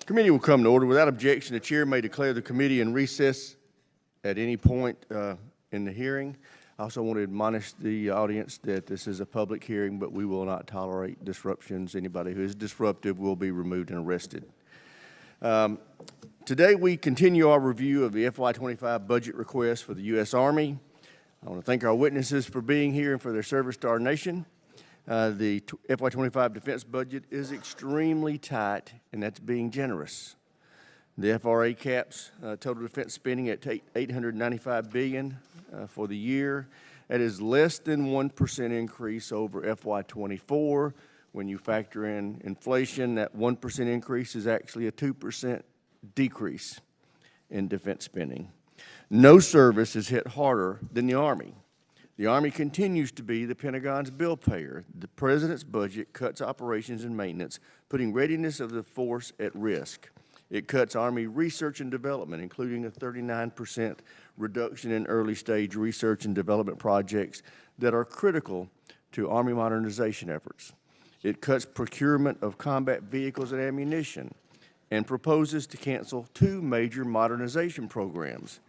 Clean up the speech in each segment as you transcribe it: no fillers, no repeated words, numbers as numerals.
Committee will come to order. Without objection, the chair may declare the committee in recess at any point in the hearing. I also want to admonish the audience that this is a public hearing, but we will not tolerate disruptions. Anybody who is disruptive will be removed and arrested. Today we continue our review of the FY25 budget request for the U.S. Army. I want to thank our witnesses for being here and for their service to our nation. The FY25 defense budget is extremely tight, and that's being generous. The FRA caps total defense spending at $895 billion for the year. That is less than 1% increase over FY24. When you factor in inflation, that 1% increase is actually a 2% decrease in defense spending. No service is hit harder than the Army. The Army continues to be the Pentagon's bill payer. The President's budget cuts operations and maintenance, putting readiness of the force at risk. It cuts Army research and development, including a 39% reduction in early-stage research and development projects that are critical to Army modernization efforts. It cuts procurement of combat vehicles and ammunition and proposes to cancel 2 major modernization programs.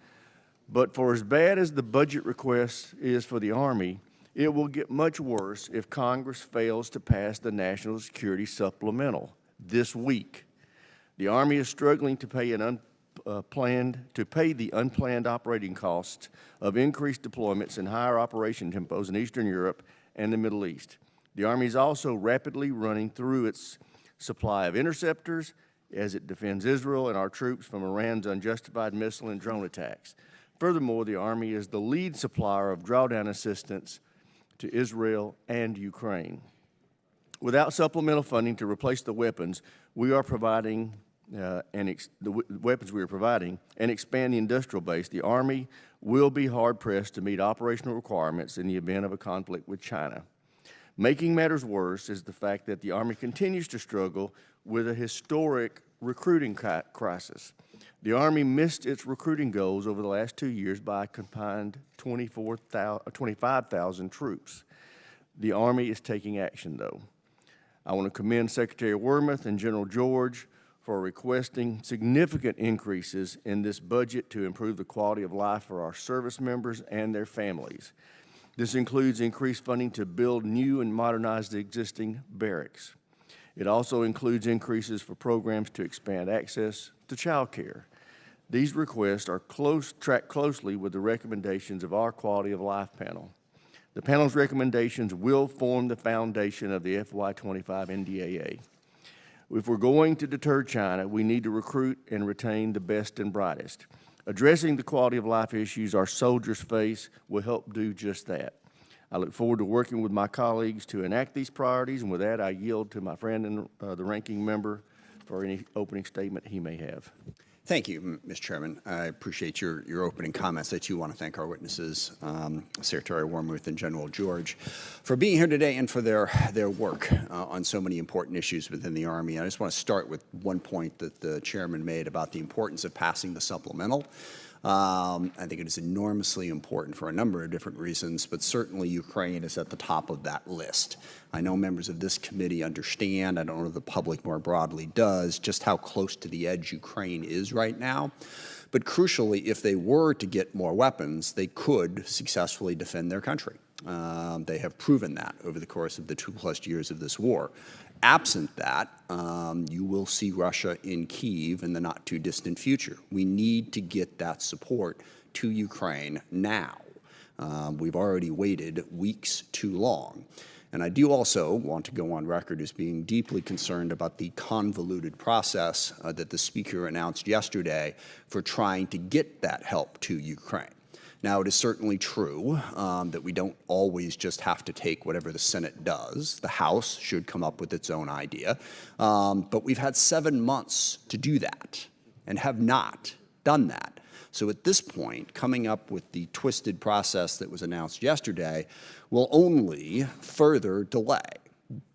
But for as bad as the budget request is for the Army, it will get much worse if Congress fails to pass the National Security Supplemental this week. The Army is struggling to pay the unplanned operating costs of increased deployments and higher operation tempos in Eastern Europe and the Middle East. The Army is also rapidly running through its supply of interceptors as it defends Israel and our troops from Iran's unjustified missile and drone attacks. Furthermore, the Army is the lead supplier of drawdown assistance to Israel and Ukraine. Without supplemental funding to replace the weapons we are providing, and expand the industrial base, the Army will be hard-pressed to meet operational requirements in the event of a conflict with China. Making matters worse is the fact that the Army continues to struggle with a historic recruiting crisis. The Army missed its recruiting goals over the last 2 years by a combined 25,000 troops. The Army is taking action, though. I want to commend Secretary Wormuth and General George for requesting significant increases in this budget to improve the quality of life for our service members and their families. This includes increased funding to build new and modernize the existing barracks. It also includes increases for programs to expand access to child care. These requests are tracked closely with the recommendations of our Quality of Life panel. The panel's recommendations will form the foundation of the FY25 NDAA. If we're going to deter China, we need to recruit and retain the best and brightest. Addressing the quality of life issues our soldiers face will help do just that. I look forward to working with my colleagues to enact these priorities, and with that, I yield to my friend and the ranking member for any opening statement he may have. Thank you, Mr. Chairman. I appreciate your opening comments. I too want to thank our witnesses, Secretary Wormuth and General George, for being here today and for their work on so many important issues within the Army. I just want to start with one point that the chairman made about the importance of passing the supplemental. I think it is enormously important for a number of different reasons, but certainly Ukraine is at the top of that list. I know members of this committee understand, I don't know if the public more broadly does, just how close to the edge Ukraine is right now. But crucially, if they were to get more weapons, they could successfully defend their country. They have proven that over the course of the 2+ years of this war. Absent that, you will see Russia in Kyiv in the not-too-distant future. We need to get that support to Ukraine now. We've already waited weeks too long. And I do also want to go on record as being deeply concerned about the convoluted process that the Speaker announced yesterday for trying to get that help to Ukraine. Now, it is certainly true that we don't always just have to take whatever the Senate does. The House should come up with its own idea. But we've had 7 months to do that and have not done that. So at this point, coming up with the twisted process that was announced yesterday will only further delay.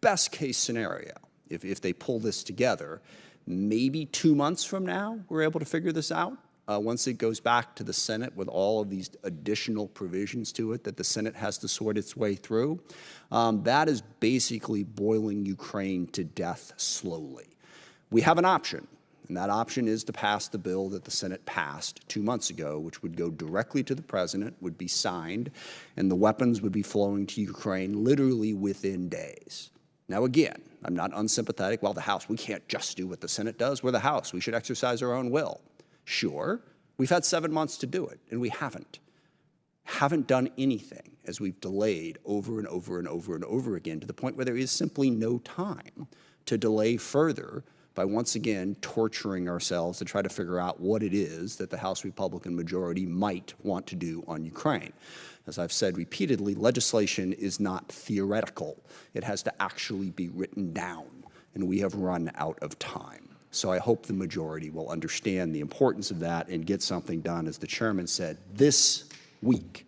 Best case scenario, if they pull this together, maybe 2 months from now, we're able to figure this out. Once it goes back to the Senate with all of these additional provisions to it that the Senate has to sort its way through, that is basically boiling Ukraine to death slowly. We have an option. And that option is to pass the bill that the Senate passed 2 months ago, which would go directly to the president, would be signed, and the weapons would be flowing to Ukraine literally within days. Now, again, I'm not unsympathetic. Well, the House, we can't just do what the Senate does. We're the House. We should exercise our own will. Sure, we've had 7 months to do it, and we haven't done anything as we've delayed over and over and over and over again to the point where there is simply no time to delay further by once again torturing ourselves to try to figure out what it is that the House Republican majority might want to do on Ukraine. As I've said repeatedly, legislation is not theoretical. It has to actually be written down, and we have run out of time. So I hope the majority will understand the importance of that and get something done, as the chairman said, this week.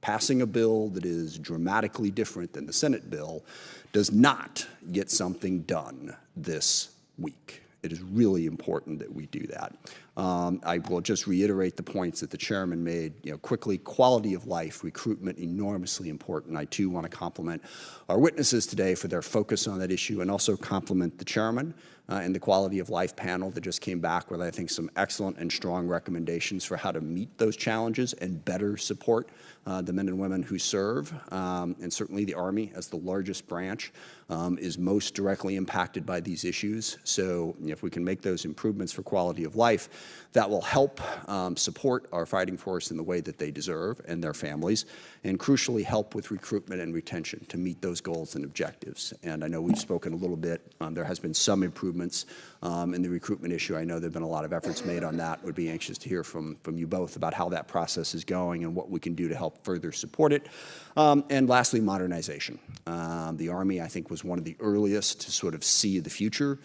Passing a bill that is dramatically different than the Senate bill does not get something done this week. It is really important that we do that. I will just reiterate the points that the chairman made. Quickly, quality of life, recruitment, enormously important. I too want to compliment our witnesses today for their focus on that issue, and also compliment the chairman and the quality of life panel that just came back with, I think, some excellent and strong recommendations for how to meet those challenges and better support the men and women who serve. And certainly the Army, as the largest branch, is most directly impacted by these issues. So if we can make those improvements for quality of life, that will help support our fighting force in the way that they deserve and their families, and crucially help with recruitment and retention to meet those goals and objectives. And I know we've spoken a little bit. There has been some improvements in the recruitment issue. I know there have been a lot of efforts made on that. Would be anxious to hear from you both about how that process is going and what we can do to help further support it. And lastly, modernization. The Army, I think, was one of the earliest to sort of see the future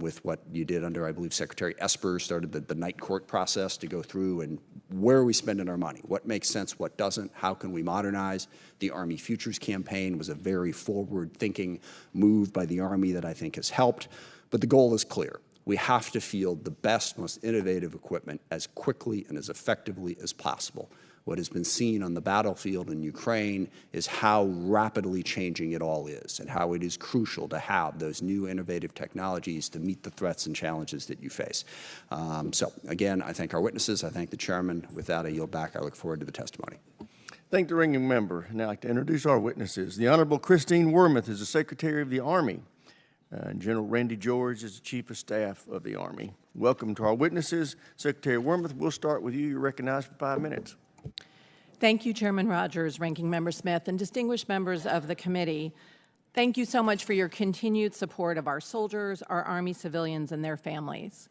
with what you did under, I believe, Secretary Esper started the night court process to go through and where are we spending our money? What makes sense, what doesn't? How can we modernize? The Army Futures Campaign was a very forward-thinking move by the Army that I think has helped. But the goal is clear. We have to field the best, most innovative equipment as quickly and as effectively as possible. What has been seen on the battlefield in Ukraine is how rapidly changing it all is, and how it is crucial to have those new innovative technologies to meet the threats and challenges that you face. So again, I thank our witnesses. I thank the chairman. With that, I yield back. I look forward to the testimony. Thank the ranking member. Now I'd like to introduce our witnesses. The Honorable Christine Wormuth is the Secretary of the Army. General Randy George is the Chief of Staff of the Army. Welcome to our witnesses. Secretary Wormuth, we'll start with you. You're recognized for 5 minutes. Thank you, Chairman Rogers, Ranking Member Smith, and distinguished members of the committee. Thank you so much for your continued support of our soldiers, our Army civilians, and their families.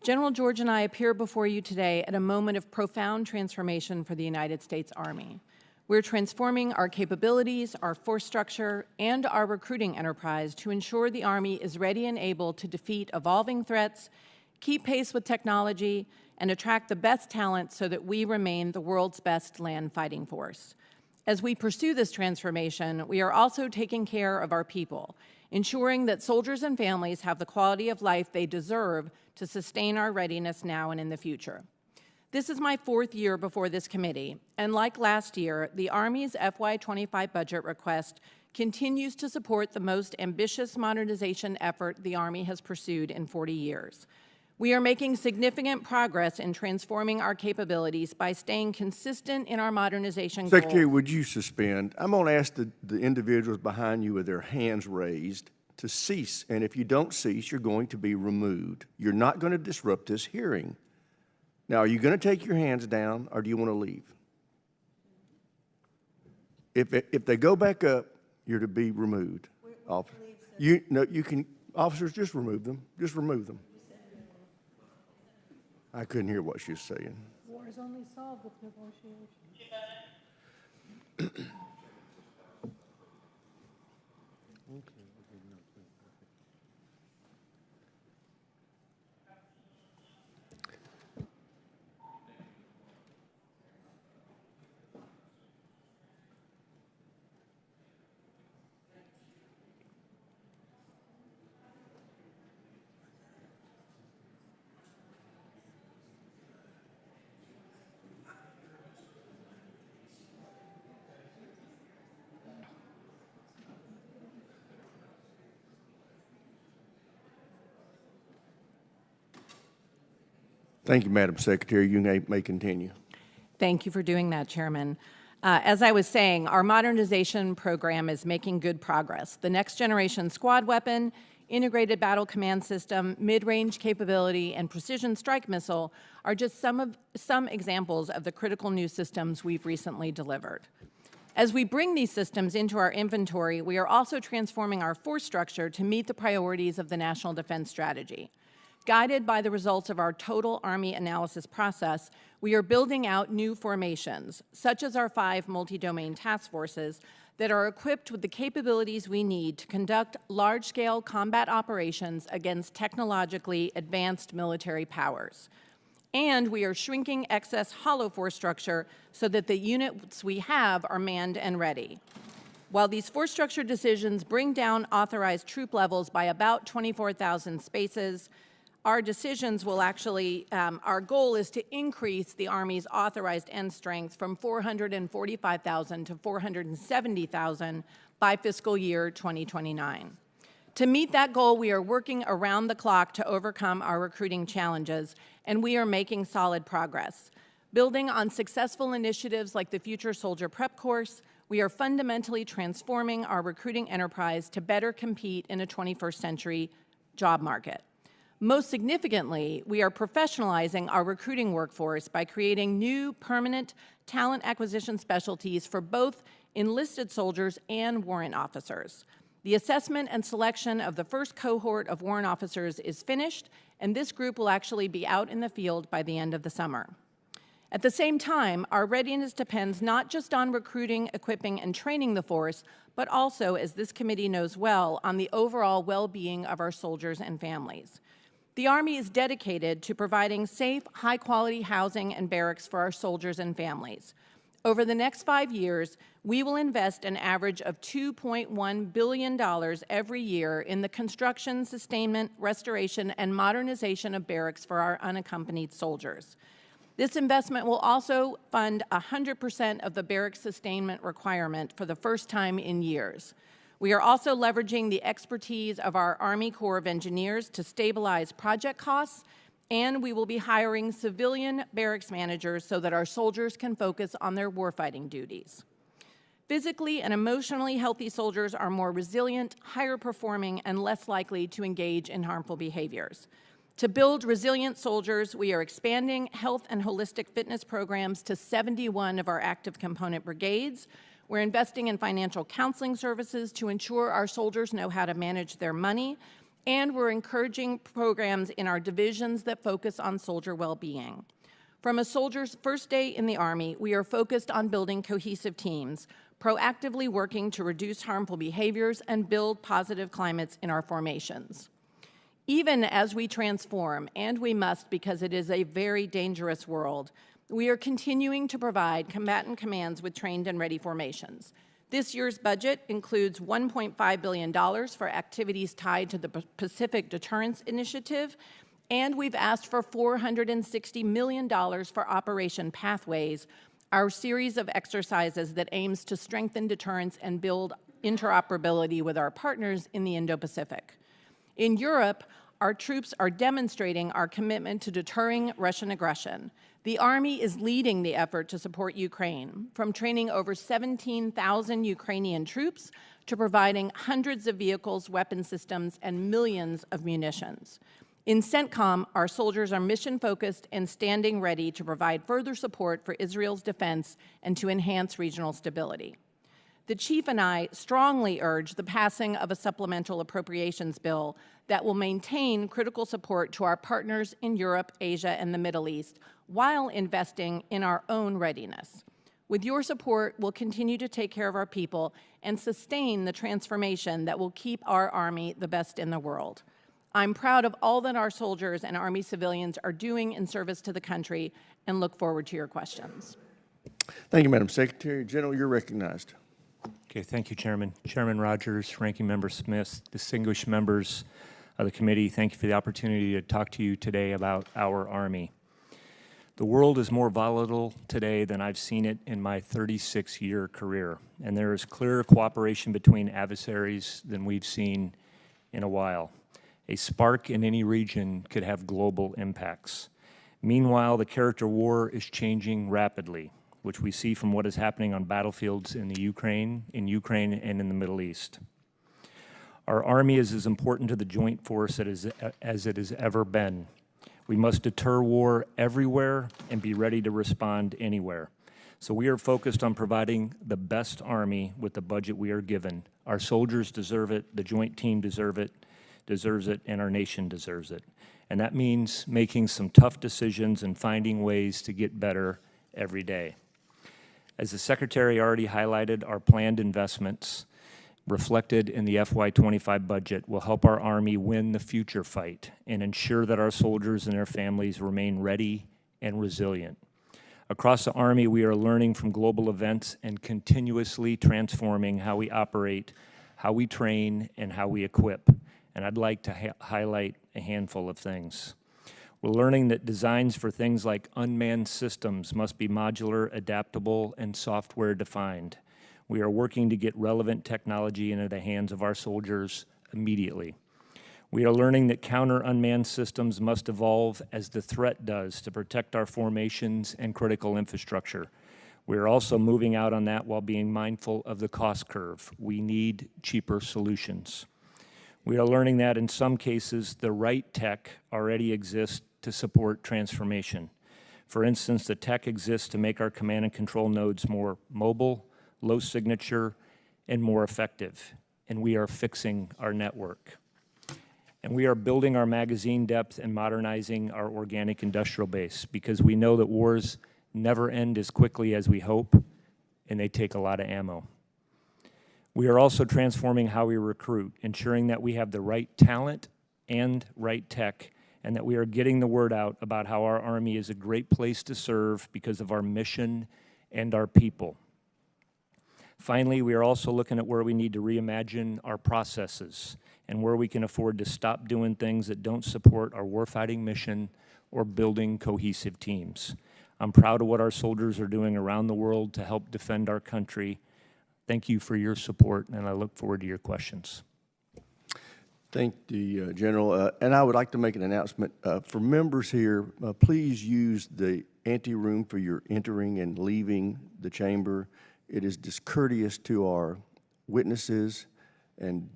General George and I appear before you today at a moment of profound transformation for the United States Army. We're transforming our capabilities, our force structure, and our recruiting enterprise to ensure the Army is ready and able to defeat evolving threats, keep pace with technology, and attract the best talent so that we remain the world's best land fighting force. As we pursue this transformation, we are also taking care of our people, ensuring that soldiers and families have the quality of life they deserve to sustain our readiness now and in the future. This is my 4th year before this committee, and like last year, the Army's FY25 budget request continues to support the most ambitious modernization effort the Army has pursued in 40 years. We are making significant progress in transforming our capabilities by staying consistent in our modernization goals. Secretary, would you suspend? I'm going to ask the individuals behind you with their hands raised to cease, and if you don't cease, you're going to be removed. You're not going to disrupt this hearing. Now, are you going to take your hands down, or do you want to leave? If they go back up, you're to be removed. Officers, just remove them. Just remove them. I couldn't hear what she was saying. War is only solved with negotiation. Thank you, Madam Secretary. You may continue. Thank you for doing that, Chairman. As I was saying, our modernization program is making good progress. The Next Generation Squad Weapon, Integrated Battle Command System, Mid-Range Capability, and Precision Strike Missile are just some examples of the critical new systems we've recently delivered. As we bring these systems into our inventory, we are also transforming our force structure to meet the priorities of the National Defense Strategy. Guided by the results of our total Army analysis process, we are building out new formations, such as our 5 multi-domain task forces that are equipped with the capabilities we need to conduct large-scale combat operations against technologically advanced military powers. And we are shrinking excess hollow force structure so that the units we have are manned and ready. While these force structure decisions bring down authorized troop levels by about 24,000 spaces, our decisions will actually, our goal is to increase the Army's authorized end strength from 445,000 to 470,000 by fiscal year 2029. To meet that goal, we are working around the clock to overcome our recruiting challenges, and we are making solid progress. Building on successful initiatives like the Future Soldier Prep Course, we are fundamentally transforming our recruiting enterprise to better compete in a 21st century job market. Most significantly, we are professionalizing our recruiting workforce by creating new permanent talent acquisition specialties for both enlisted soldiers and warrant officers. The assessment and selection of the first cohort of warrant officers is finished, and this group will actually be out in the field by the end of the summer. At the same time, our readiness depends not just on recruiting, equipping, and training the force, but also, as this committee knows well, on the overall well-being of our soldiers and families. The Army is dedicated to providing safe, high-quality housing and barracks for our soldiers and families. Over the next 5 years, we will invest an average of $2.1 billion every year in the construction, sustainment, restoration, and modernization of barracks for our unaccompanied soldiers. This investment will also fund 100% of the barracks sustainment requirement for the first time in years. We are also leveraging the expertise of our Army Corps of Engineers to stabilize project costs, and we will be hiring civilian barracks managers so that our soldiers can focus on their warfighting duties. Physically and emotionally healthy soldiers are more resilient, higher performing, and less likely to engage in harmful behaviors. To build resilient soldiers, we are expanding health and holistic fitness programs to 71 of our active component brigades. We're investing in financial counseling services to ensure our soldiers know how to manage their money, and we're encouraging programs in our divisions that focus on soldier well-being. From a soldier's first day in the Army, we are focused on building cohesive teams, proactively working to reduce harmful behaviors and build positive climates in our formations. Even as we transform, and we must because it is a very dangerous world, we are continuing to provide combatant commands with trained and ready formations. This year's budget includes $1.5 billion for activities tied to the Pacific Deterrence Initiative, and we've asked for $460 million for Operation Pathways, our series of exercises that aims to strengthen deterrence and build interoperability with our partners in the Indo-Pacific. In Europe, our troops are demonstrating our commitment to deterring Russian aggression. The Army is leading the effort to support Ukraine, from training over 17,000 Ukrainian troops to providing hundreds of vehicles, weapon systems, and millions of munitions. In CENTCOM, our soldiers are mission-focused and standing ready to provide further support for Israel's defense and to enhance regional stability. The Chief and I strongly urge the passing of a supplemental appropriations bill that will maintain critical support to our partners in Europe, Asia, and the Middle East, while investing in our own readiness. With your support, we'll continue to take care of our people and sustain the transformation that will keep our Army the best in the world. I'm proud of all that our soldiers and Army civilians are doing in service to the country and look forward to your questions. Thank you, Madam Secretary. General, you're recognized. Okay, thank you, Chairman. Chairman Rogers, Ranking Member Smith, distinguished members of the committee, thank you for the opportunity to talk to you today about our Army. The world is more volatile today than I've seen it in my 36-year career, and there is clearer cooperation between adversaries than we've seen in a while. A spark in any region could have global impacts. Meanwhile, the character war is changing rapidly, which we see from what is happening on battlefields in Ukraine and in the Middle East. Our Army is as important to the joint force as it has ever been. We must deter war everywhere and be ready to respond anywhere. So we are focused on providing the best Army with the budget we are given. Our soldiers deserve it, the joint team deserves it, and our nation deserves it. And that means making some tough decisions and finding ways to get better every day. As the Secretary already highlighted, our planned investments reflected in the FY25 budget will help our Army win the future fight and ensure that our soldiers and their families remain ready and resilient. Across the Army, we are learning from global events and continuously transforming how we operate, how we train, and how we equip. And I'd like to highlight a handful of things. We're learning that designs for things like unmanned systems must be modular, adaptable, and software defined. We are working to get relevant technology into the hands of our soldiers immediately. We are learning that counter-unmanned systems must evolve as the threat does to protect our formations and critical infrastructure. We are also moving out on that while being mindful of the cost curve. We need cheaper solutions. We are learning that in some cases, the right tech already exists to support transformation. For instance, the tech exists to make our command and control nodes more mobile, low signature, and more effective. And we are fixing our network. And we are building our magazine depth and modernizing our organic industrial base because we know that wars never end as quickly as we hope, and they take a lot of ammo. We are also transforming how we recruit, ensuring that we have the right talent and right tech, and that we are getting the word out about how our Army is a great place to serve because of our mission and our people. Finally, we are also looking at where we need to reimagine our processes and where we can afford to stop doing things that don't support our warfighting mission or building cohesive teams. I'm proud of what our soldiers are doing around the world to help defend our country. Thank you for your support, and I look forward to your questions. Thank the General. And I would like to make an announcement. For members here, please use the ante-room for your entering and leaving the chamber. It is discourteous to our witnesses and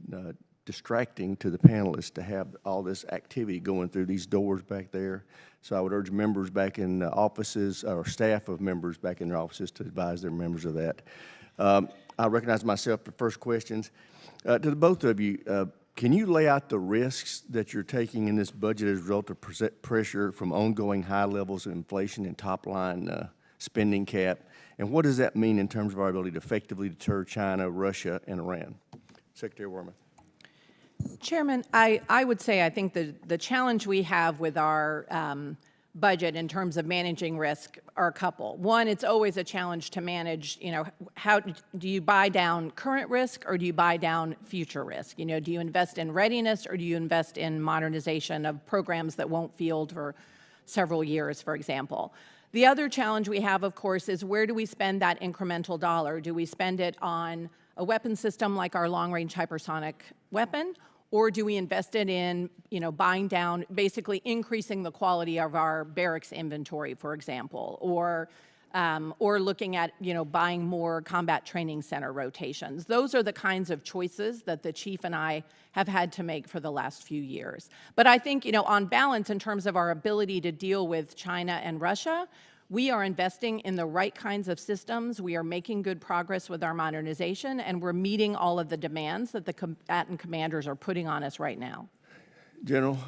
distracting to the panelists to have all this activity going through these doors back there. So I would urge members back in the offices, or staff of members back in their offices, to advise their members of that. I recognize myself for first questions. To the both of you, can you lay out the risks that you're taking in this budget as a result of pressure from ongoing high levels of inflation and top-line spending cap? And what does that mean in terms of our ability to effectively deter China, Russia, and Iran? Secretary Wormuth. Chairman, I would say I think the challenge we have with our budget in terms of managing risk are a couple. One, it's always a challenge to manage, how do you buy down current risk or do you buy down future risk? Do you invest in readiness or do you invest in modernization of programs that won't field for several years, for example? The other challenge we have, of course, is where do we spend that incremental dollar? Do we spend it on a weapon system like our long-range hypersonic weapon, or do we invest it in, buying down, basically increasing the quality of our barracks inventory, for example, or looking at, buying more combat training center rotations? Those are the kinds of choices that the chief and I have had to make for the last few years. But I think, on balance, in terms of our ability to deal with China and Russia, we are investing in the right kinds of systems. We are making good progress with our modernization, and we're meeting all of the demands that the combatant commanders are putting on us right now. General,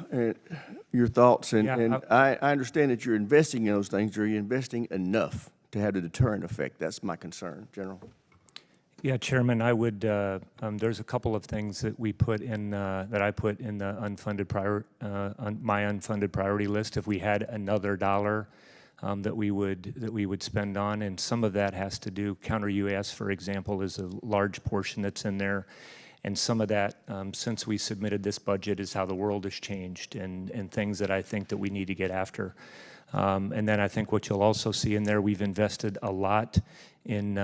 your thoughts, and, Yeah, I understand that you're investing in those things. Are you investing enough to have the deterrent effect? That's my concern, General. Yeah, Chairman, I would. There's a couple of things that we put in that I put in the my unfunded priority list. If we had another dollar that we would spend on, and some of that has to do counter U.S. for example, is a large portion that's in there. And some of that, since we submitted this budget, is how the world has changed and things that I think that we need to get after. And then I think what you'll also see in there, we've invested a lot in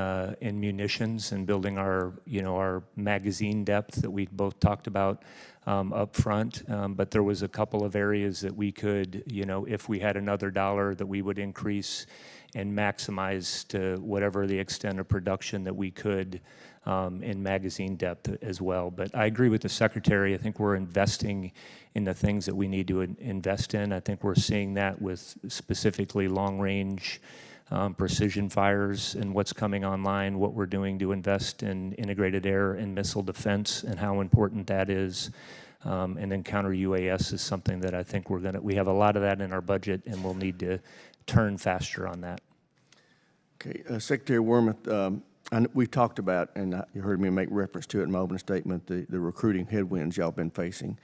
munitions and building our, our magazine depth that we both talked about up front. But there was a couple of areas that we could, if we had another dollar, that we would increase and maximize to whatever the extent of production that we could in magazine depth as well. But I agree with the Secretary. I think we're investing in the things that we need to invest in. I think we're seeing that with specifically long-range precision fires and what's coming online, what we're doing to invest in integrated air and missile defense and how important that is. And then counter UAS is something that I think we have a lot of that in our budget, and we'll need to turn faster on that. Okay, Secretary Wormuth, we've talked about, and you heard me make reference to it in my opening statement, the recruiting headwinds y'all been facing.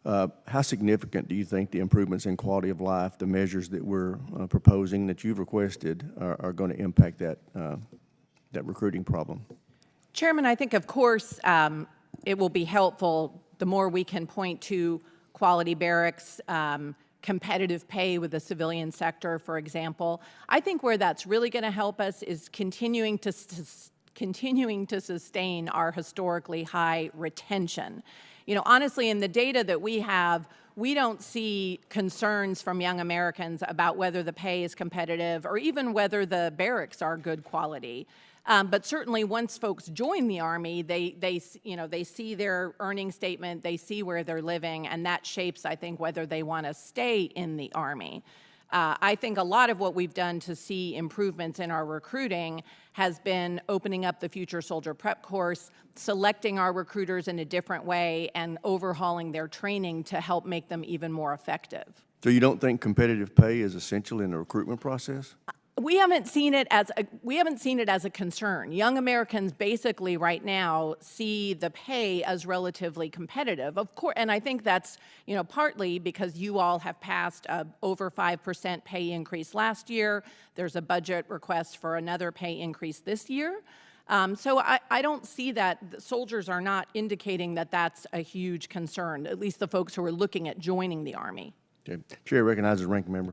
How significant do you think the improvements in quality of life, the measures that we're proposing, that you've requested, are going to impact that recruiting problem? Chairman, I think, of course, it will be helpful the more we can point to quality barracks, competitive pay with the civilian sector, for example. I think where that's really going to help us is continuing to sustain our historically high retention. Honestly, in the data that we have, we don't see concerns from young Americans about whether the pay is competitive or even whether the barracks are good quality. But certainly, once folks join the Army, they see their earning statement, they see where they're living, and that shapes, I think, whether they want to stay in the Army. I think a lot of what we've done to see improvements in our recruiting has been opening up the Future Soldier Prep course, selecting our recruiters in a different way, and overhauling their training to help make them even more effective. So you don't think competitive pay is essential in the recruitment process? We haven't seen it as a concern. Young Americans basically right now see the pay as relatively competitive, of course, and I think that's partly because you all have passed a over 5% pay increase last year. There's a budget request for another pay increase this year. So I don't see that. The soldiers are not indicating that that's a huge concern, at least the folks who are looking at joining the Army. Okay. Chair recognizes ranking member.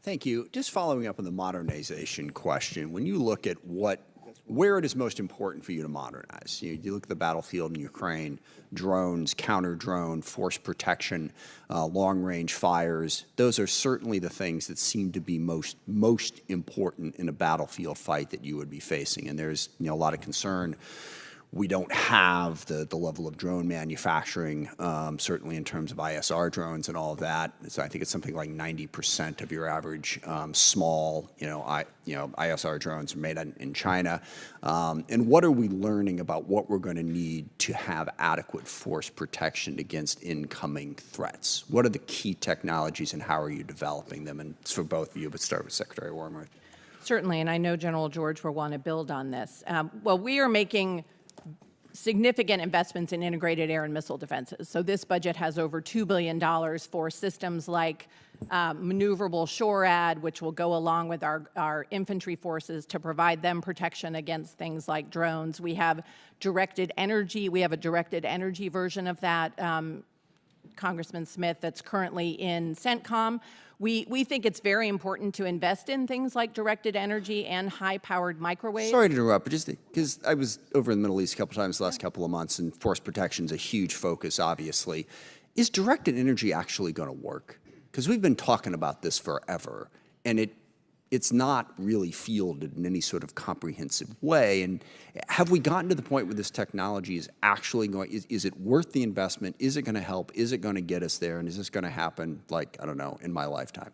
Thank you. Just following up on the modernization question, when you look at where it is most important for you to modernize, you look at the battlefield in Ukraine, drones, counter-drone, force protection, long-range fires, those are certainly the things that seem to be most important in a battlefield fight that you would be facing. And there's a lot of concern. We don't have the level of drone manufacturing, certainly in terms of ISR drones and all of that. So I think it's something like 90% of your average small, ISR drones are made in China. And what are we learning about what we're going to need to have adequate force protection against incoming threats? What are the key technologies and how are you developing them? And it's for both of you, but start with Secretary Wormuth. Certainly, and I know General George will want to build on this. Well, we are making significant investments in integrated air and missile defenses. So this budget has over $2 billion for systems like maneuverable SHORAD, which will go along with our infantry forces to provide them protection against things like drones. We have directed energy. We have a directed energy version of that, Congressman Smith, that's currently in CENTCOM. We think it's very important to invest in things like directed energy and high-powered microwaves. Sorry to interrupt, but just because I was over in the Middle East a couple times the last couple of months, and force protection is a huge focus, obviously. Is directed energy actually going to work? Because we've been talking about this forever, and it's not really fielded in any sort of comprehensive way. And have we gotten to the point where this technology is actually is it worth the investment? Is it going to help? Is it going to get us there? And is this going to happen, like, I don't know, in my lifetime?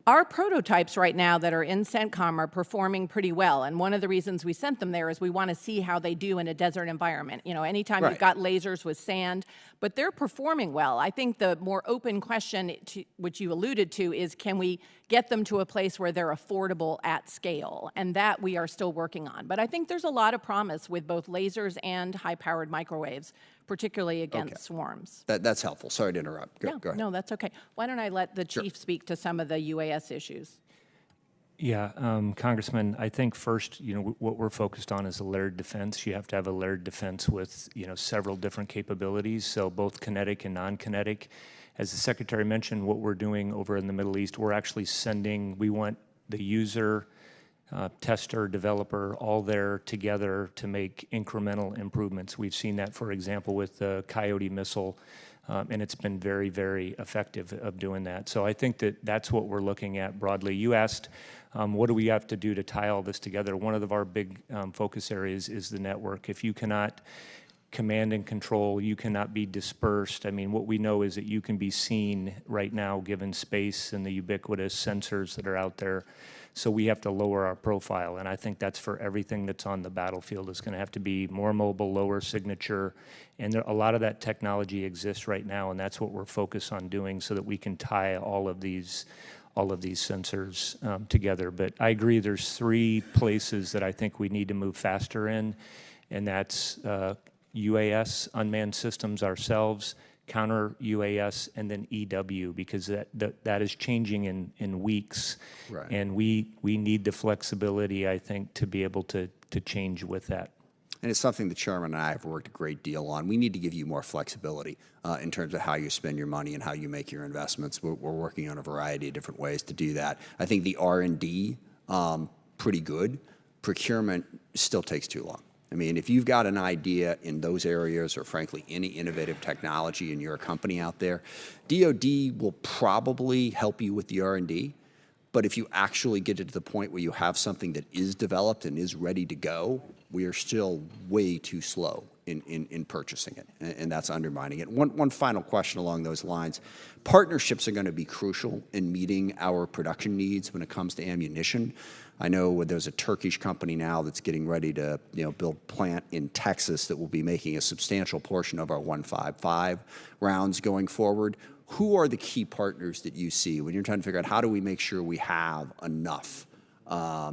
Our prototypes right now that are in CENTCOM are performing pretty well, and one of the reasons we sent them there is we want to see how they do in a desert environment. Anytime you've got lasers with sand, but they're performing well. I think the more open question, which you alluded to, is can we get them to a place where they're affordable at scale? And that we are still working on. But I think there's a lot of promise with both lasers and high-powered microwaves, particularly against swarms. That's helpful. Sorry to interrupt. Go ahead. No, that's okay. Why don't I let the chief speak to some of the UAS issues? Yeah, Congressman, I think first, what we're focused on is a layered defense. You have to have a layered defense with, several different capabilities, so both kinetic and non-kinetic. As the Secretary mentioned, what we're doing over in the Middle East, we're actually we want the user tester, developer, all there together to make incremental improvements. We've seen that, for example, with the Coyote missile, and it's been very, very effective of doing that. So I think that that's what we're looking at broadly. You asked, what do we have to do to tie all this together? One of our big focus areas is the network. If you cannot command and control, you cannot be dispersed. I mean, what we know is that you can be seen right now given space and the ubiquitous sensors that are out there. So we have to lower our profile, and I think that's for everything that's on the battlefield. It's going to have to be more mobile, lower signature, and a lot of that technology exists right now, and that's what we're focused on doing so that we can tie all of these sensors together. But I agree, there's 3 places that I think we need to move faster in, and that's UAS, unmanned systems ourselves, counter UAS, and then EW, because that is changing in weeks. Right. And we need the flexibility, I think, to be able to change with that. And it's something the chairman and I have worked a great deal on. We need to give you more flexibility in terms of how you spend your money and how you make your investments. We're working on a variety of different ways to do that. I think the R&D, pretty good. Procurement still takes too long. I mean, if you've got an idea in those areas or, frankly, any innovative technology and you're a company out there, DoD will probably help you with the R&D. But if you actually get it to the point where you have something that is developed and is ready to go, we are still way too slow in purchasing it, and that's undermining it. One final question along those lines. Partnerships are going to be crucial in meeting our production needs when it comes to ammunition. I know there's a Turkish company now that's getting ready to build a plant in Texas that will be making a substantial portion of our 155 rounds going forward. Who are the key partners that you see when you're trying to figure out how do we make sure we have enough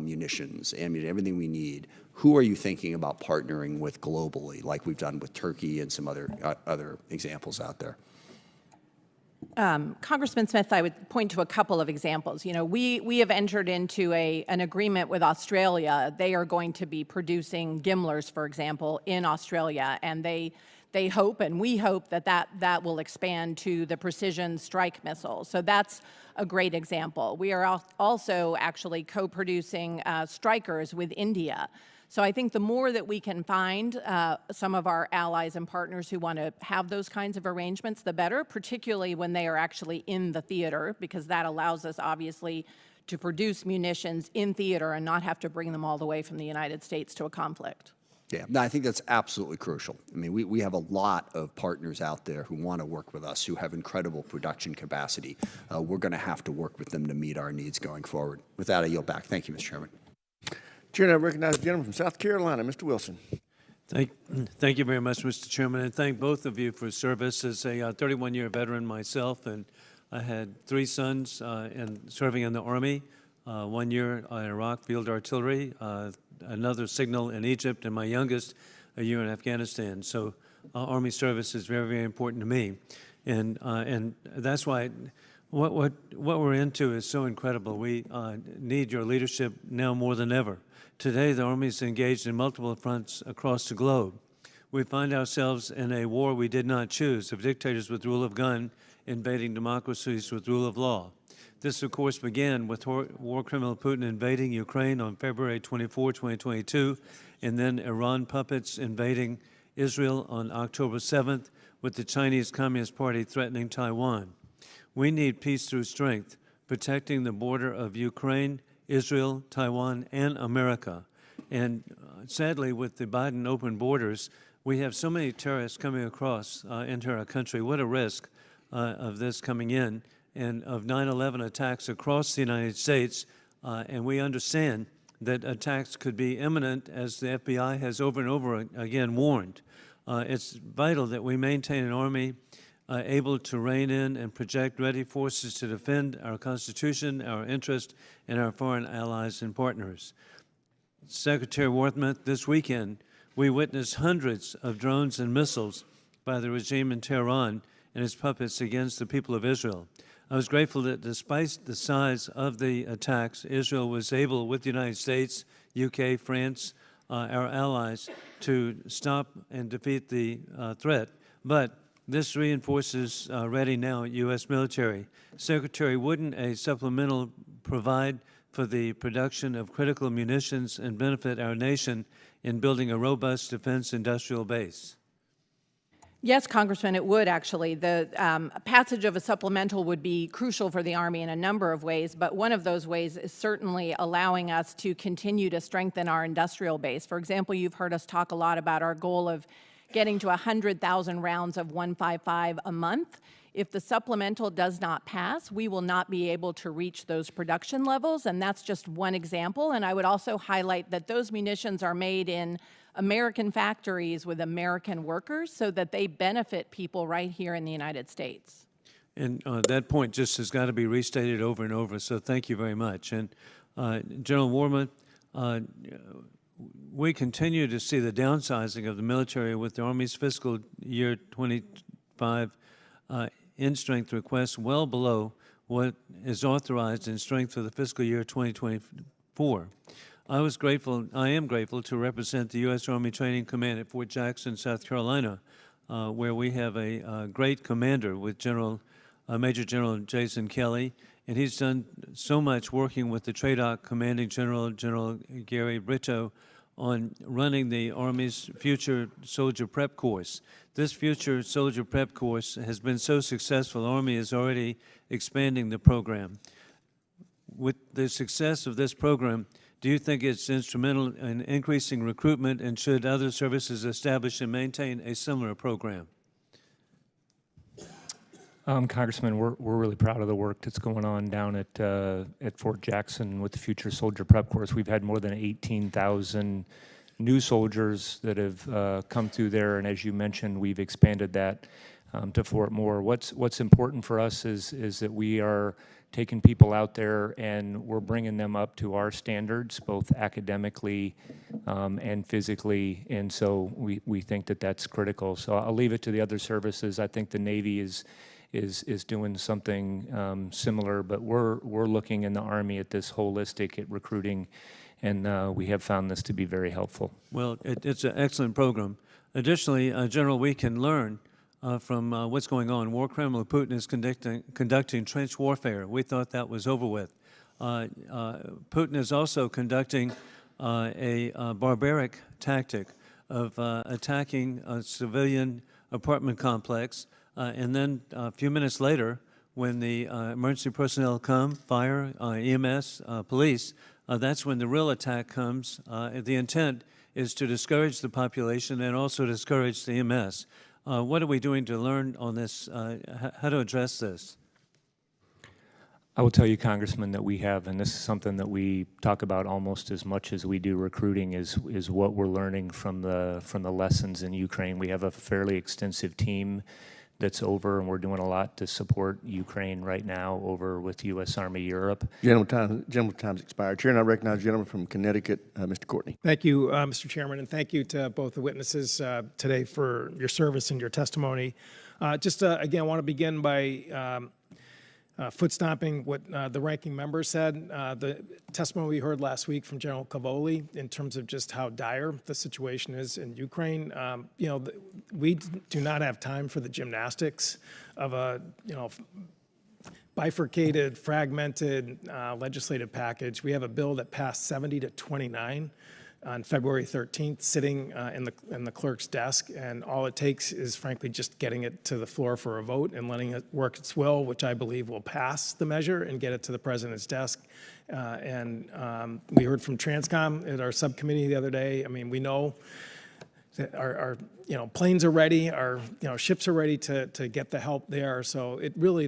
munitions, ammunition, everything we need? Who are you thinking about partnering with globally, like we've done with Turkey and some other examples out there? Congressman Smith, I would point to a couple of examples. We have entered into an agreement with Australia. They are going to be producing GMLRS, for example, in Australia, and they hope, and we hope, that will expand to the precision strike missile. So that's a great example. We are also actually co-producing strikers with India. So I think the more that we can find some of our allies and partners who want to have those kinds of arrangements, the better, particularly when they are actually in the theater, because that allows us, obviously, to produce munitions in theater and not have to bring them all the way from the United States to a conflict. Yeah, no, I think that's absolutely crucial. I mean, we have a lot of partners out there who want to work with us, who have incredible production capacity. We're going to have to work with them to meet our needs going forward. With that, I yield back. Thank you, Mr. Chairman. Chairman, I recognize the gentleman from South Carolina, Mr. Wilson. Thank you very much, Mr. Chairman, and thank both of you for service. As a 31-year veteran myself, and I had 3 sons serving in the Army, 1 year in Iraq, field artillery, another signal in Egypt, and my youngest, a year in Afghanistan. So Army service is very, very important to me. And that's why what we're into is so incredible. We need your leadership now more than ever. Today, the Army is engaged in multiple fronts across the globe. We find ourselves in a war we did not choose, of dictators with rule of gun invading democracies with rule of law. This, of course, began with war criminal Putin invading Ukraine on February 24, 2022, and then Iran puppets invading Israel on October 7th, with the Chinese Communist Party threatening Taiwan. We need peace through strength, protecting the border of Ukraine, Israel, Taiwan, and America. And sadly, with the Biden open borders, we have so many terrorists coming across into our country. What a risk of this coming in, and of 9/11 attacks across the United States. And we understand that attacks could be imminent, as the FBI has over and over again warned. It's vital that we maintain an Army able to rein in and project ready forces to defend our Constitution, our interest, and our foreign allies and partners. Secretary Wormuth, this weekend, we witnessed hundreds of drones and missiles by the regime in Tehran and its puppets against the people of Israel. I was grateful that despite the size of the attacks, Israel was able, with the United States, UK, France, our allies, to stop and defeat the threat. But this reinforces ready now U.S. military. Secretary, wouldn't a supplemental provide for the production of critical munitions and benefit our nation in building a robust defense industrial base? Yes, Congressman, it would actually. The passage of a supplemental would be crucial for the Army in a number of ways, but one of those ways is certainly allowing us to continue to strengthen our industrial base. For example, you've heard us talk a lot about our goal of getting to 100,000 rounds of 155 a month. If the supplemental does not pass, we will not be able to reach those production levels, and that's just one example. And I would also highlight that those munitions are made in American factories with American workers so that they benefit people right here in the United States. And that point just has got to be restated over and over, so thank you very much. And General Wormuth, we continue to see the downsizing of the military with the Army's fiscal year 25 in-strength request well below what is authorized in strength for the fiscal year 2024. I am grateful to represent the U.S. Army Training Command at Fort Jackson, South Carolina, where we have a great commander with Major General Jason Kelly, and he's done so much working with the TRADOC Commanding General, General Gary Brito, on running the Army's Future Soldier Prep Course. This Future Soldier Prep Course has been so successful, the Army is already expanding the program. With the success of this program, do you think it's instrumental in increasing recruitment, and should other services establish and maintain a similar program? Congressman, we're really proud of the work that's going on down at Fort Jackson with the Future Soldier Prep Course. We've had more than 18,000 new soldiers that have come through there, and as you mentioned, we've expanded that to Fort Moore. What's important for us is that we are taking people out there and we're bringing them up to our standards, both academically and physically, and so we think that that's critical. So I'll leave it to the other services. I think the Navy is doing something similar, but we're looking in the Army at this holistic at recruiting, and we have found this to be very helpful. Well, it's an excellent program. Additionally, General, we can learn from what's going on. War criminal Putin is conducting trench warfare. We thought that was over with. Putin is also conducting a barbaric tactic of attacking a civilian apartment complex, and then a few minutes later, when the emergency personnel come, fire, EMS, police, that's when the real attack comes. The intent is to discourage the population and also discourage the EMS. What are we doing to learn on this, how to address this? I will tell you, Congressman, that we have, and this is something that we talk about almost as much as we do recruiting, is what we're learning from the lessons in Ukraine. We have a fairly extensive team that's over, and we're doing a lot to support Ukraine right now over with U.S. Army Europe. Gentleman's time's expired. Chair, and I recognize the gentleman from Connecticut, Mr. Courtney. Thank you, Mr. Chairman, and thank you to both the witnesses today for your service and your testimony. Again, I want to begin by foot stomping what the ranking member said. The testimony we heard last week from General Cavoli in terms of just how dire the situation is in Ukraine. We do not have time for the gymnastics of a bifurcated, fragmented legislative package. We have a bill that passed 70 to 29 on February 13th, sitting in the clerk's desk, and all it takes is, frankly, just getting it to the floor for a vote and letting it work its will, which I believe will pass the measure and get it to the president's desk. We heard from Transcom at our subcommittee the other day. I mean, we know that our planes are ready, our ships are ready to get the help there. So it really,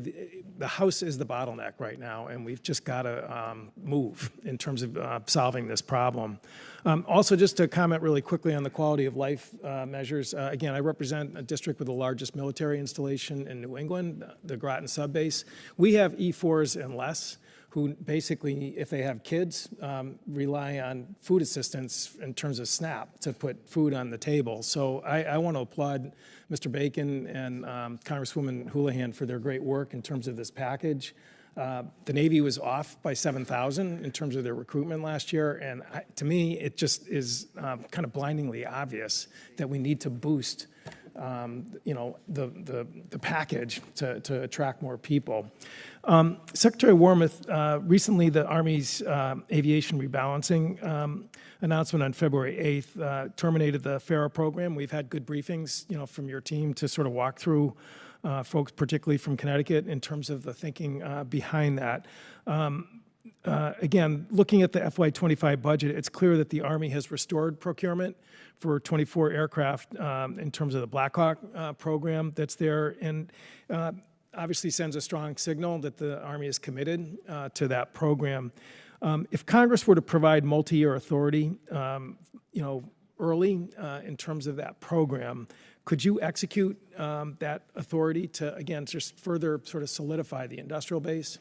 the House is the bottleneck right now, and we've just got to move in terms of solving this problem. Also, just to comment really quickly on the quality of life measures. Again, I represent a district with the largest military installation in New England, the Groton Sub Base. We have E4s and less, who basically, if they have kids, rely on food assistance in terms of SNAP to put food on the table. So I want to applaud Mr. Bacon and Congresswoman Houlihan for their great work in terms of this package. The Navy was off by 7,000 in terms of their recruitment last year, and to me, it just is kind of blindingly obvious that we need to boost the package to attract more people. Secretary Wormuth, recently the Army's aviation rebalancing announcement on February 8th terminated the FARA program. We've had good briefings, from your team to sort of walk through folks, particularly from Connecticut, in terms of the thinking behind that. Again, looking at the FY25 budget, it's clear that the Army has restored procurement for 24 aircraft in terms of the Black Hawk program that's there, and obviously sends a strong signal that the Army is committed to that program. If Congress were to provide multi-year authority, early in terms of that program, could you execute that authority to, again, just further sort of solidify the industrial base?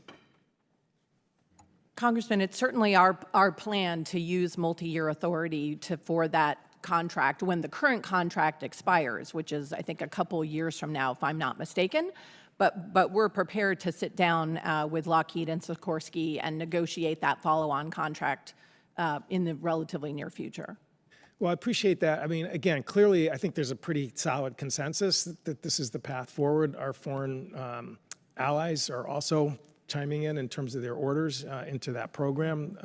Congressman, it's certainly our plan to use multi-year authority for that contract when the current contract expires, which is, I think, a couple years from now, if I'm not mistaken. But we're prepared to sit down with Lockheed and Sikorsky and negotiate that follow-on contract in the relatively near future. Well, I appreciate that. I mean, again, clearly, I think there's a pretty solid consensus that this is the path forward. Our foreign allies are also chiming in terms of their orders into that program.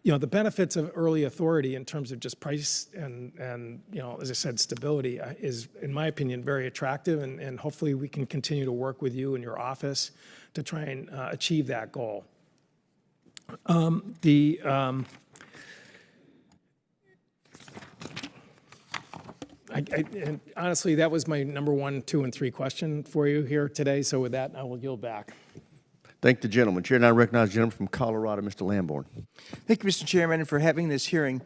The benefits of early authority in terms of just price and as I said, stability is, in my opinion, very attractive, and hopefully we can continue to work with you and your office to try and achieve that goal. And honestly, that was my number 1, 2, and 3 question for you here today. So with that, I will yield back. Thank the gentleman. Chair now recognizes the gentleman from Colorado, Mr. Lamborn. Thank you, Mr. Chairman, for having this hearing.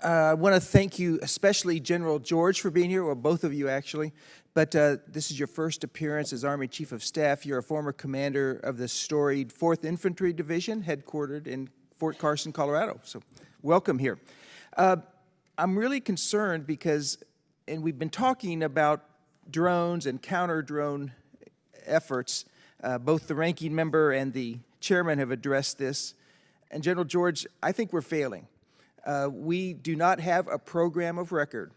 I want to thank you, especially General George, for being here, or both of you, actually. But this is your first appearance as Army Chief of Staff. You're a former commander of the storied 4th Infantry Division, headquartered in Fort Carson, Colorado. So welcome here. I'm really concerned because, and we've been talking about drones and counter-drone efforts. Both the ranking member and the chairman have addressed this. And General George, I think we're failing. We do not have a program of record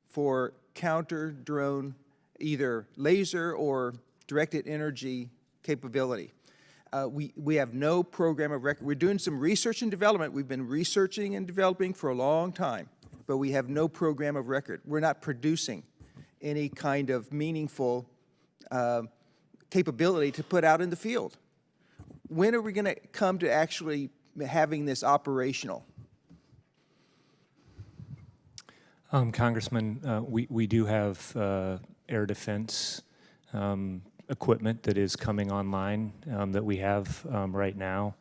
for counter-drone, either laser or directed energy capability. We have no program of record. We're doing some research and development. We've been researching and developing for a long time, but we have no program of record. We're not producing any kind of meaningful capability to put out in the field. When are we going to come to actually having this operational? Congressman, we do have air defense equipment that is coming online that we have right now.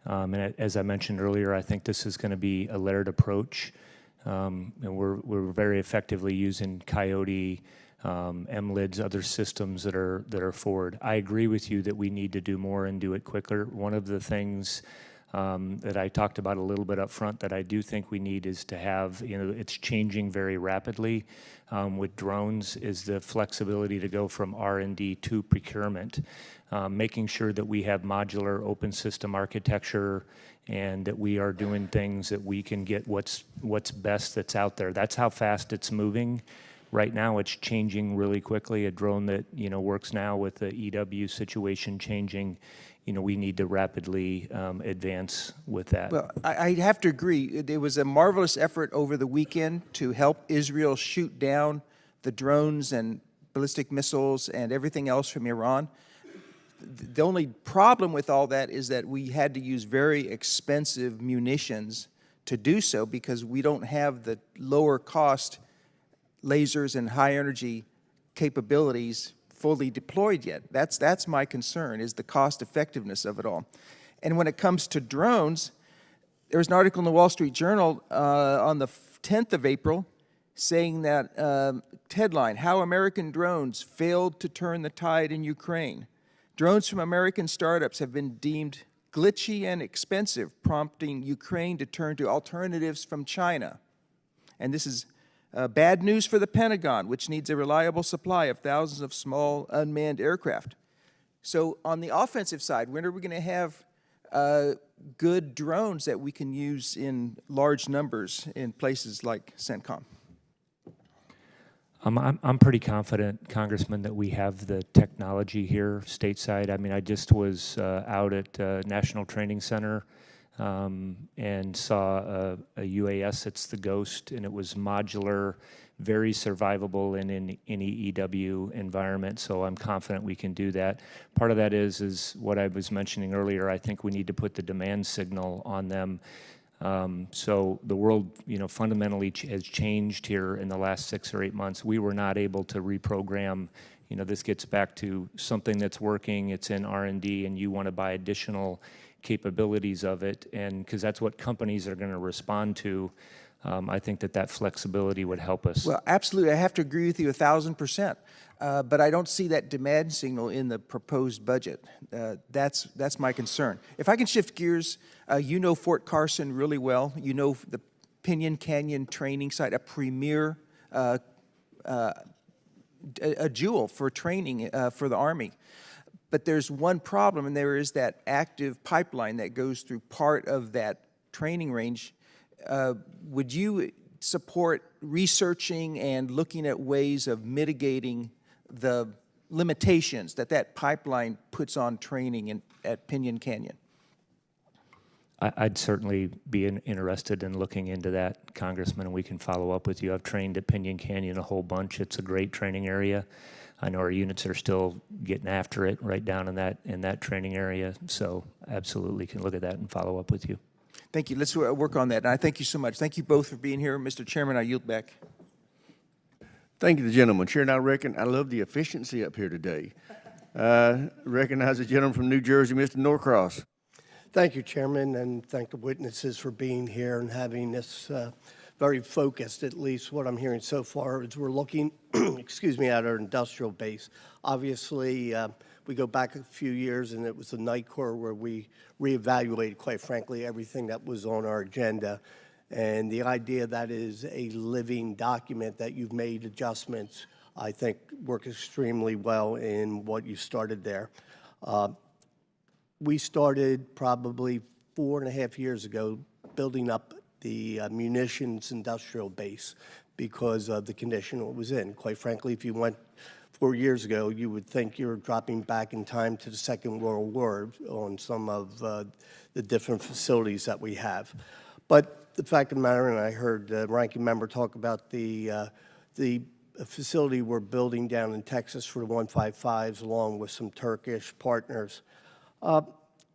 And as I mentioned earlier, I think this is going to be a layered approach. And we're very effectively using Coyote, MLIDs, other systems that are forward. I agree with you that we need to do more and do it quicker. One of the things that I talked about a little bit up front that I do think we need is to have, it's changing very rapidly with drones, is the flexibility to go from R&D to procurement, making sure that we have modular open system architecture and that we are doing things that we can get what's best that's out there. That's how fast it's moving. Right now, it's changing really quickly. A drone that works now with the EW situation changing, we need to rapidly advance with that. Well, I have to agree. There was a marvelous effort over the weekend to help Israel shoot down the drones and ballistic missiles and everything else from Iran. The only problem with all that is that we had to use very expensive munitions to do so because we don't have the lower cost lasers and high energy capabilities fully deployed yet. That's my concern, is the cost effectiveness of it all. And when it comes to drones, there was an article in the Wall Street Journal on the 10th of April saying that, headline, How American Drones Failed to Turn the Tide in Ukraine. Drones from American startups have been deemed glitchy and expensive, prompting Ukraine to turn to alternatives from China. And this is bad news for the Pentagon, which needs a reliable supply of thousands of small unmanned aircraft. So on the offensive side, when are we going to have good drones that we can use in large numbers in places like CENTCOM? I'm pretty confident, Congressman, that we have the technology here stateside. I mean, I just was out at National Training Center and saw a UAS. It's the Ghost, and it was modular, very survivable in any EW environment. So I'm confident we can do that. Part of that is what I was mentioning earlier. I think we need to put the demand signal on them. So the world, fundamentally has changed here in the last 6 or 8 months. We were not able to reprogram. This gets back to something that's working. It's in R&D, and you want to buy additional capabilities of it, and because that's what companies are going to respond to. I think that flexibility would help us. Well, absolutely. I have to agree with you 1,000%. But I don't see that demand signal in the proposed budget. That's my concern. If I can shift gears, you know Fort Carson really well. You know the Pinyon Canyon training site, a premier, a jewel for training for the Army. But there's one problem, and there is that active pipeline that goes through part of that training range. Would you support researching and looking at ways of mitigating the limitations that pipeline puts on training at Pinyon Canyon? I'd certainly be interested in looking into that, Congressman, and we can follow up with you. I've trained at Pinyon Canyon a whole bunch. It's a great training area. I know our units are still getting after it right down in that training area, so absolutely can look at that and follow up with you. Thank you. Let's work on that. And I thank you so much. Thank you both for being here. Mr. Chairman, I yield back. Thank you, the gentleman. Chair, and I love the efficiency up here today. Recognize the gentleman from New Jersey, Mr. Norcross. Thank you, Chairman, and thank the witnesses for being here and having this very focused, at least what I'm hearing so far, is we're looking, at our industrial base. Obviously, we go back a few years, and it was the Night Corps where we reevaluated, quite frankly, everything that was on our agenda. And the idea that is a living document that you've made adjustments, I think, work extremely well in what you started there. We started probably 4.5 years ago building up the munitions industrial base because of the condition it was in. Quite frankly, if you went 4 years ago, you would think you're dropping back in time to the Second World War on some of the different facilities that we have. But the fact of the matter, and I heard the ranking member talk about the facility we're building down in Texas for the 155s, along with some Turkish partners.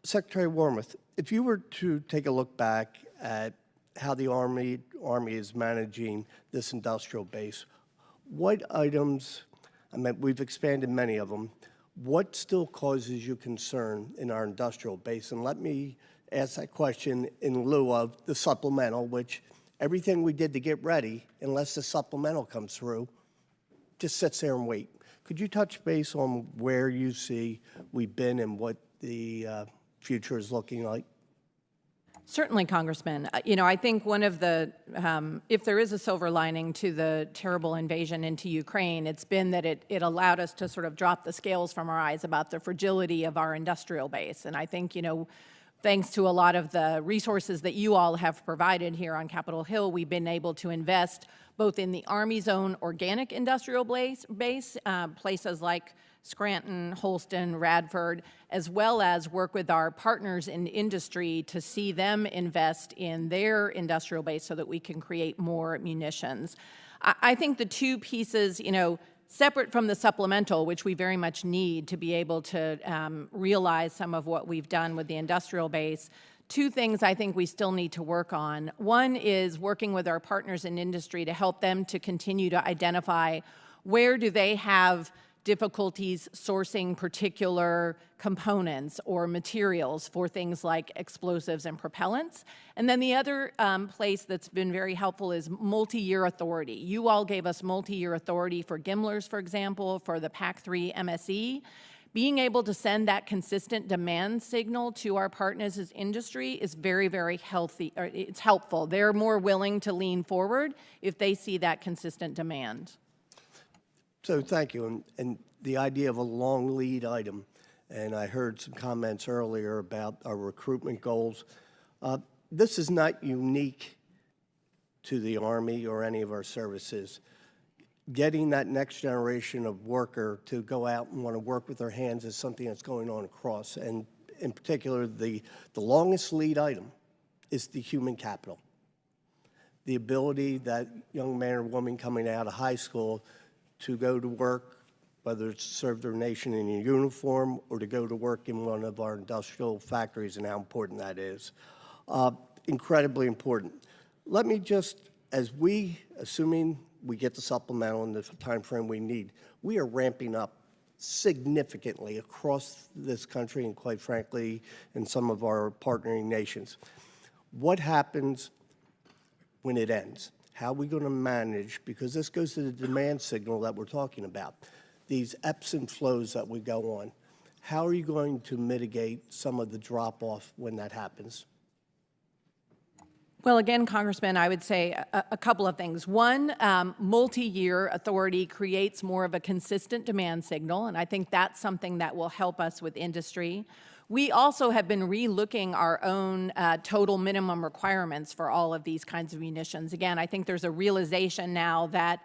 Secretary Wormuth, if you were to take a look back at how the Army is managing this industrial base, what items, I mean, we've expanded many of them, what still causes you concern in our industrial base? And let me ask that question in lieu of the supplemental, which everything we did to get ready, unless the supplemental comes through, just sits there and wait. Could you touch base on where you see we've been and what the future is looking like? Certainly, Congressman. I think one of the, if there is a silver lining to the terrible invasion into Ukraine, it's been that it allowed us to sort of drop the scales from our eyes about the fragility of our industrial base. And I think, thanks to a lot of the resources that you all have provided here on Capitol Hill, we've been able to invest both in the Army's own organic industrial base, places like Scranton, Holston, Radford, as well as work with our partners in industry to see them invest in their industrial base so that we can create more munitions. I think the two pieces, separate from the supplemental, which we very much need to be able to realize some of what we've done with the industrial base, two things I think we still need to work on. One is working with our partners in industry to help them to continue to identify where do they have difficulties sourcing particular components or materials for things like explosives and propellants. And then the other place that's been very helpful is multi-year authority. You all gave us multi-year authority for GMLRS, for example, for the PAC-3 MSE. Being able to send that consistent demand signal to our partners as industry is very, very healthy. Or it's helpful. They're more willing to lean forward if they see that consistent demand. So thank you. And the idea of a long lead item, and I heard some comments earlier about our recruitment goals. This is not unique to the Army or any of our services. getting that next generation of worker to go out and want to work with their hands is something that's going on across. And in particular, the longest lead item is the human capital. The ability that young man or woman coming out of high school to go to work, whether it's to serve their nation in a uniform or to go to work in one of our industrial factories, and how important that is. Incredibly important. Let me just, assuming we get the supplemental in the time frame we need, we are ramping up significantly across this country and, quite frankly, in some of our partnering nations. What happens when it ends? How are we going to manage, because this goes to the demand signal that we're talking about, these ebbs and flows that we go on. How are you going to mitigate some of the drop-off when that happens? Well, again, Congressman, I would say a couple of things. One, multi-year authority creates more of a consistent demand signal, and I think that's something that will help us with industry. We also have been re-looking our own total minimum requirements for all of these kinds of munitions. Again, I think there's a realization now that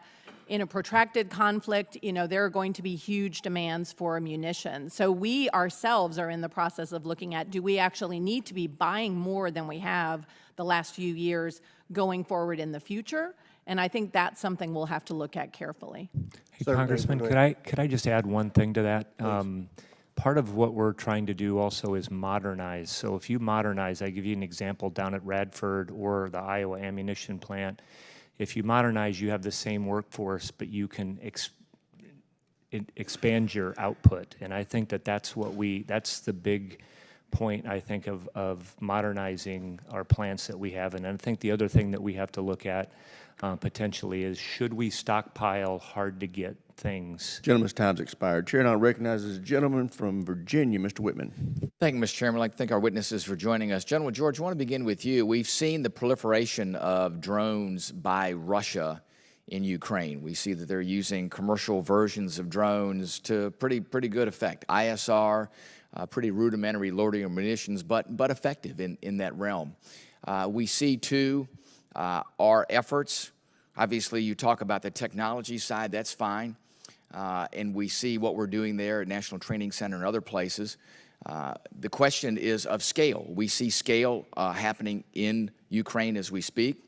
in a protracted conflict, there are going to be huge demands for munitions. So we ourselves are in the process of looking at, do we actually need to be buying more than we have the last few years going forward in the future? And I think that's something we'll have to look at carefully. Hey, Congressman, could I just add one thing to that? Part of what we're trying to do also is modernize. So if you modernize, I give you an example down at Radford or the Iowa ammunition plant. If you modernize, you have the same workforce, but you can expand your output. And I think that that's the big point, I think, of modernizing our plants that we have. And I think the other thing that we have to look at potentially is, should we stockpile hard-to-get things? Gentleman's time's expired. Chair now recognizes a gentleman from Virginia, Mr. Whitman. Thank you, Mr. Chairman. I'd like to thank our witnesses for joining us. General George, I want to begin with you. We've seen the proliferation of drones by Russia in Ukraine. We see that they're using commercial versions of drones to pretty good effect. ISR, pretty rudimentary loitering munitions, but effective in that realm. We see, too, our efforts. Obviously, you talk about the technology side, that's fine. And we see what we're doing there at National Training Center and other places. The question is of scale. We see scale happening in Ukraine as we speak,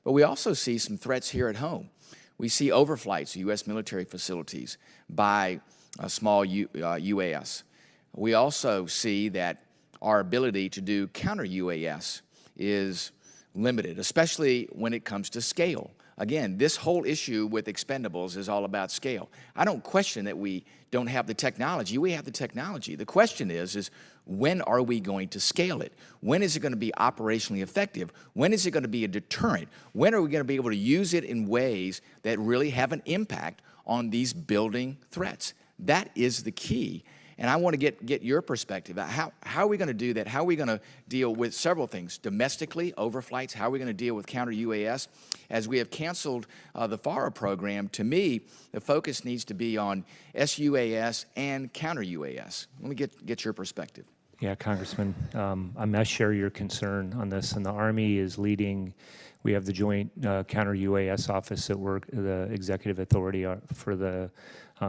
but we also see some threats here at home. We see overflights of U.S. military facilities by small UAS. We also see that our ability to do counter-UAS is limited, especially when it comes to scale. Again, this whole issue with expendables is all about scale. I don't question that we don't have the technology. We have the technology. The question is when are we going to scale it? When is it going to be operationally effective? When is it going to be a deterrent? When are we going to be able to use it in ways that really have an impact on these building threats? That is the key. And I want to get your perspective. How are we going to do that? How are we going to deal with several things? Domestically, overflights. How are we going to deal with counter-UAS? As we have canceled the FARA program, to me, the focus needs to be on SUAS and counter-UAS. Let me get your perspective. Yeah, Congressman, I share your concern on this, and the Army is leading. We have the Joint Counter-UAS Office that we're the executive authority for the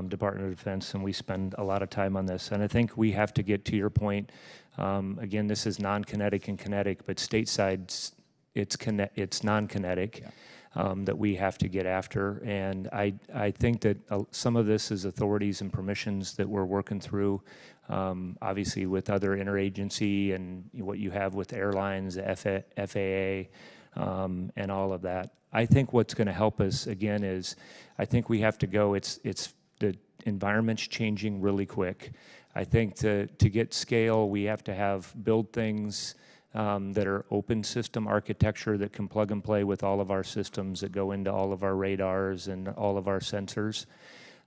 Department of Defense, and we spend a lot of time on this. And I think we have to get to your point. Again, this is non-kinetic and kinetic, but stateside, it's non-kinetic. Yeah. That we have to get after. And I think that some of this is authorities and permissions that we're working through, obviously with other interagency and what you have with airlines, FAA, and all of that. I think what's going to help us, again, is I think we have to go, the environment's changing really quick. I think to get scale, we have to build things that are open system architecture that can plug and play with all of our systems that go into all of our radars and all of our sensors.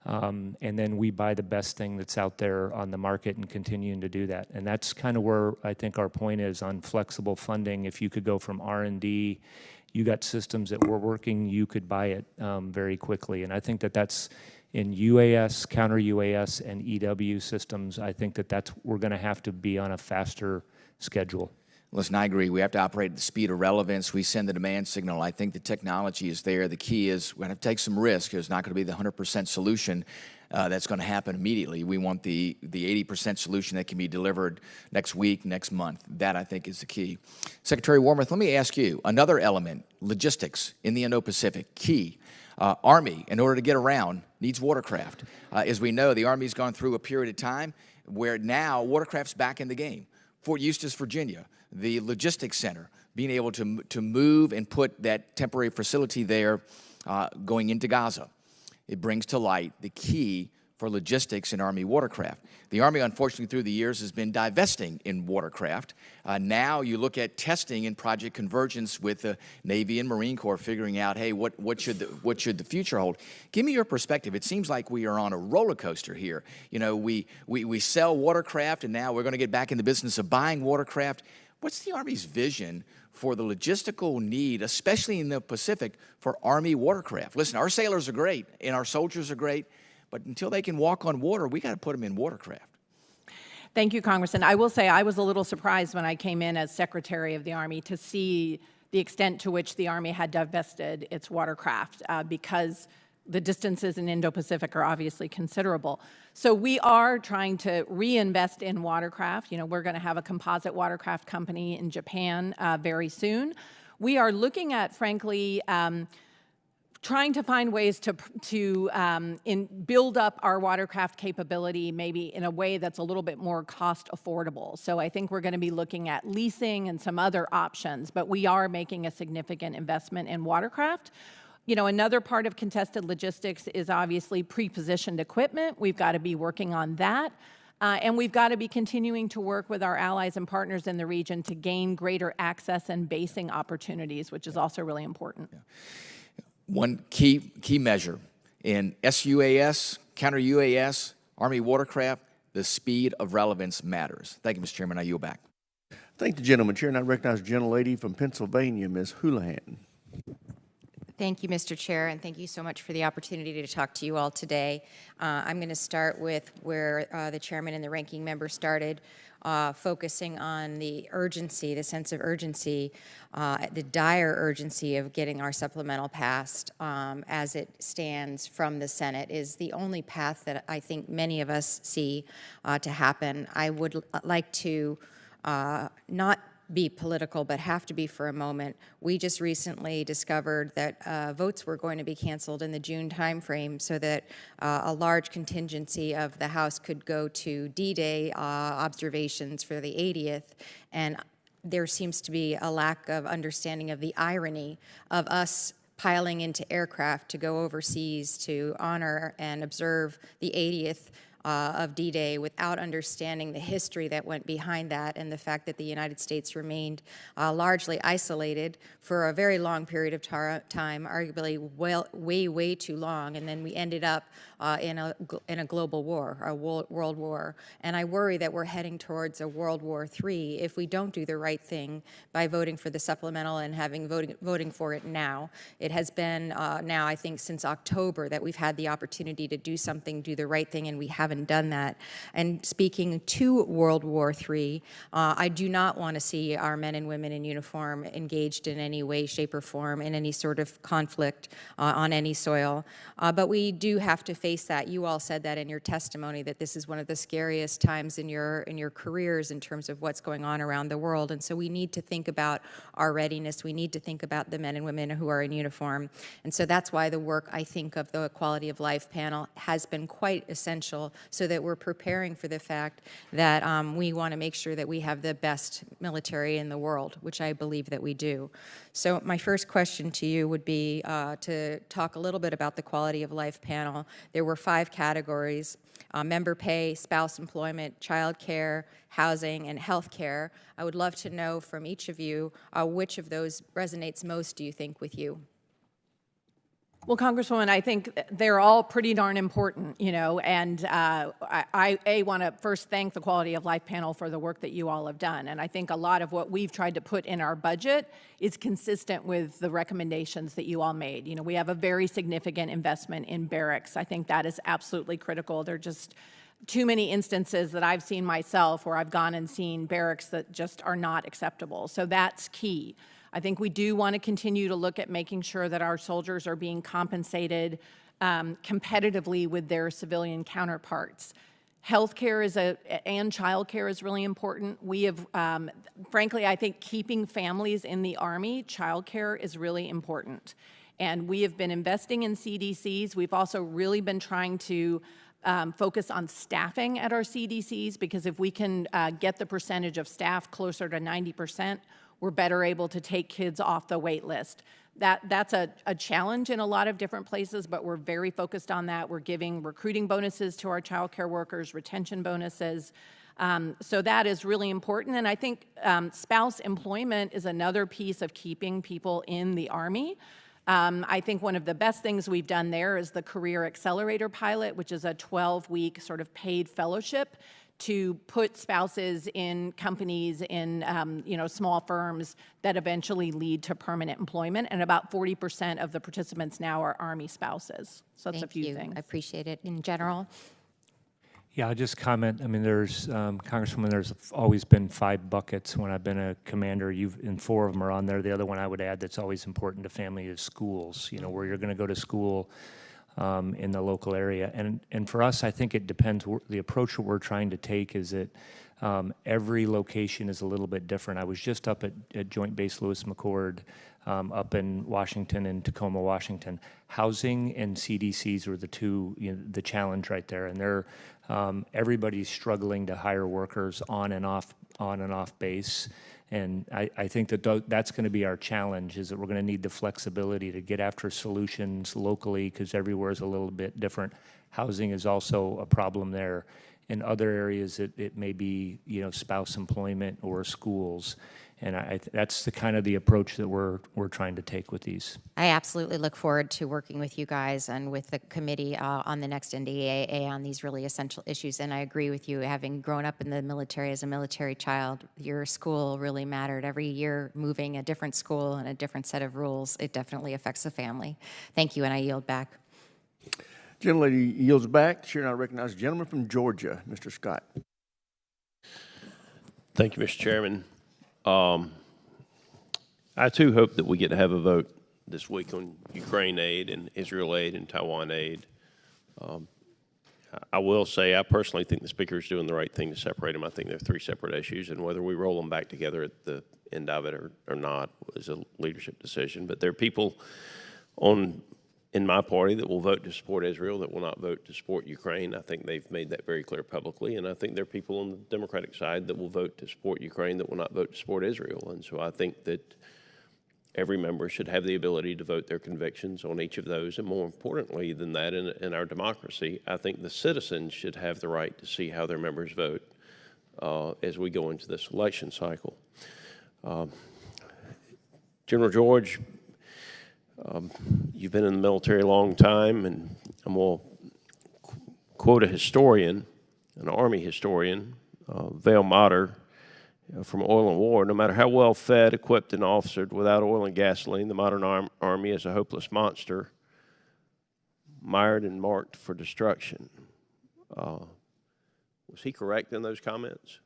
And then we buy the best thing that's out there on the market and continuing to do that. And that's kind of where I think our point is on flexible funding. If you could go from R&D, you got systems that were working, you could buy it very quickly. And I think that's in UAS, counter-UAS, and EW systems. I think we're going to have to be on a faster schedule. Listen, I agree. We have to operate at the speed of relevance. We send the demand signal. I think the technology is there. The key is we have to take some risk. There's not going to be the 100% solution that's going to happen immediately. We want the 80% solution that can be delivered next week, next month. That, I think, is the key. Secretary Wormuth, let me ask you, another element, logistics in the Indo-Pacific, key. Army, in order to get around, needs watercraft. As we know, the Army's gone through a period of time where now watercraft's back in the game. Fort Eustis, Virginia, the logistics center, being able to move and put that temporary facility there going into Gaza. It brings to light the key for logistics in Army watercraft. The Army, unfortunately, through the years has been divesting in watercraft. Now you look at testing and Project Convergence with the Navy and Marine Corps figuring out, hey, what should the future hold? Give me your perspective. It seems like we are on a roller coaster here. You know, we sell watercraft, and now we're going to get back in the business of buying watercraft. What's the Army's vision for the logistical need, especially in the Pacific, for Army watercraft? Listen, our sailors are great, and our soldiers are great, but until they can walk on water, we got to put them in watercraft. Thank you, Congressman. I will say I was a little surprised when I came in as Secretary of the Army to see the extent to which the Army had divested its watercraft because the distances in Indo-Pacific are obviously considerable. So we are trying to reinvest in watercraft. You know, we're going to have a composite watercraft company in Japan very soon. We are looking at, frankly, trying to find ways to build up our watercraft capability maybe in a way that's a little bit more cost affordable. So I think we're going to be looking at leasing and some other options, but we are making a significant investment in watercraft. You know, another part of contested logistics is obviously pre-positioned equipment. We've got to be working on that. And we've got to be continuing to work with our allies and partners in the region to gain greater access and basing opportunities, which is also really important. Yeah. One key measure in SUAS, counter-UAS, Army watercraft, the speed of relevance matters. Thank you, Mr. Chairman. I yield back. Thank the gentleman. Chair, and I recognize the gentlelady from Pennsylvania, Ms. Houlihan. Thank you, Mr. Chair, and thank you so much for the opportunity to talk to you all today. I'm going to start with where the chairman and the ranking member started, focusing on the urgency, the sense of urgency, the dire urgency of getting our supplemental passed as it stands from the Senate is the only path that I think many of us see to happen. I would like to not be political, but have to be for a moment. We just recently discovered that votes were going to be canceled in the June timeframe so that a large contingency of the House could go to D-Day observations for the 80th. And there seems to be a lack of understanding of the irony of us piling into aircraft to go overseas to honor and observe the 80th of D-Day without understanding the history that went behind that and the fact that the United States remained largely isolated for a very long period of time, arguably way too long, and then we ended up in a global war, a world war. And I worry that we're heading towards a World War III if we don't do the right thing by voting for the supplemental and voting for it now. It has been now, I think, since October that we've had the opportunity to do something, do the right thing, and we haven't done that. And speaking to World War III, I do not want to see our men and women in uniform engaged in any way, shape, or form in any sort of conflict on any soil. But we do have to face that. You all said that in your testimony, that this is one of the scariest times in your careers in terms of what's going on around the world. And so we need to think about our readiness. We need to think about the men and women who are in uniform. And so that's why the work, I think, of the Quality of Life panel has been quite essential, so that we're preparing for the fact that we want to make sure that we have the best military in the world, which I believe that we do. So my first question to you would be to talk a little bit about the Quality of Life panel. There were 5 categories: member pay, spouse employment, child care, housing, and health care. I would love to know from each of you which of those resonates most, do you think, with you? Well, Congresswoman, I think they're all pretty darn important, you know, and I want to first thank the Quality of Life panel for the work that you all have done. And I think a lot of what we've tried to put in our budget is consistent with the recommendations that you all made. You know, we have a very significant investment in barracks. I think that is absolutely critical. They're just too many instances that I've seen myself where I've gone and seen barracks that just are not acceptable. So that's key. I think we do want to continue to look at making sure that our soldiers are being compensated competitively with their civilian counterparts. Healthcare and childcare is really important. We have, frankly, I think keeping families in the Army, childcare is really important. And we have been investing in CDCs. We've also really been trying to focus on staffing at our CDCs, because if we can get the percentage of staff closer to 90%, we're better able to take kids off the wait list. That's a challenge in a lot of different places, but we're very focused on that. We're giving recruiting bonuses to our child care workers, retention bonuses. So that is really important. And I think spouse employment is another piece of keeping people in the Army. I think one of the best things we've done there is the Career Accelerator Pilot, which is a 12-week sort of paid fellowship to put spouses in companies in small firms that eventually lead to permanent employment. And about 40% of the participants now are Army spouses. So that's a few things. I appreciate it. In general. Yeah, I'll just comment. I mean, there's, Congresswoman, there's always been 5 buckets when I've been a commander. And 4 of them are on there. The other one I would add that's always important to family is schools, where you're going to go to school in the local area. And for us, I think it depends. The approach that we're trying to take is that every location is a little bit different. I was just up at Joint Base Lewis McChord up in Washington and Tacoma, Washington. Housing and CDCs were the two, the challenge right there. And they're everybody's struggling to hire workers on and off base. And I think that that's going to be our challenge, is that we're going to need the flexibility to get after solutions locally, because everywhere is a little bit different. Housing is also a problem there. In other areas, it may be, spouse employment or schools. And that's the kind of the approach that we're trying to take with these. I absolutely look forward to working with you guys and with the committee on the next NDAA on these really essential issues. And I agree with you, having grown up in the military as a military child, your school really mattered. Every year moving a different school and a different set of rules, it definitely affects the family. Thank you, and I yield back. Gentlelady yields back. The chair now recognizes the gentleman from Georgia, Mr. Scott. Thank you, Mr. Chairman. I too hope that we get to have a vote this week on Ukraine aid and Israel aid and Taiwan aid. I will say I personally think the Speaker is doing the right thing to separate them. I think they're 3 separate issues, and whether we roll them back together at the end of it or not is a leadership decision. But there are people in my party that will vote to support Israel, that will not vote to support Ukraine. I think they've made that very clear publicly. And I think there are people on the Democratic side that will vote to support Ukraine that will not vote to support Israel. And so I think that every member should have the ability to vote their convictions on each of those. And more importantly than that, in our democracy, I think the citizens should have the right to see how their members vote as we go into this election cycle. General George, you've been in the military a long time, and I'm going to quote a historian, an Army historian, Vail Motter, from Oil and War. No matter how well fed, equipped, and officered, without oil and gasoline, the modern Army is a hopeless monster, mired and marked for destruction. Was he correct in those comments?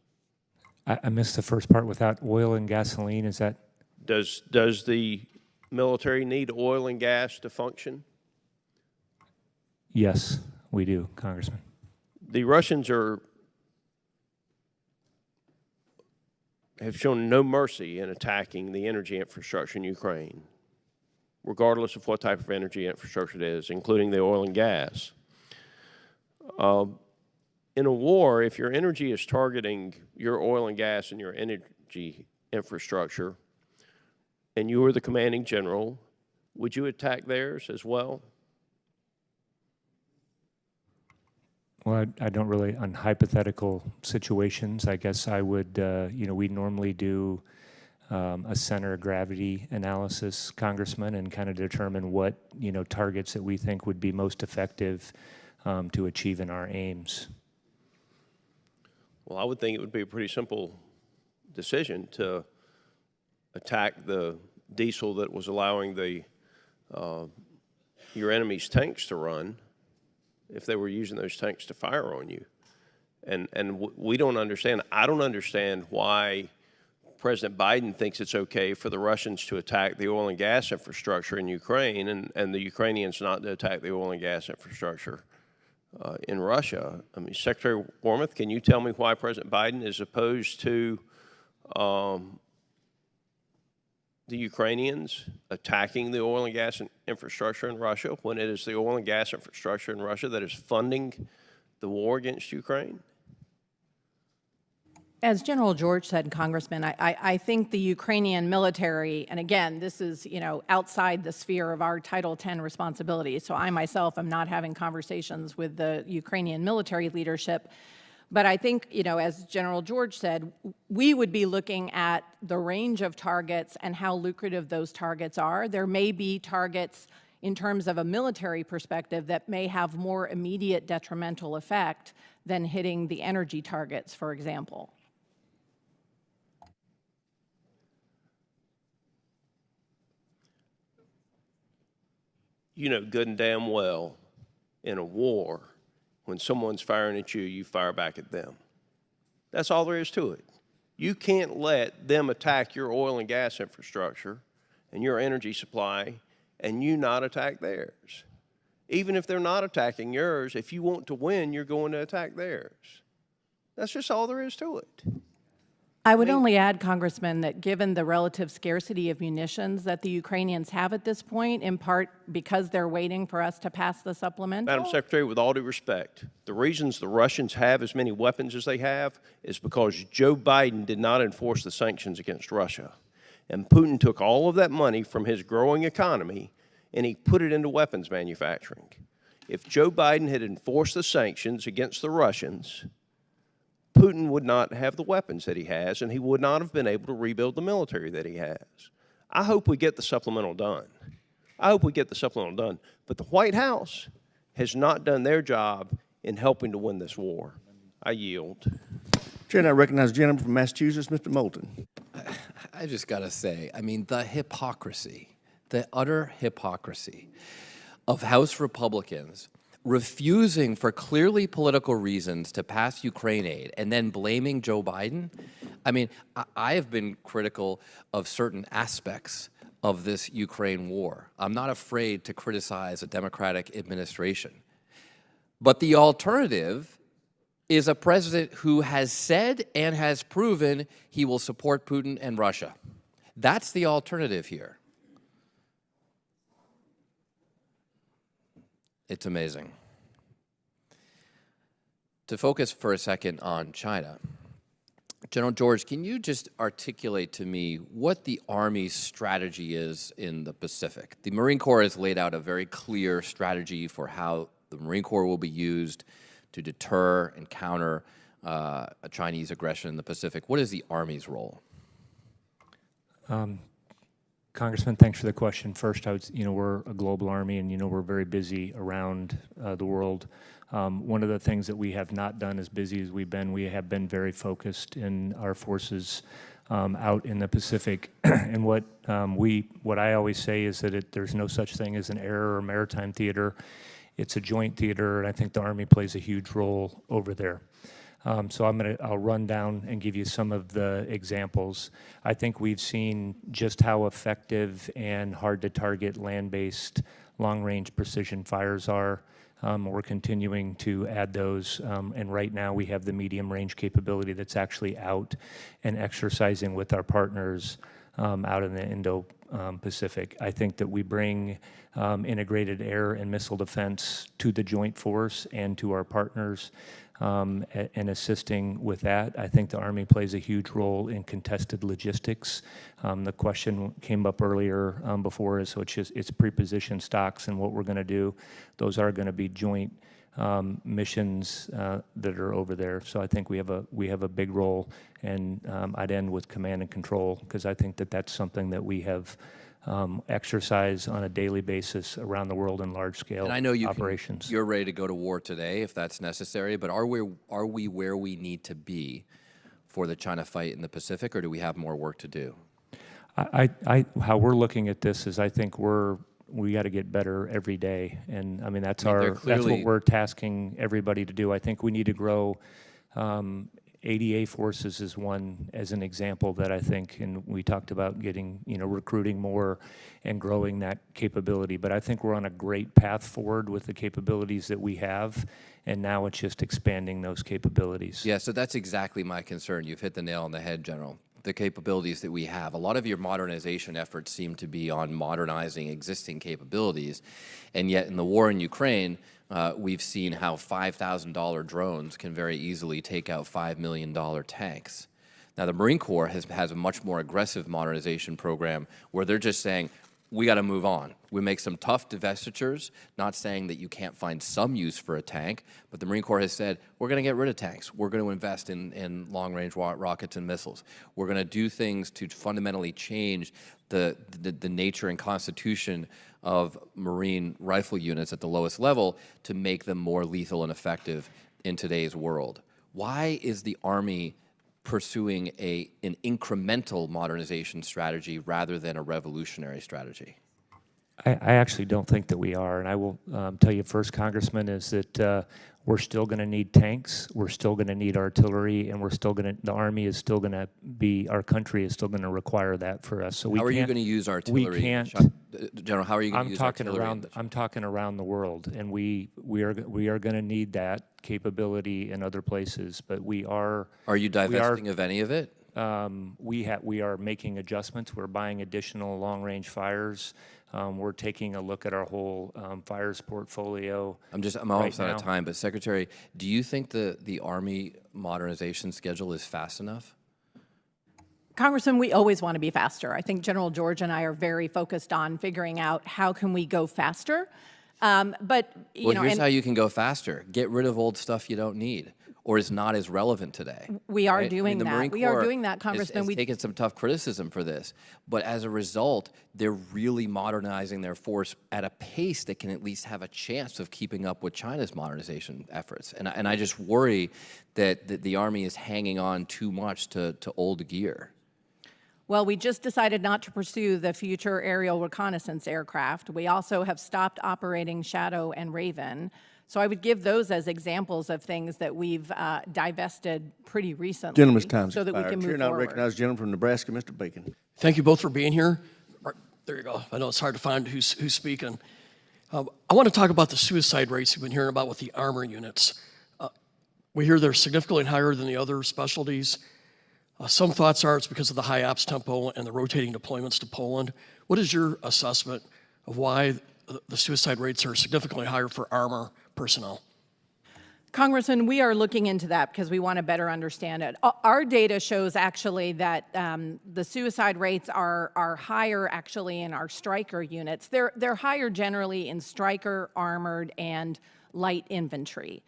I missed the first part. Without oil and gasoline, is that? Does the military need oil and gas to function? Yes, we do, Congressman. The Russians have shown no mercy in attacking the energy infrastructure in Ukraine, regardless of what type of energy infrastructure it is, including the oil and gas. In a war, if your energy is targeting your oil and gas and your energy infrastructure, and you were the commanding general, would you attack theirs as well? Well, I don't really, on hypothetical situations, I guess I would, we normally do a center of gravity analysis, Congressman, and kind of determine what, targets that we think would be most effective to achieving our aims. Well, I would think it would be a pretty simple decision to attack the diesel that was allowing your enemy's tanks to run if they were using those tanks to fire on you. We don't understand. I don't understand why President Biden thinks it's okay for the Russians to attack the oil and gas infrastructure in Ukraine and the Ukrainians not to attack the oil and gas infrastructure in Russia. I mean, Secretary Wormuth, can you tell me why President Biden is opposed to the Ukrainians attacking the oil and gas infrastructure in Russia when it is the oil and gas infrastructure in Russia that is funding the war against Ukraine? As General George said, Congressman, I think the Ukrainian military, and again, this is, outside the sphere of our Title X responsibilities, so I myself am not having conversations with the Ukrainian military leadership, but I think, as General George said, we would be looking at the range of targets and how lucrative those targets are. There may be targets in terms of a military perspective that may have more immediate detrimental effect than hitting the energy targets, for example. You know good and damn well in a war, when someone's firing at you, you fire back at them. That's all there is to it. You can't let them attack your oil and gas infrastructure and your energy supply and you not attack theirs. Even if they're not attacking yours, if you want to win, you're going to attack theirs. That's just all there is to it. I would only add, Congressman, that given the relative scarcity of munitions that the Ukrainians have at this point, in part because they're waiting for us to pass the supplemental. Madam Secretary, with all due respect, the reasons the Russians have as many weapons as they have is because Joe Biden did not enforce the sanctions against Russia. And Putin took all of that money from his growing economy and he put it into weapons manufacturing. If Joe Biden had enforced the sanctions against the Russians, Putin would not have the weapons that he has, and he would not have been able to rebuild the military that he has. I hope we get the supplemental done. I hope we get the supplemental done. But the White House has not done their job in helping to win this war. I yield. Chair, I recognize the gentleman from Massachusetts, Mr. Moulton. I just got to say, I mean, the hypocrisy, the utter hypocrisy of House Republicans refusing for clearly political reasons to pass Ukraine aid and then blaming Joe Biden. I mean, I have been critical of certain aspects of this Ukraine war. I'm not afraid to criticize a Democratic administration. But the alternative is a president who has said and has proven he will support Putin and Russia. That's the alternative here. It's amazing. To focus for a second on China, General George, can you just articulate to me what the Army's strategy is in the Pacific? The Marine Corps has laid out a very clear strategy for how the Marine Corps will be used to deter and counter a Chinese aggression in the Pacific. What is the Army's role? Congressman, thanks for the question. First, we're a global Army, and we're very busy around the world. One of the things that we have not done as busy as we've been, we have been very focused in our forces out in the Pacific. And what I always say is that there's no such thing as an air or maritime theater. It's a joint theater, and I think the Army plays a huge role over there. So I'll run down and give you some of the examples. I think we've seen just how effective and hard to target land-based long-range precision fires are. We're continuing to add those, and right now we have the medium-range capability that's actually out and exercising with our partners out in the Indo-Pacific. I think that we bring integrated air and missile defense to the joint force and to our partners and assisting with that. I think the Army plays a huge role in contested logistics. The question came up earlier before, so it's pre-positioned stocks and what we're going to do. Those are going to be joint missions that are over there. So I think we have a big role, and I'd end with command and control, because I think that that's something that we have exercise on a daily basis around the world in large-scale operations. And I know you're ready to go to war today if that's necessary, but are we where we need to be for the China fight in the Pacific, or do we have more work to do? How we're looking at this is I think we got to get better every day, and I mean that's what we're tasking everybody to do. I think we need to grow ADA forces is one as an example that I think, and we talked about getting, recruiting more and growing that capability. But I think we're on a great path forward with the capabilities that we have, and now it's just expanding those capabilities. Yeah, so that's exactly my concern. You've hit the nail on the head, General. The capabilities that we have. A lot of your modernization efforts seem to be on modernizing existing capabilities, and yet in the war in Ukraine, we've seen how $5,000 drones can very easily take out $5 million tanks. Now, the Marine Corps has a much more aggressive modernization program where they're just saying, we got to move on. We make some tough divestitures, not saying that you can't find some use for a tank, but the Marine Corps has said, we're going to get rid of tanks. We're going to invest in long-range rockets and missiles. We're going to do things to fundamentally change the nature and constitution of Marine rifle units at the lowest level to make them more lethal and effective in today's world. Why is the Army pursuing an incremental modernization strategy rather than a revolutionary strategy? I actually don't think that we are, and I will tell you first, Congressman, is that we're still going to need tanks, we're still going to need artillery, and the Army is still going to be, our country is still going to require that for us. So how are you going to use artillery? We can't. General, how are you going to use artillery? I'm talking around the world, and we are going to need that capability in other places, but we are. Are you divesting of any of it? We are making adjustments. We're buying additional long-range fires. We're taking a look at our whole fires portfolio. I'm almost out of time, but Secretary, do you think the Army modernization schedule is fast enough? Congressman, we always want to be faster. I think General George and I are very focused on figuring out how can we go faster. But here's how you can go faster: get rid of old stuff you don't need or is not as relevant today. We are doing that. We are doing that, Congressman. We've taken some tough criticism for this, but as a result, they're really modernizing their force at a pace that can at least have a chance of keeping up with China's modernization efforts. And I just worry that the Army is hanging on too much to old gear. Well, we just decided not to pursue the future aerial reconnaissance aircraft. We also have stopped operating Shadow and Raven. So I would give those as examples of things that we've divested pretty recently. Gentleman's time so that we can move Chair, now forward. recognize the gentleman from Nebraska, Mr. Bacon. Thank you both for being here. There you go. I know it's hard to find who's speaking. I want to talk about the suicide rates you've been hearing about with the armor units. We hear they're significantly higher than the other specialties. Some thoughts are it's because of the high ops tempo and the rotating deployments to Poland. What is your assessment of why the suicide rates are significantly higher for armor personnel? Congressman, we are looking into that because we want to better understand it. Our data shows actually that the suicide rates are higher actually in our Stryker units. They're higher generally in Stryker, armored, and light infantry.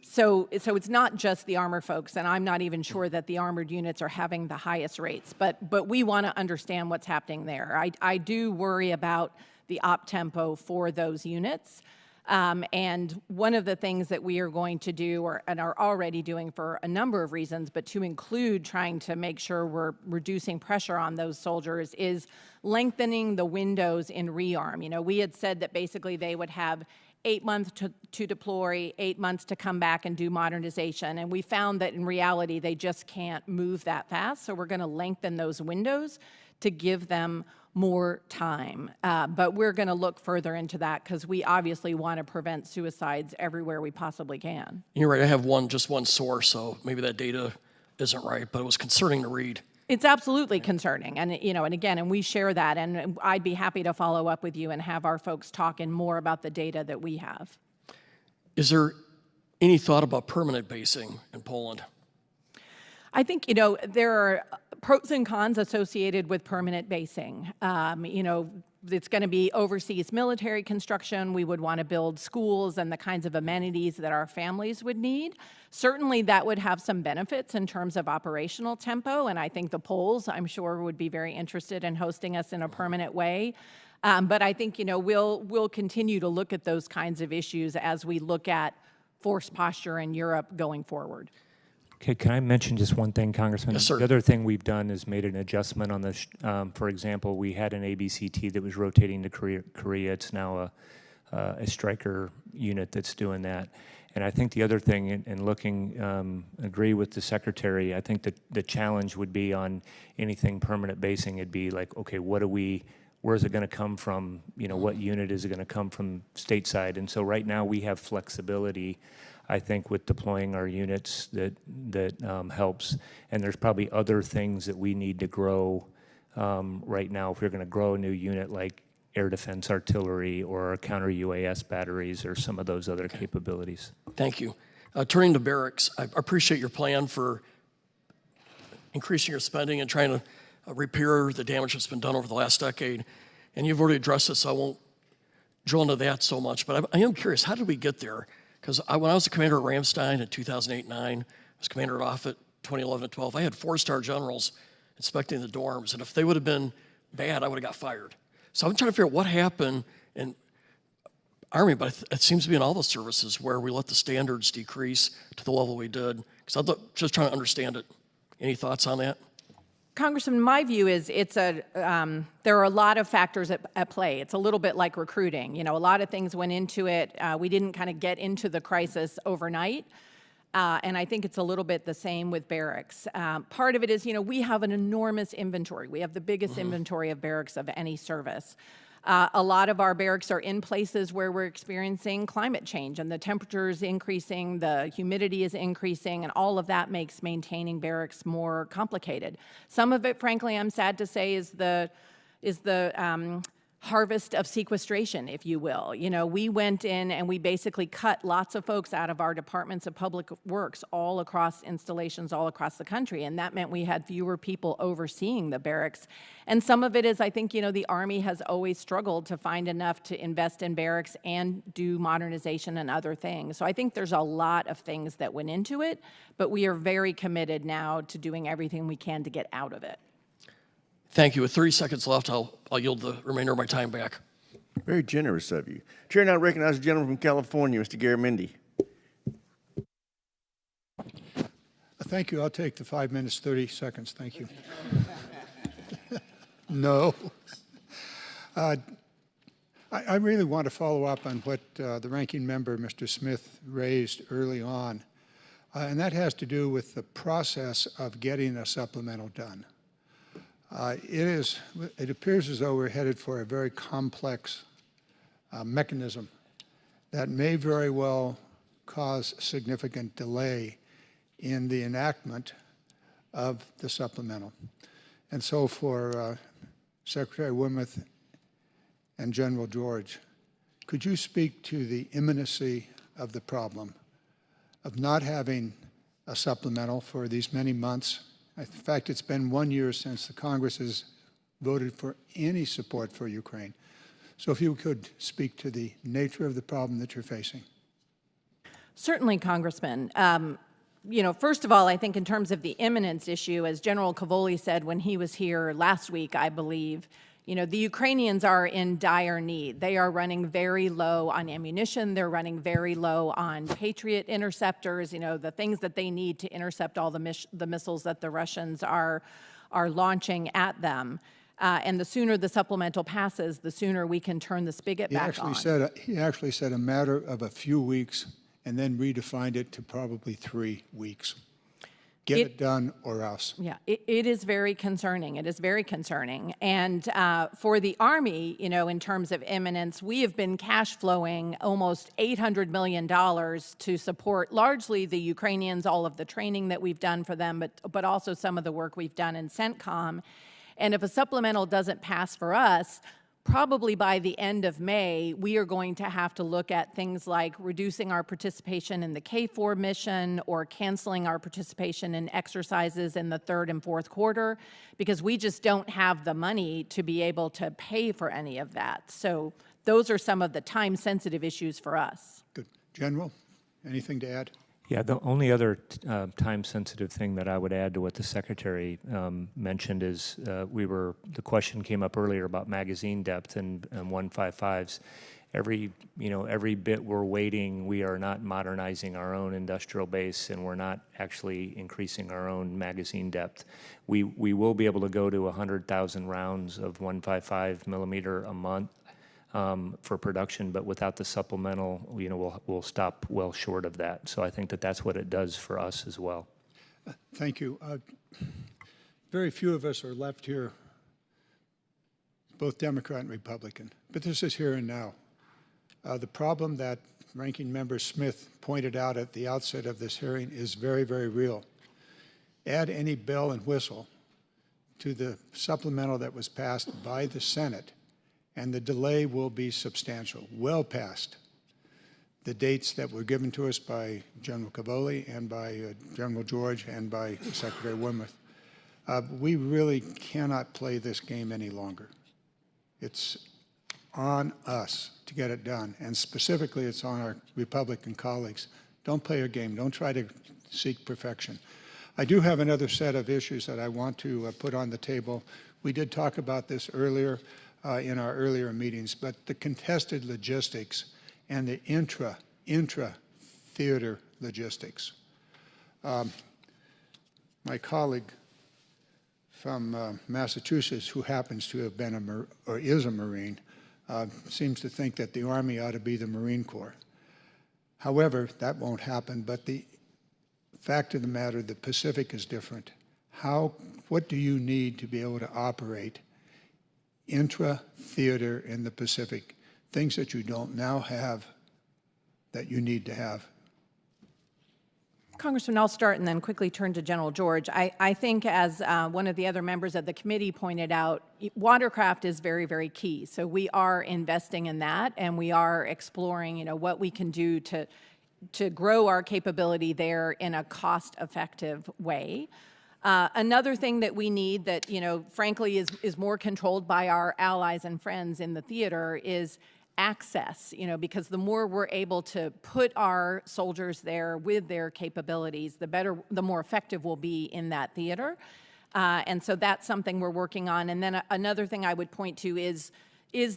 So it's not just the armor folks, and I'm not even sure that the armored units are having the highest rates, but we want to understand what's happening there. I do worry about the op tempo for those units. And one of the things that we are going to do and are already doing for a number of reasons, but to include trying to make sure we're reducing pressure on those soldiers, is lengthening the windows in rearm. We had said that basically they would have 8 months to deploy, 8 months to come back and do modernization. And we found that in reality, they just can't move that fast. So we're going to lengthen those windows to give them more time. But we're going to look further into that because we obviously want to prevent suicides everywhere we possibly can. You're right. I have just one source, so maybe that data isn't right, but it was concerning to read. It's absolutely concerning, and and we share that, and I'd be happy to follow up with you and have our folks talk in more about the data that we have. Is there any thought about permanent basing in Poland? I think, there are pros and cons associated with permanent basing. It's going to be overseas military construction. We would want to build schools and the kinds of amenities that our families would need. Certainly that would have some benefits in terms of operational tempo, and I think the Poles, I'm sure, would be very interested in hosting us in a permanent way. But I think, we'll continue to look at those kinds of issues as we look at force posture in Europe going forward. Okay, can I mention just one thing, Congressman? Yes, sir. The other thing we've done is made an adjustment on this. For example, we had an ABCT that was rotating to Korea. It's now a Stryker unit that's doing that. And I think the other thing, in looking, agree with the Secretary, I think that the challenge would be on anything permanent basing. It'd be like, okay, where's it going to come from? What unit is it going to come from stateside? And so right now we have flexibility, I think, with deploying our units that helps. And there's probably other things that we need to grow right now if we're going to grow a new unit, like air defense artillery or counter UAS batteries or some of those other capabilities. Thank you. Turning to barracks, I appreciate your plan for increasing your spending and trying to repair the damage that's been done over the last decade. And you've already addressed this, so I won't drill into that so much. But I am curious, how did we get there? Because when I was the commander at Ramstein in 2008-9, I was commander at Offutt 2011-12, I had 4-star generals inspecting the dorms. And if they would have been bad, I would have got fired. So I'm trying to figure out what happened in Army, but it seems to be in all the services where we let the standards decrease to the level we did. Because I'm just trying to understand it. Any thoughts on that? Congressman, my view is there are a lot of factors at play. It's a little bit like recruiting. A lot of things went into it. We didn't kind of get into the crisis overnight. And I think it's a little bit the same with barracks. Part of it is, we have an enormous inventory. We have the biggest inventory of barracks of any service. A lot of our barracks are in places where we're experiencing climate change, and the temperature is increasing, the humidity is increasing, and all of that makes maintaining barracks more complicated. Some of it, frankly, I'm sad to say, is the harvest of sequestration, if you will. We went in and we basically cut lots of folks out of our departments of public works all across installations all across the country, and that meant we had fewer people overseeing the barracks. And some of it is, I think, the Army has always struggled to find enough to invest in barracks and do modernization and other things. So I think there's a lot of things that went into it, but we are very committed now to doing everything we can to get out of it. Thank you. With 30 seconds left, I'll yield the remainder of my time back. Very generous of you. Chair now recognizes the gentleman from California, Mr. Garamendi. Thank you. I'll take the 5 minutes, 30 seconds. Thank you. No. I really want to follow up on what the ranking member, Mr. Smith, raised early on, and that has to do with the process of getting a supplemental done. It appears as though we're headed for a very complex mechanism that may very well cause significant delay in the enactment of the supplemental. And so for Secretary Wormuth and General George, could you speak to the imminency of the problem of not having a supplemental for these many months? In fact, it's been 1 year since the Congress has voted for any support for Ukraine. So if you could speak to the nature of the problem that you're facing. Certainly, Congressman. First of all, I think in terms of the imminence issue, as General Cavoli said when he was here last week, I believe, the Ukrainians are in dire need. They are running very low on ammunition. They're running very low on Patriot interceptors, the things that they need to intercept all the missiles that the Russians are launching at them. And the sooner the supplemental passes, the sooner we can turn the spigot back on. He actually said a matter of a few weeks and then redefined it to probably 3 weeks. Get it done or else. Yeah, it is very concerning. It is very concerning. And for the Army, in terms of imminence, we have been cash flowing almost $800 million to support largely the Ukrainians, all of the training that we've done for them, but also some of the work we've done in CENTCOM. And if a supplemental doesn't pass for us, probably by the end of May, we are going to have to look at things like reducing our participation in the KFOR mission or canceling our participation in exercises in the third and fourth quarter, because we just don't have the money to be able to pay for any of that. So those are some of the time-sensitive issues for us. Good. General, anything to add? Yeah, the only other time-sensitive thing that I would add to what the Secretary mentioned is the question came up earlier about magazine depth and 155s. Every bit we're waiting, we are not modernizing our own industrial base, and we're not actually increasing our own magazine depth. We will be able to go to 100,000 rounds of 155 millimeter a month. for production, but without the supplemental, we'll stop well short of that. So I think that that's what it does for us as well. Thank you. Very few of us are left here, both Democrat and Republican, but this is here and now. The problem that Ranking Member Smith pointed out at the outset of this hearing is very, very real. Add any bell and whistle to the supplemental that was passed by the Senate, and the delay will be substantial, well past the dates that were given to us by General Cavoli and by General George and by Secretary Wormuth. We really cannot play this game any longer. It's on us to get it done, and specifically it's on our Republican colleagues. Don't play a game. Don't try to seek perfection. I do have another set of issues that I want to put on the table. We did talk about this earlier in our earlier meetings, but the contested logistics and the intra-theater logistics. My colleague from Massachusetts, who happens to have been or is a Marine, seems to think that the Army ought to be the Marine Corps. However, that won't happen, but the fact of the matter, the Pacific is different. What do you need to be able to operate intra-theater in the Pacific, things that you don't now have that you need to have? Congressman, I'll start and then quickly turn to General George. I think, as one of the other members of the committee pointed out, watercraft is very, very key. So we are investing in that, and we are exploring, what we can do to grow our capability there in a cost-effective way. Another thing that we need that, frankly is more controlled by our allies and friends in the theater is access, because the more we're able to put our soldiers there with their capabilities, the more effective we'll be in that theater. And so that's something we're working on. And then another thing I would point to is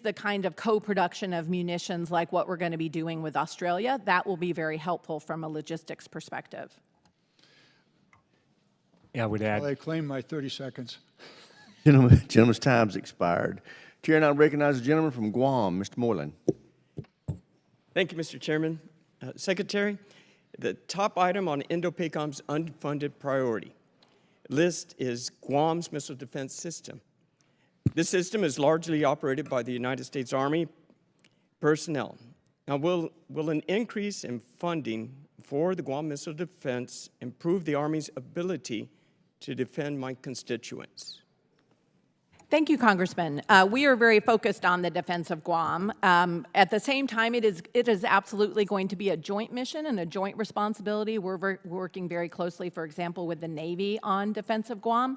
the kind of co-production of munitions like what we're going to be doing with Australia. That will be very helpful from a logistics perspective. Yeah, I would add. Well, I claim my 30 seconds. Gentleman's time's expired. Chair now recognizes the gentleman from Guam, Mr. Moylan. Thank you, Mr. Chairman. Secretary, the top item on INDOPACOM's unfunded priority list is Guam's missile defense system. This system is largely operated by the United States Army personnel. Now, will an increase in funding for the Guam missile defense improve the Army's ability to defend my constituents? Thank you, Congressman. We are very focused on the defense of Guam. At the same time, it is absolutely going to be a joint mission and a joint responsibility. We're working very closely, for example, with the Navy on defense of Guam.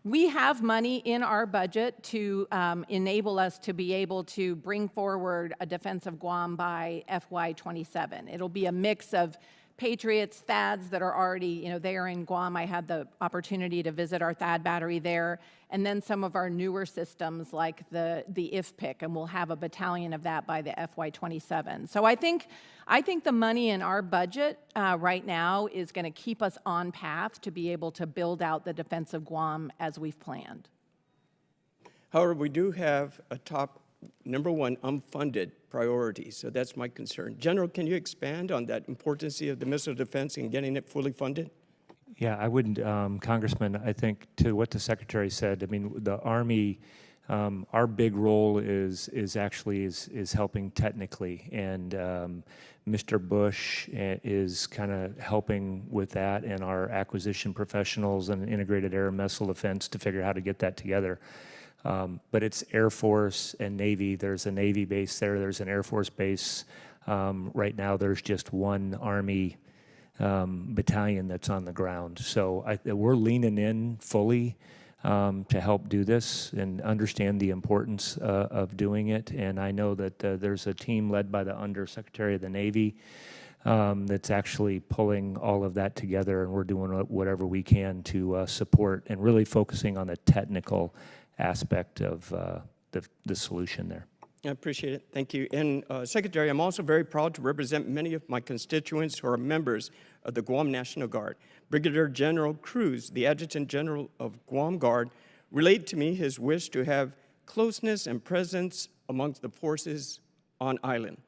We have money in our budget to enable us to be able to bring forward a defense of Guam by FY27. It'll be a mix of Patriots, THAADs that are already, there in Guam. I had the opportunity to visit our THAAD battery there, and then some of our newer systems like the IFPC, and we'll have a battalion of that by the FY27. So I think the money in our budget right now is going to keep us on path to be able to build out the defense of Guam as we've planned. However, we do have a top #1 unfunded priority, so that's my concern. General, can you expand on that importance of the missile defense and getting it fully funded? Yeah, I wouldn't, Congressman, I think to what the Secretary said, I mean, the Army, our big role is helping technically, and Mr. Bush is kind of helping with that, and our acquisition professionals and integrated air and missile defense to figure out how to get that together. But it's Air Force and Navy. There's a Navy base there. There's an Air Force base. Right now, there's just one Army battalion that's on the ground. So we're leaning in fully to help do this and understand the importance of doing it. And I know that there's a team led by the Undersecretary of the Navy that's actually pulling all of that together, and we're doing whatever we can to support and really focusing on the technical aspect of the solution there. I appreciate it. Thank you. And Secretary, I'm also very proud to represent many of my constituents who are members of the Guam National Guard. Brigadier General Cruz, the Adjutant General of Guam Guard, relayed to me his wish to have closeness and presence amongst the forces on island.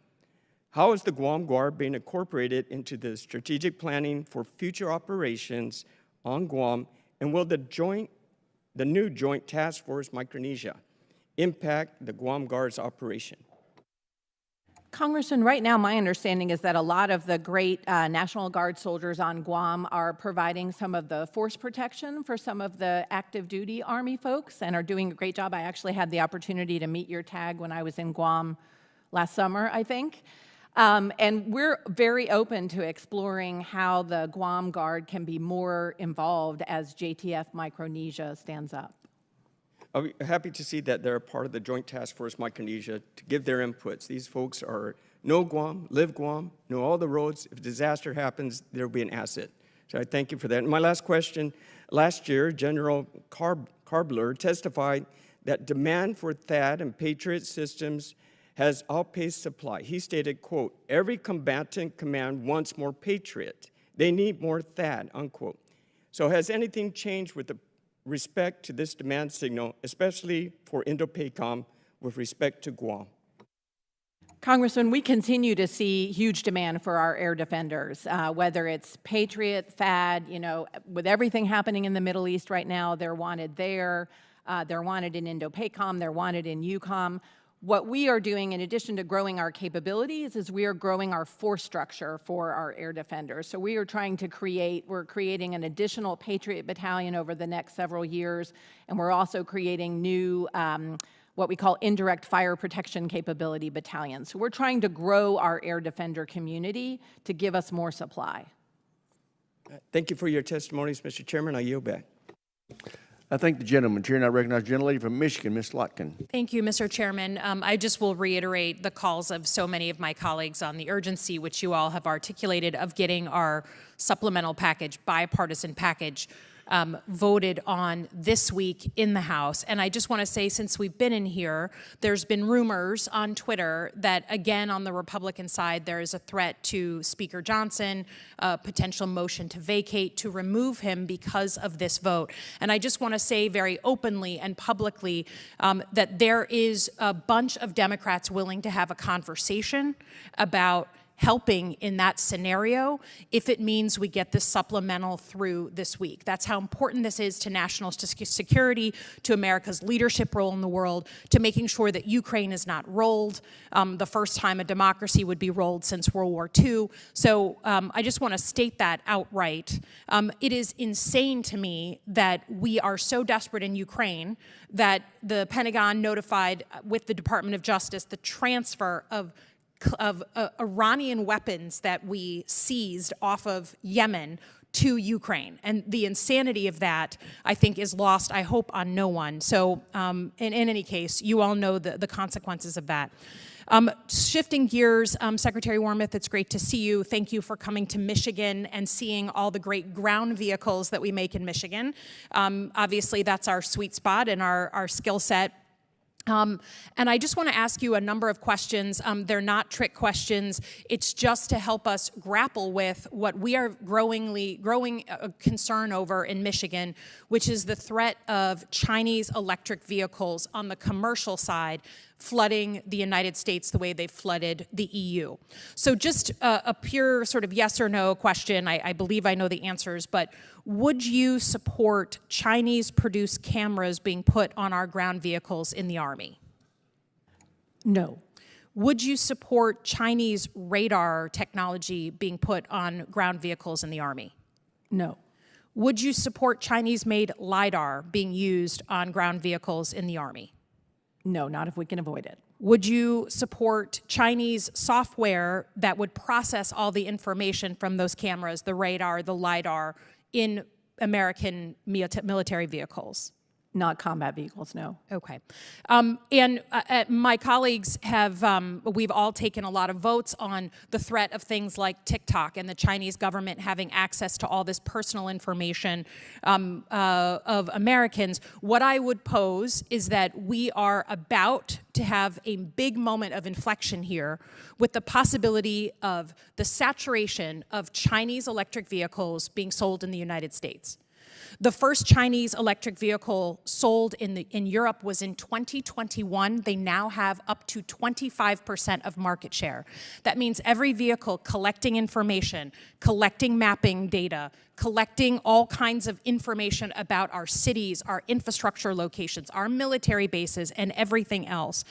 How is the Guam Guard being incorporated into the strategic planning for future operations on Guam, and will the new Joint Task Force Micronesia impact the Guam Guard's operation? Congressman, right now my understanding is that a lot of the great National Guard soldiers on Guam are providing some of the force protection for some of the active duty Army folks and are doing a great job. I actually had the opportunity to meet your tag when I was in Guam last summer, I think. And we're very open to exploring how the Guam Guard can be more involved as JTF Micronesia stands up. I'll be happy to see that they're a part of the Joint Task Force Micronesia to give their inputs. These folks know Guam, live Guam, know all the roads. If a disaster happens, there'll be an asset. So I thank you for that. And my last question, last year, General Karbler testified that demand for THAAD and Patriot systems has outpaced supply. He stated, quote, "Every combatant command wants more Patriot. They need more THAAD," unquote. So has anything changed with the respect to this demand signal, especially for Indo-PACOM with respect to Guam? Congressman, we continue to see huge demand for our air defenders, whether it's Patriot, THAAD, you know, with everything happening in the Middle East right now, they're wanted there, they're wanted in Indo-PACOM, they're wanted in EUCOM. What we are doing, in addition to growing our capabilities, is we are growing our force structure for our air defenders. So we are trying to we're creating an additional Patriot battalion over the next several years, and we're also creating new, what we call indirect fire protection capability battalions. So we're trying to grow our air defender community to give us more supply. Thank you for your testimonies, Mr. Chairman. I yield back. I thank the gentleman. Chair, and I recognize the gentlelady from Michigan, Ms. Slotkin. Thank you, Mr. Chairman. I just will reiterate the calls of so many of my colleagues on the urgency, which you all have articulated, of getting our supplemental package, bipartisan package, voted on this week in the House. And I just want to say, since we've been in here, there's been rumors on Twitter that, again, on the Republican side, there is a threat to Speaker Johnson, a potential motion to vacate, to remove him because of this vote. And I just want to say very openly and publicly that there is a bunch of Democrats willing to have a conversation about helping in that scenario if it means we get this supplemental through this week. That's how important this is to national security, to America's leadership role in the world, to making sure that Ukraine is not rolled, the first time a democracy would be rolled since World War II. So I just want to state that outright. It is insane to me that we are so desperate in Ukraine that the Pentagon notified with the Department of Justice the transfer of Iranian weapons that we seized off of Yemen to Ukraine. And the insanity of that, I think, is lost, I hope, on no one. So in any case, you all know the consequences of that. Shifting gears, Secretary Wormuth, it's great to see you. Thank you for coming to Michigan and seeing all the great ground vehicles that we make in Michigan. Obviously, that's our sweet spot and our skill set. And I just want to ask you a number of questions. They're not trick questions. It's just to help us grapple with what we are growing concern over in Michigan, which is the threat of Chinese electric vehicles on the commercial side flooding the United States the way they flooded the EU. So just a pure sort of yes or no question. I believe I know the answers, but would you support Chinese-produced cameras being put on our ground vehicles in the Army? No. Would you support Chinese radar technology being put on ground vehicles in the Army? No. Would you support Chinese-made LiDAR being used on ground vehicles in the Army? No, not if we can avoid it. Would you support Chinese software that would process all the information from those cameras, the radar, the LiDAR, in American military vehicles? Not combat vehicles, no. Okay. My colleagues have, we've all taken a lot of votes on the threat of things like TikTok and the Chinese government having access to all this personal information of Americans. What I would pose is that we are about to have a big moment of inflection here with the possibility of the saturation of Chinese electric vehicles being sold in the United States. The first Chinese electric vehicle sold in Europe was in 2021. They now have up to 25% of market share. That means every vehicle collecting information, collecting mapping data, collecting all kinds of information about our cities, our infrastructure locations, our military bases, and everything else.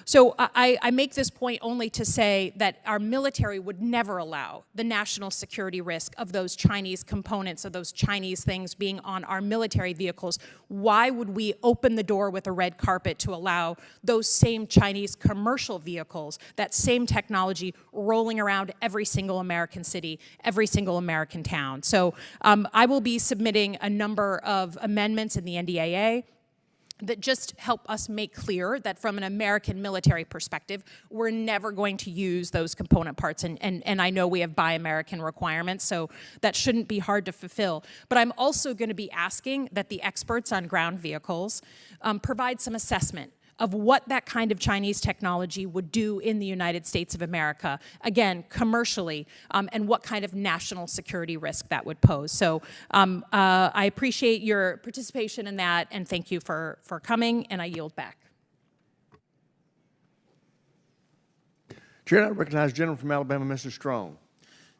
So I make this point only to say that our military would never allow the national security risk of those Chinese components, of those Chinese things being on our military vehicles. Why would we open the door with a red carpet to allow those same Chinese commercial vehicles, that same technology, rolling around every single American city, every single American town? So I will be submitting a number of amendments in the NDAA that just help us make clear that from an American military perspective, we're never going to use those component parts. And I know we have Buy American requirements, so that shouldn't be hard to fulfill. But I'm also going to be asking that the experts on ground vehicles provide some assessment of what that kind of Chinese technology would do in the United States of America, again, commercially, and what kind of national security risk that would pose. So I appreciate your participation in that, and thank you for coming, and I yield back. Chair, I recognize the gentleman from Alabama, Mr. Strong.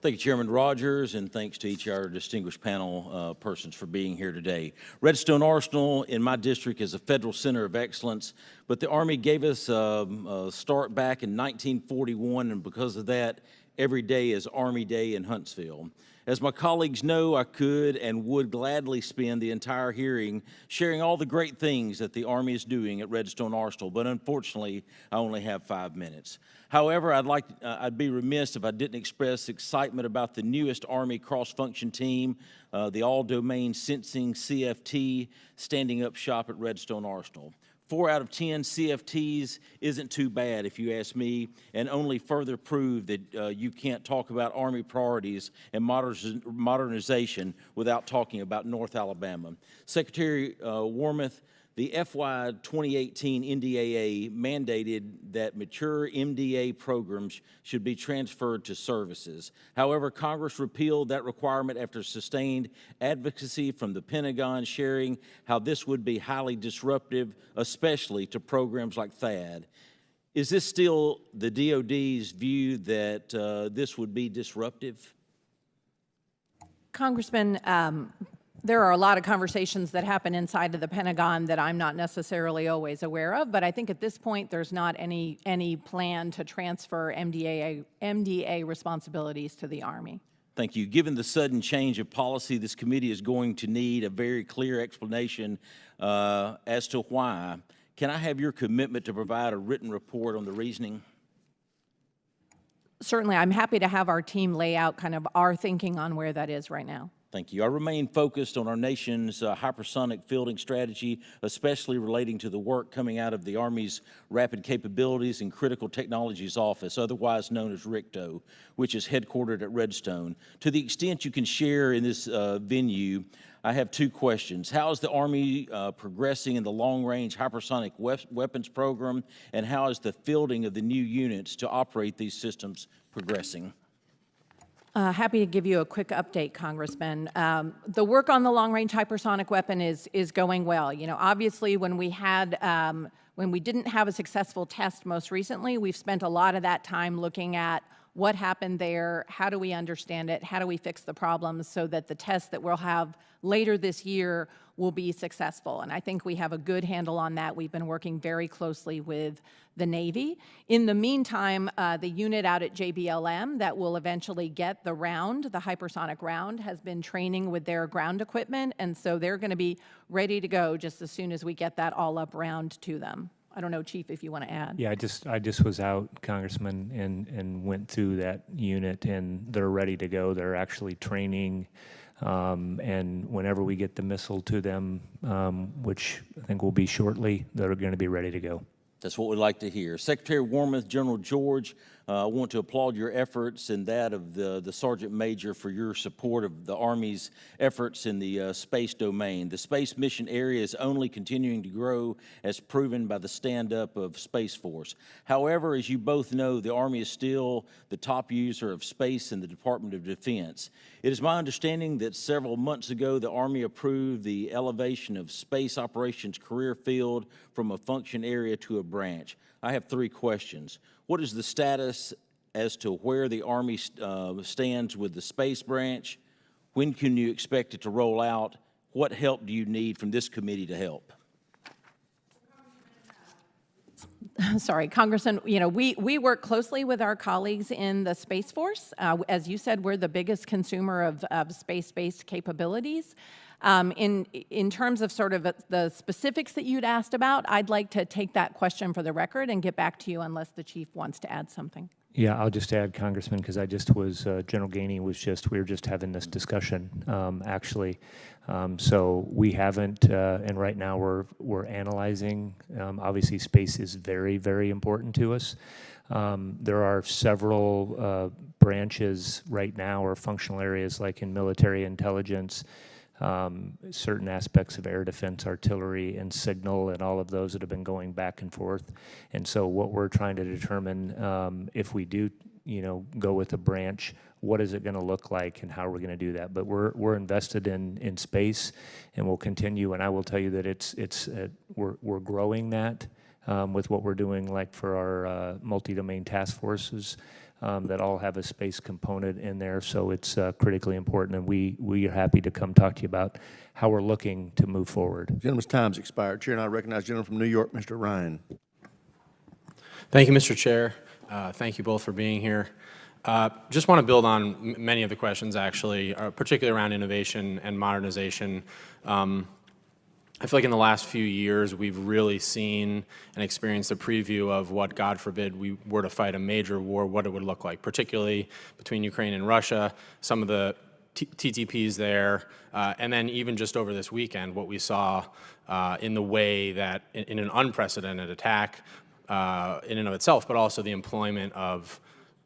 Thank you, Chairman Rogers, and thanks to each of our distinguished panel persons for being here today. Redstone Arsenal in my district is a federal center of excellence, but the Army gave us a start back in 1941, and because of that, every day is Army Day in Huntsville. As my colleagues know, I could and would gladly spend the entire hearing sharing all the great things that the Army is doing at Redstone Arsenal, but unfortunately, I only have 5 minutes. However, I'd be remiss if I didn't express excitement about the newest Army cross-function team, the All-Domain Sensing CFT, standing up shop at Redstone Arsenal. 4 out of 10 CFTs isn't too bad, if you ask me, and only further prove that you can't talk about Army priorities and modernization without talking about North Alabama. Secretary Wormuth, the FY 2018 NDAA mandated that mature MDA programs should be transferred to services. However, Congress repealed that requirement after sustained advocacy from the Pentagon, sharing how this would be highly disruptive, especially to programs like THAAD. Is this still the DoD's view that this would be disruptive? Congressman, there are a lot of conversations that happen inside of the Pentagon that I'm not necessarily always aware of, but I think at this point there's not any plan to transfer MDA responsibilities to the Army. Thank you. Given the sudden change of policy, this committee is going to need a very clear explanation as to why. Can I have your commitment to provide a written report on the reasoning? Certainly, I'm happy to have our team lay out kind of our thinking on where that is right now. Thank you. I remain focused on our nation's hypersonic fielding strategy, especially relating to the work coming out of the Army's Rapid Capabilities and Critical Technologies Office, otherwise known as RCTO, which is headquartered at Redstone. To the extent you can share in this venue, I have 2 questions. How is the Army progressing in the long-range hypersonic weapons program, and how is the fielding of the new units to operate these systems progressing? Happy to give you a quick update, Congressman. The work on the long-range hypersonic weapon is going well. You know, obviously, when we didn't have a successful test most recently, we've spent a lot of that time looking at what happened there, how do we understand it, how do we fix the problems so that the test that we'll have later this year will be successful. And I think we have a good handle on that. We've been working very closely with the Navy. In the meantime, the unit out at JBLM that will eventually get the round, the hypersonic round, has been training with their ground equipment, and so they're going to be ready to go just as soon as we get that all up round to them. I don't know, Chief, if you want to add. Yeah, I just was out, Congressman, and went through that unit, and they're ready to go. They're actually training, and whenever we get the missile to them, which I think will be shortly, they're going to be ready to go. That's what we'd like to hear. Secretary Wormuth, General George, I want to applaud your efforts and that of the Sergeant Major for your support of the Army's efforts in the space domain. The space mission area is only continuing to grow as proven by the stand-up of Space Force. However, as you both know, the Army is still the top user of space in the Department of Defense. It is my understanding that several months ago, the Army approved the elevation of space operations career field from a function area to a branch. I have 3 questions. What is the status as to where the Army stands with the space branch? When can you expect it to roll out? What help do you need from this committee to help? Sorry, Congressman, we work closely with our colleagues in the Space Force. As you said, we're the biggest consumer of space-based capabilities. In terms of sort of the specifics that you'd asked about, I'd like to take that question for the record and get back to you unless the chief wants to add something. Yeah, I'll just add, Congressman, because I just was, General Gainey we were just having this discussion, actually. So we haven't, and right now we're analyzing. Obviously, space is very, very important to us. There are several branches right now or functional areas like in military intelligence, certain aspects of air defense, artillery, and signal, and all of those that have been going back and forth. And so what we're trying to determine, if we do, go with a branch, what is it going to look like and how are we going to do that? But we're invested in space, and we'll continue. And I will tell you that we're growing that with what we're doing, like for our multi-domain task forces. That all have a space component in there, so it's critically important, and we are happy to come talk to you about how we're looking to move forward. Gentleman's time's expired. Chair, and I recognize the gentleman from New York, Mr. Ryan. Thank you, Mr. Chair. Thank you both for being here. Just want to build on many of the questions, actually, particularly around innovation and modernization. I feel like in the last few years, we've really seen and experienced a preview of what, God forbid, we were to fight a major war, what it would look like, particularly between Ukraine and Russia, some of the TTPs there, and then even just over this weekend, what we saw in the way that in an unprecedented attack in and of itself, but also the employment of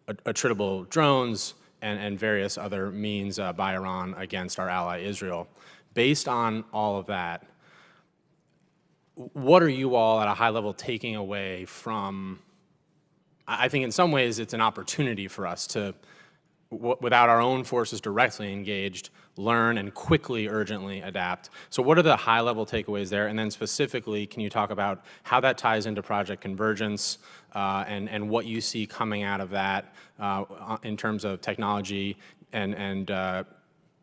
attritable drones and various other means by Iran against our ally Israel. Based on all of that, what are you all at a high level taking away from, I think in some ways it's an opportunity for us to, without our own forces directly engaged, learn and quickly, urgently adapt. So what are the high level takeaways there? And then specifically, can you talk about how that ties into Project Convergence and what you see coming out of that in terms of technology and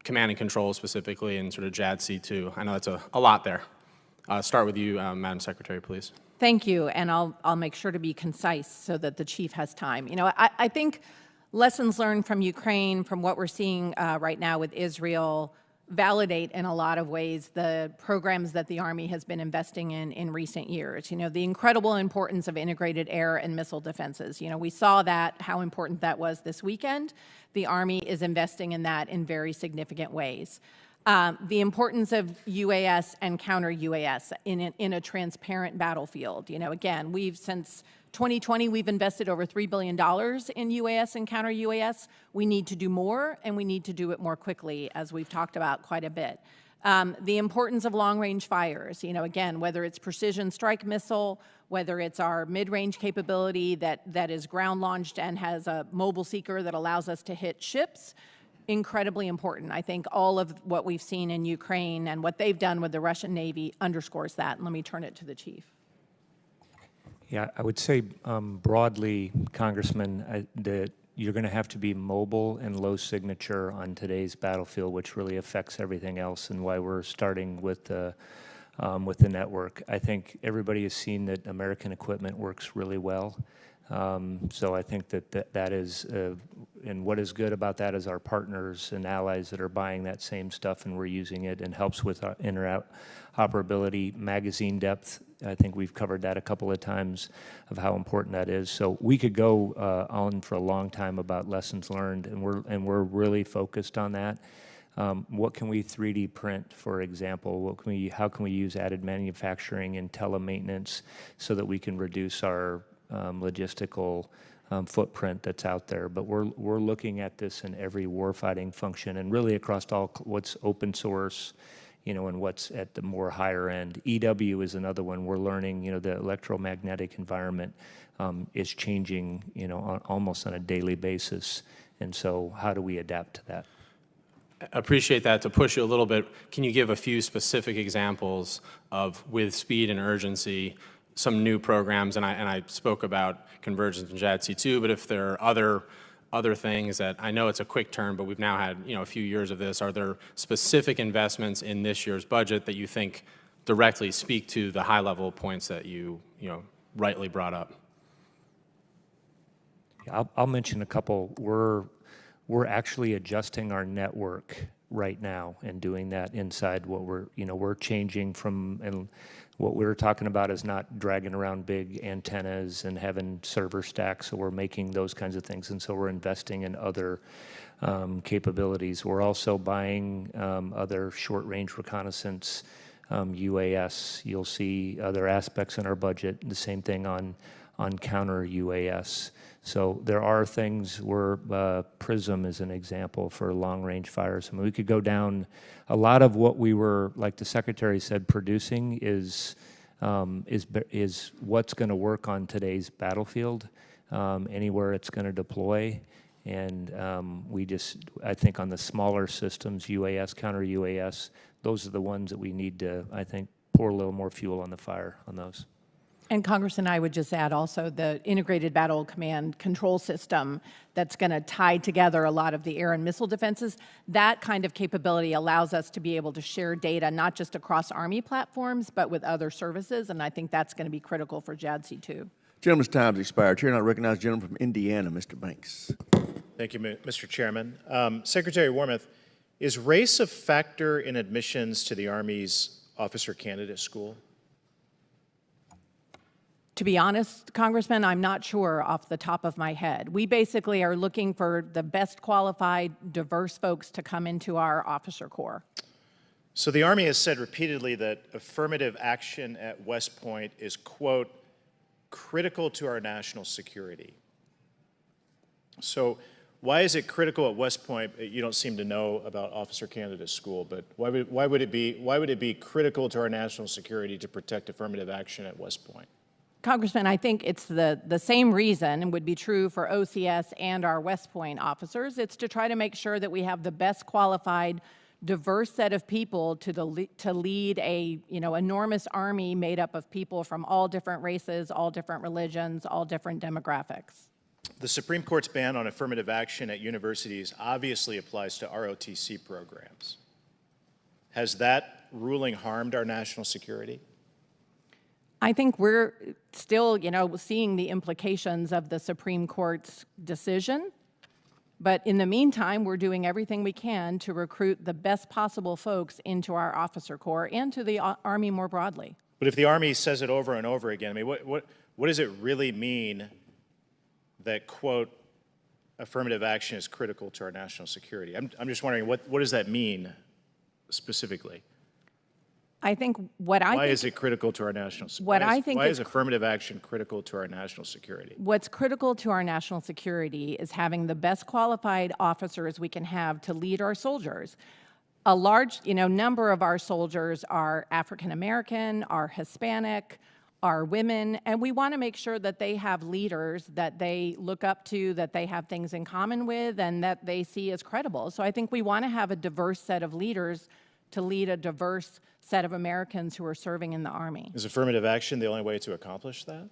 command and control specifically and sort of JADC2? I know that's a lot there. Start with you, Madam Secretary, please. Thank you, and I'll make sure to be concise so that the chief has time. I think lessons learned from Ukraine, from what we're seeing right now with Israel, validate in a lot of ways the programs that the Army has been investing in recent years. The incredible importance of integrated air and missile defenses. We saw how important that was this weekend. The Army is investing in that in very significant ways. The importance of UAS and counter-UAS in a transparent battlefield. Again, since 2020, we've invested over $3 billion in UAS and counter-UAS. We need to do more, and we need to do it more quickly, as we've talked about quite a bit. The importance of long-range fires. Again, whether it's precision strike missile, whether it's our mid-range capability that is ground-launched and has a mobile seeker that allows us to hit ships, incredibly important. I think all of what we've seen in Ukraine and what they've done with the Russian Navy underscores that. And let me turn it to the chief. Yeah, I would say broadly, Congressman, that you're going to have to be mobile and low signature on today's battlefield, which really affects everything else, and why we're starting with the network. I think everybody has seen that American equipment works really well. So I think that is, and what is good about that is our partners and allies that are buying that same stuff and we're using it, and helps with our interoperability, magazine depth. I think we've covered that a couple of times of how important that is. So we could go on for a long time about lessons learned, and we're really focused on that. What can we 3D print, for example? How can we use additive manufacturing and telemaintenance so that we can reduce our logistical footprint that's out there. But we're looking at this in every warfighting function and really across all what's open source, and what's at the more higher end. EW is another one. We're learning, the electromagnetic environment is changing, almost on a daily basis. And so how do we adapt to that? Appreciate that. To push you a little bit, can you give a few specific examples of, with speed and urgency, some new programs? And I spoke about convergence and JADC2, but if there are other things that, I know it's a quick turn, but we've now had a few years of this, are there specific investments in this year's budget that you think directly speak to the high-level points that you rightly brought up? I'll mention a couple. We're actually adjusting our network right now and doing that inside what we're changing from, and what we were talking about is not dragging around big antennas and having server stacks, so we're making those kinds of things, and so we're investing in other capabilities. We're also buying other short-range reconnaissance UAS. You'll see other aspects in our budget, the same thing on counter UAS. So there are things where PRISM is an example for long-range fires. I mean, we could go down a lot of what we were, like the Secretary said, producing is what's going to work on today's battlefield, anywhere it's going to deploy. And I think on the smaller systems, UAS, counter UAS, those are the ones that we need to, I think, pour a little more fuel on the fire on those. And Congressman, I would just add also the integrated battle command control system that's going to tie together a lot of the air and missile defenses. That kind of capability allows us to be able to share data not just across Army platforms, but with other services, and I think that's going to be critical for JADC2. Gentleman's time's expired. Chair, I recognize the gentleman from Indiana, Mr. Banks. Thank you, Mr. Chairman. Secretary Wormuth, is race a factor in admissions to the Army's officer candidate school? To be honest, Congressman, I'm not sure off the top of my head. We basically are looking for the best qualified, diverse folks to come into our officer corps. So the Army has said repeatedly that affirmative action at West Point is, quote, critical to our national security. So why is it critical at West Point? You don't seem to know about officer candidate school, but why would it be critical to our national security to protect affirmative action at West Point? Congressman, I think it's the same reason, and would be true for OCS and our West Point officers. It's to try to make sure that we have the best qualified, diverse set of people to lead a enormous Army made up of people from all different races, all different religions, all different demographics. The Supreme Court's ban on affirmative action at universities obviously applies to ROTC programs. Has that ruling harmed our national security? I think we're still, seeing the implications of the Supreme Court's decision. But in the meantime, we're doing everything we can to recruit the best possible folks into our officer corps and to the Army more broadly. But if the Army says it over and over again, I mean, what does it really mean that, quote, affirmative action is critical to our national security? I'm just wondering, what does that mean specifically? I think why is it critical to our national security? Why is affirmative action critical to our national security? What's critical to our national security is having the best qualified officers we can have to lead our soldiers. A large, number of our soldiers are African American, are Hispanic, are women, and we want to make sure that they have leaders that they look up to, that they have things in common with, and that they see as credible. So I think we want to have a diverse set of leaders to lead a diverse set of Americans who are serving in the Army. Is affirmative action the only way to accomplish that?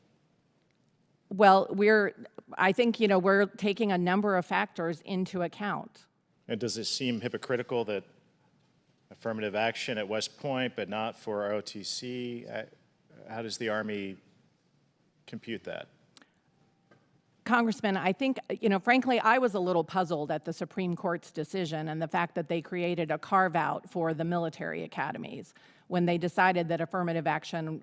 Well, I think, we're taking a number of factors into account. And does it seem hypocritical that affirmative action at West Point, but not for ROTC? How does the Army compute that? Congressman, I think, frankly, I was a little puzzled at the Supreme Court's decision and the fact that they created a carve-out for the military academies when they decided that affirmative action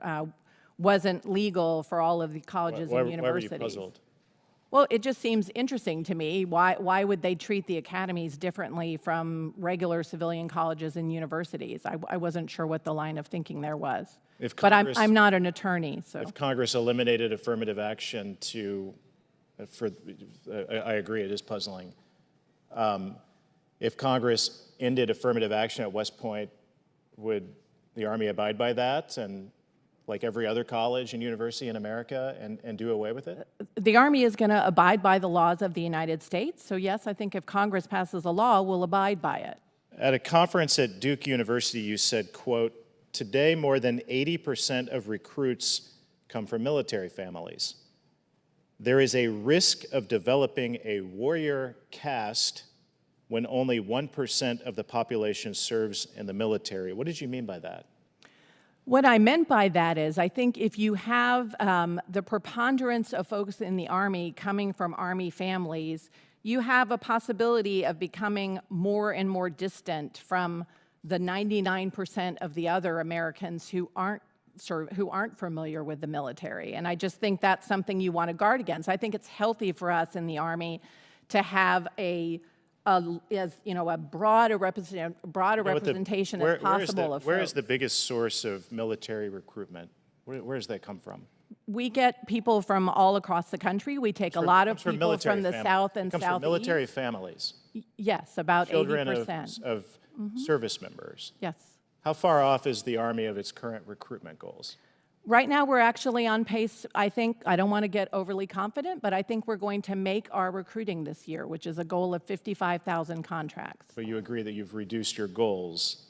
wasn't legal for all of the colleges and universities. Why were you puzzled? Well, it just seems interesting to me. Why would they treat the academies differently from regular civilian colleges and universities? I wasn't sure what the line of thinking there was. But I'm not an attorney. So. If Congress eliminated affirmative action to I agree, it is puzzling. If Congress ended affirmative action at West Point, would the Army abide by that, and like every other college and university in America, and do away with it? The Army is going to abide by the laws of the United States. So yes, I think if Congress passes a law, we'll abide by it. At a conference at Duke University, you said, quote, "Today more than 80% of recruits come from military families. There is a risk of developing a warrior caste when only 1% of the population serves in the military." What did you mean by that? What I meant by that is, I think if you have the preponderance of folks in the Army coming from Army families, you have a possibility of becoming more and more distant from the 99% of the other Americans who aren't familiar with the military. And I just think that's something you want to guard against. I think it's healthy for us in the Army to have a broader representation as possible of folks. Where is the biggest source of military recruitment? Where does that come from? We get people from all across the country. We take a lot of people from the South and Southeast. From military families. Yes, about 80%. Children of service members. Yes. How far off is the Army of its current recruitment goals? Right now, we're actually on pace. I don't want to get overly confident, but I think we're going to make our recruiting this year, which is a goal of 55,000 contracts. But you agree that you've reduced your goals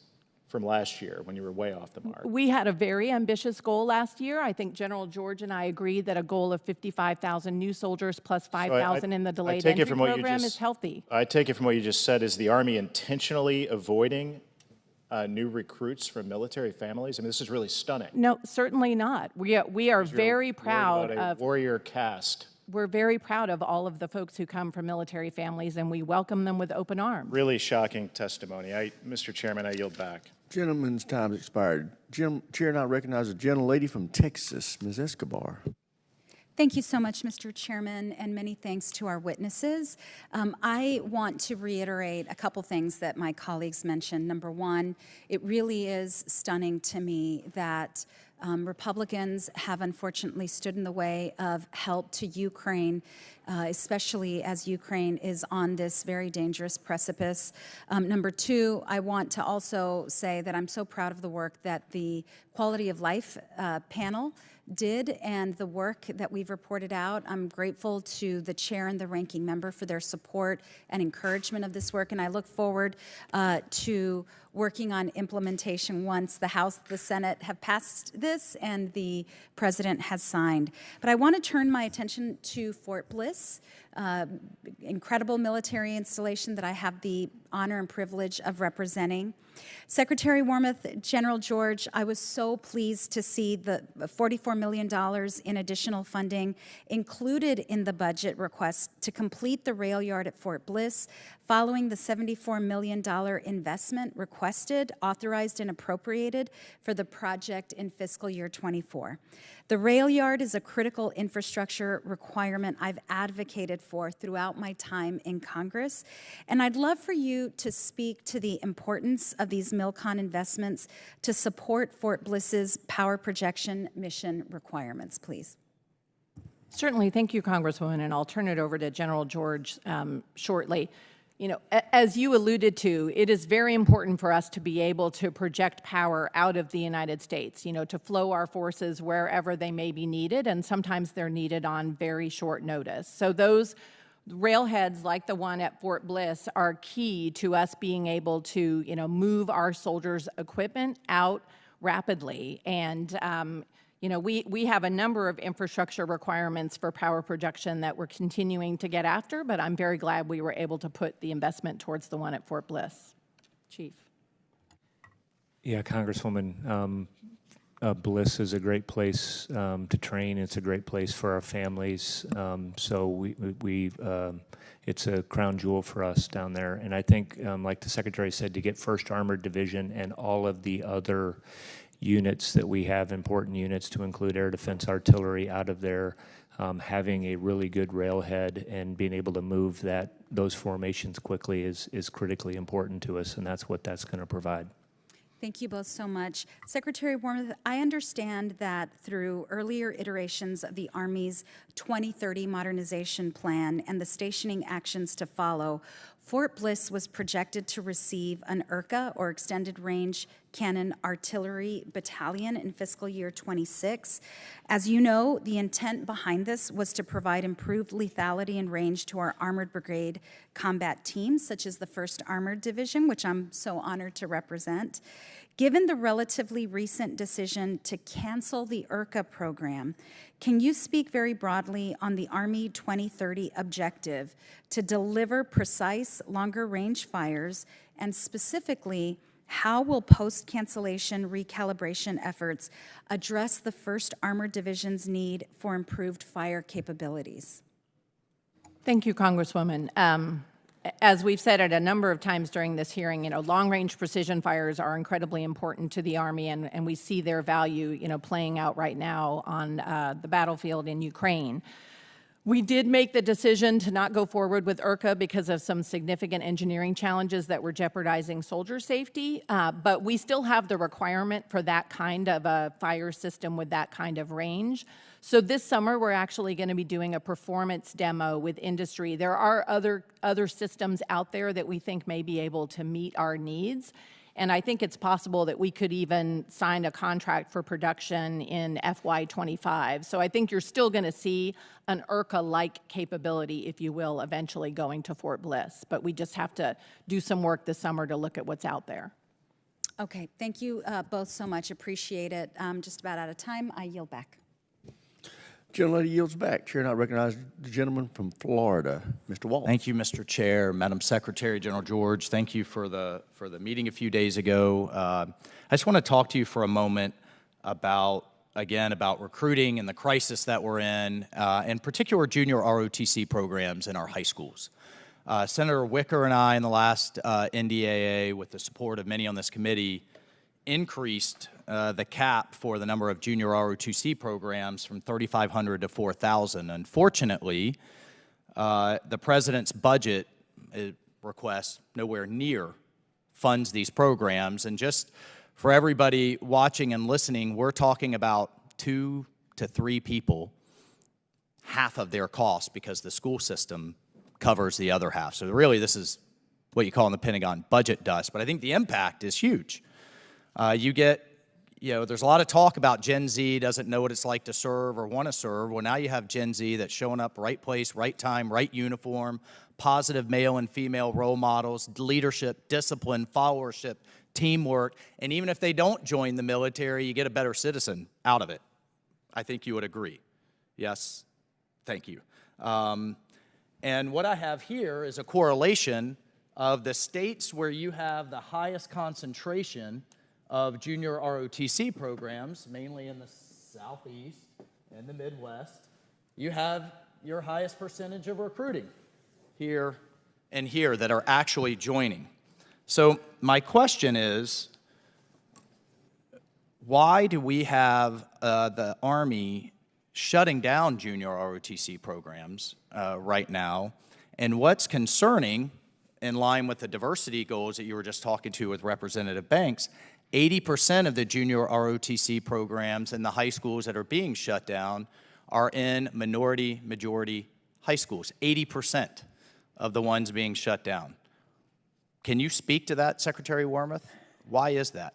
from last year when you were way off the mark? We had a very ambitious goal last year. I think General George and I agreed that a goal of 55,000 new soldiers plus 5,000 in the delayed entry program is healthy. I take it from what you just said, is the Army intentionally avoiding new recruits from military families? I mean, this is really stunning. No, certainly not. We are very proud of warrior caste. We're very proud of all of the folks who come from military families, and we welcome them with open arms. Really shocking testimony. Mr. Chairman, I yield back. Gentleman's time has expired. Chair now recognizes a gentlelady from Texas, Ms. Escobar. Thank you so much, Mr. Chairman, and many thanks to our witnesses. I want to reiterate a couple things that my colleagues mentioned. Number one, it really is stunning to me that Republicans have unfortunately stood in the way of help to Ukraine, especially as Ukraine is on this very dangerous precipice. Number two, I want to also say that I'm so proud of the work that the Quality of Life panel did and the work that we've reported out. I'm grateful to the chair and the ranking member for their support and encouragement of this work, and I look forward to working on implementation once the House, the Senate have passed this and the President has signed. But I want to turn my attention to Fort Bliss, incredible military installation that I have the honor and privilege of representing. Secretary Wormuth, General George, I was so pleased to see the $44 million in additional funding included in the budget request to complete the rail yard at Fort Bliss, following the $74 million investment requested, authorized, and appropriated for the project in fiscal year 24. The rail yard is a critical infrastructure requirement I've advocated for throughout my time in Congress, and I'd love for you to speak to the importance of these MILCON investments to support Fort Bliss's power projection mission requirements, please. Certainly. Thank you, Congresswoman, and I'll turn it over to General George shortly. You know, as you alluded to, it is very important for us to be able to project power out of the United States, you know, to flow our forces wherever they may be needed, and sometimes they're needed on very short notice. So those railheads like the one at Fort Bliss are key to us being able to, you know, move our soldiers' equipment out rapidly. And you know, we have a number of infrastructure requirements for power projection that we're continuing to get after, but I'm very glad we were able to put the investment towards the one at Fort Bliss. Chief. Yeah, Congresswoman, Bliss is a great place to train. It's a great place for our families. So it's a crown jewel for us down there. And I think, like the Secretary said, to get 1st Armored Division and all of the other units that we have, important units to include air defense artillery out of there, having a really good railhead and being able to move those formations quickly is critically important to us, and that's what that's going to provide. Thank you both so much. Secretary Wormuth, I understand that through earlier iterations of the Army's 2030 modernization plan and the stationing actions to follow, Fort Bliss was projected to receive an URCA, or Extended Range Cannon Artillery Battalion, in fiscal year 26. As you know, the intent behind this was to provide improved lethality and range to our Armored Brigade combat teams, such as the 1st Armored Division, which I'm so honored to represent. Given the relatively recent decision to cancel the URCA program, can you speak very broadly on the Army 2030 objective to deliver precise, longer-range fires, and specifically, how will post-cancellation recalibration efforts address the 1st Armored Division's need for improved fire capabilities? Thank you, Congresswoman. As we've said it a number of times during this hearing, long-range precision fires are incredibly important to the Army, and we see their value, playing out right now on the battlefield in Ukraine. We did make the decision to not go forward with URCA because of some significant engineering challenges that were jeopardizing soldier safety, but we still have the requirement for that kind of a fire system with that kind of range. So this summer, we're actually going to be doing a performance demo with industry. There are other systems out there that we think may be able to meet our needs. And I think it's possible that we could even sign a contract for production in FY25. So I think you're still going to see an URCA-like capability, if you will, eventually going to Fort Bliss. But we just have to do some work this summer to look at what's out there. Okay, thank you both so much. Appreciate it. Just about out of time. I yield back. Gentlelady yields back. Chair, and I recognize the gentleman from Florida, Mr. Walsh. Thank you, Mr. Chair, Madam Secretary, General George. Thank you for the meeting a few days ago. I just want to talk to you for a moment about recruiting and the crisis that we're in particular junior ROTC programs in our high schools. Senator Wicker and I, in the last NDAA, with the support of many on this committee, increased the cap for the number of junior ROTC programs from 3,500 to 4,000. Unfortunately, the President's budget request nowhere near funds these programs. And just for everybody watching and listening, we're talking about 2 to 3 people, half of their cost, because the school system covers the other half. So really, this is what you call in the Pentagon budget dust. But I think the impact is huge. There's a lot of talk about Gen Z doesn't know what it's like to serve or want to serve. Well, now you have Gen Z that's showing up right place, right time, right uniform, positive male and female role models, leadership, discipline, followership, teamwork. And even if they don't join the military, you get a better citizen out of it. I think you would agree. Yes? Thank you. And what I have here is a correlation of the states where you have the highest concentration of junior ROTC programs, mainly in the Southeast and the Midwest. You have your highest percentage of recruiting here and here that are actually joining. So my question is, why do we have the Army shutting down junior ROTC programs right now? And what's concerning, in line with the diversity goals that you were just talking to with Representative Banks, 80% of the junior ROTC programs in the high schools that are being shut down are in minority-majority high schools, 80% of the ones being shut down. Can you speak to that, Secretary Wormuth? Why is that?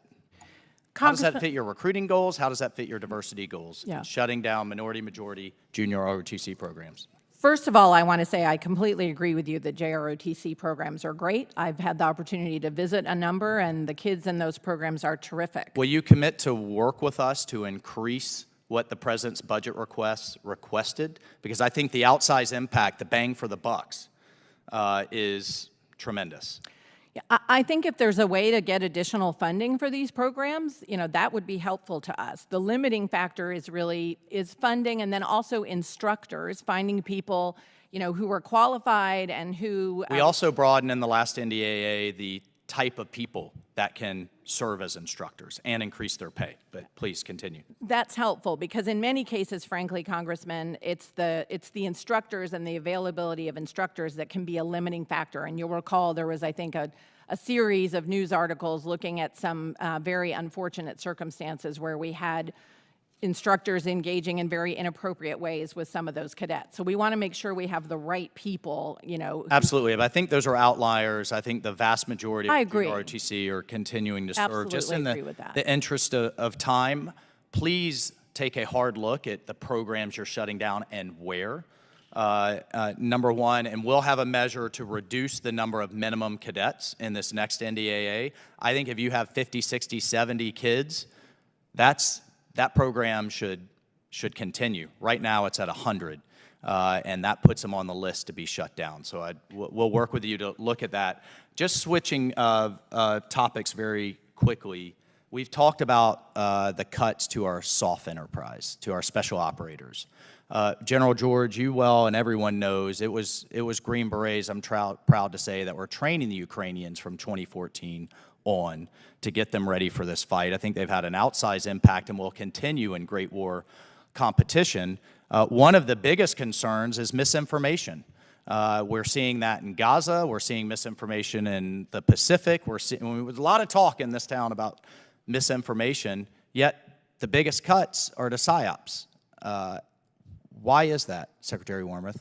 How does that fit your recruiting goals? How does that fit your diversity goals? Yeah. Shutting down minority-majority junior ROTC programs. First of all, I want to say I completely agree with you that JROTC programs are great. I've had the opportunity to visit a number, and the kids in those programs are terrific. Will you commit to work with us to increase what the President's budget requested? Because I think the outsized impact, the bang for the bucks, is tremendous. Yeah, I think if there's a way to get additional funding for these programs, that would be helpful to us. The limiting factor is funding, and then also instructors, finding people, who are qualified and who... We also broadened in the last NDAA the type of people that can serve as instructors and increase their pay. But please continue. That's helpful because in many cases, frankly, Congressman, it's the instructors and the availability of instructors that can be a limiting factor. And you'll recall there was, I think, a a series of news articles looking at some very unfortunate circumstances where we had instructors engaging in very inappropriate ways with some of those cadets. So we want to make sure we have the right people, you know. Absolutely, but I think those are outliers. I think the vast majority of agree. ROTC are continuing to serve. Absolutely Just in agree with that. the interest of time, please take a hard look at the programs you're shutting down and where. Number one, and we'll have a measure to reduce the number of minimum cadets in this next NDAA. I think if you have 50, 60, 70 kids, that program should continue. Right now, it's at 100, and that puts them on the list to be shut down. So we'll work with you to look at that. Just switching topics very quickly, we've talked about the cuts to our SOF enterprise, to our special operators. General George, you well and everyone knows it was Green Berets, I'm proud to say, that were training the Ukrainians from 2014 on to get them ready for this fight. I think they've had an outsized impact and will continue in Great War competition. One of the biggest concerns is misinformation. We're seeing that in Gaza. We're seeing misinformation in the Pacific. There's a lot of talk in this town about misinformation, yet the biggest cuts are to PSYOPs. Why is that, Secretary Wormuth?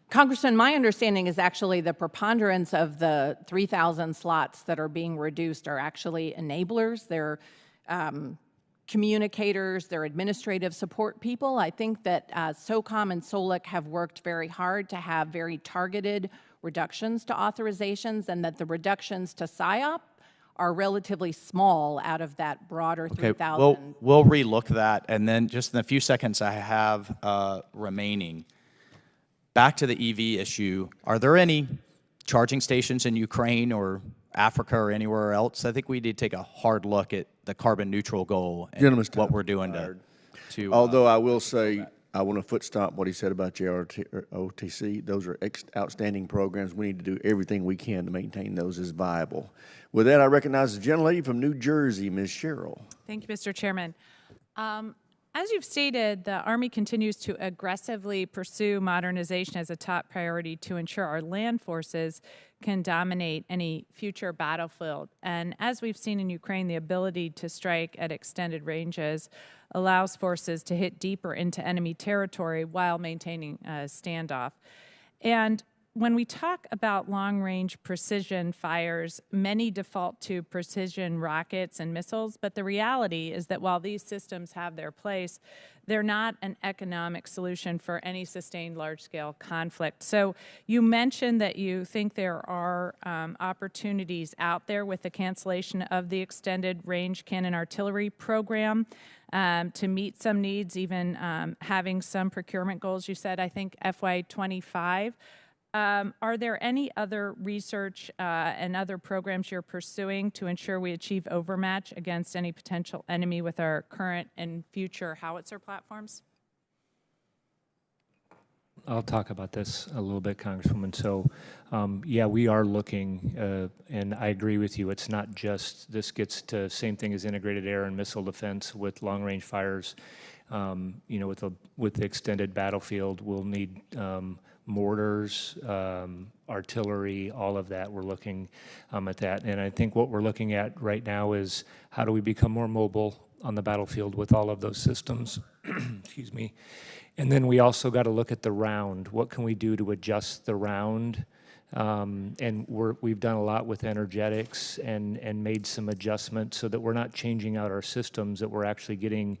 Congressman, my understanding is actually the preponderance of the 3,000 slots that are being reduced are actually enablers. They're communicators, they're administrative support people. I think that SOCOM and SOLIC have worked very hard to have very targeted reductions to authorizations, and that the reductions to PSYOP are relatively small out of that broader 3,000. Okay, we'll relook that, and then just in the few seconds I have remaining, back to the EV issue, are there any charging stations in Ukraine or Africa or anywhere else? I think we need to take a hard look at the carbon neutral goal and what we're doing to although I will say, I want to foot stomp what he said about JROTC. Those are outstanding programs. We need to do everything we can to maintain those as viable. With that, I recognize the gentlelady from New Jersey, Ms. Sherrill. Thank you, Mr. Chairman. As you've stated, the Army continues to aggressively pursue modernization as a top priority to ensure our land forces can dominate any future battlefield. And as we've seen in Ukraine, the ability to strike at extended ranges allows forces to hit deeper into enemy territory while maintaining a standoff. And when we talk about long-range precision fires, many default to precision rockets and missiles, but the reality is that while these systems have their place, they're not an economic solution for any sustained large-scale conflict. So you mentioned that you think there are opportunities out there with the cancellation of the Extended Range Cannon Artillery program to meet some needs, even having some procurement goals. You said, I think, FY25. Are there any other research and other programs you're pursuing to ensure we achieve overmatch against any potential enemy with our current and future howitzer platforms? I'll talk about this a little bit, Congresswoman. So, yeah, we are looking, and I agree with you. It's not just, this gets to same thing as integrated air and missile defense with long-range fires. You know, with the extended battlefield, we'll need mortars, artillery, all of that. We're looking at that. And I think what we're looking at right now is how do we become more mobile on the battlefield with all of those systems. Excuse me. And then we also got to look at the round. What can we do to adjust the round? And we've done a lot with energetics and made some adjustments so that we're not changing out our systems, that we're actually getting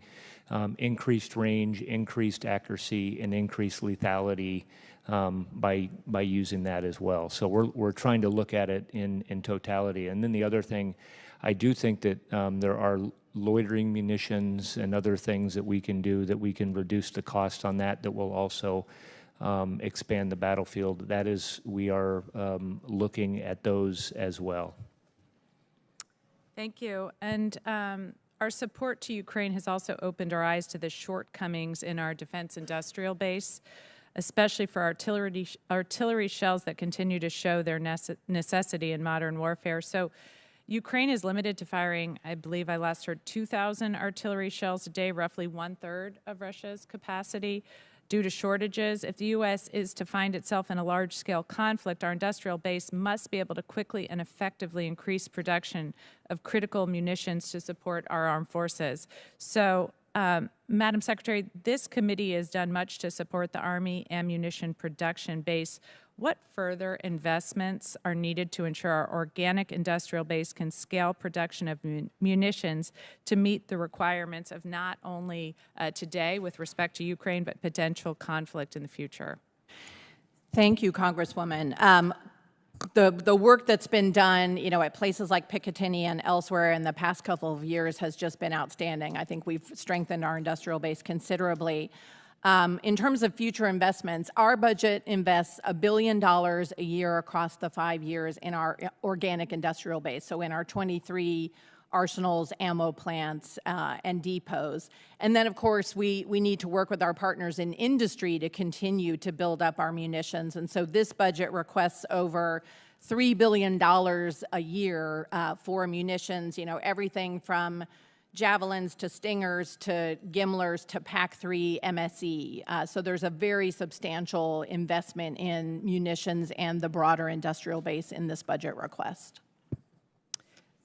increased range, increased accuracy, and increased lethality by using that as well. So we're trying to look at it in totality. And then the other thing, I do think that there are loitering munitions and other things that we can do that we can reduce the cost on that will also expand the battlefield. That is, we are looking at those as well. Thank you. And our support to Ukraine has also opened our eyes to the shortcomings in our defense industrial base, especially for artillery shells that continue to show their necessity in modern warfare. So Ukraine is limited to firing, I believe I last heard, 2,000 artillery shells a day, roughly 1/3 of Russia's capacity. due to shortages. If the U.S. is to find itself in a large-scale conflict, our industrial base must be able to quickly and effectively increase production of critical munitions to support our armed forces. So, Madam Secretary, this committee has done much to support the Army ammunition production base. What further investments are needed to ensure our organic industrial base can scale production of munitions to meet the requirements of not only today with respect to Ukraine, but potential conflict in the future? Thank you, Congresswoman. The work that's been done, at places like Picatinny and elsewhere in the past couple of years has just been outstanding. I think we've strengthened our industrial base considerably. In terms of future investments, our budget invests $1 billion a year across the 5 years in our organic industrial base, so in our 23 arsenals, ammo plants, and depots. And then, of course, we need to work with our partners in industry to continue to build up our munitions. And so this budget requests over $3 billion a year for munitions, everything from javelins to stingers to gimlers to PAC-3 MSE. So there's a very substantial investment in munitions and the broader industrial base in this budget request.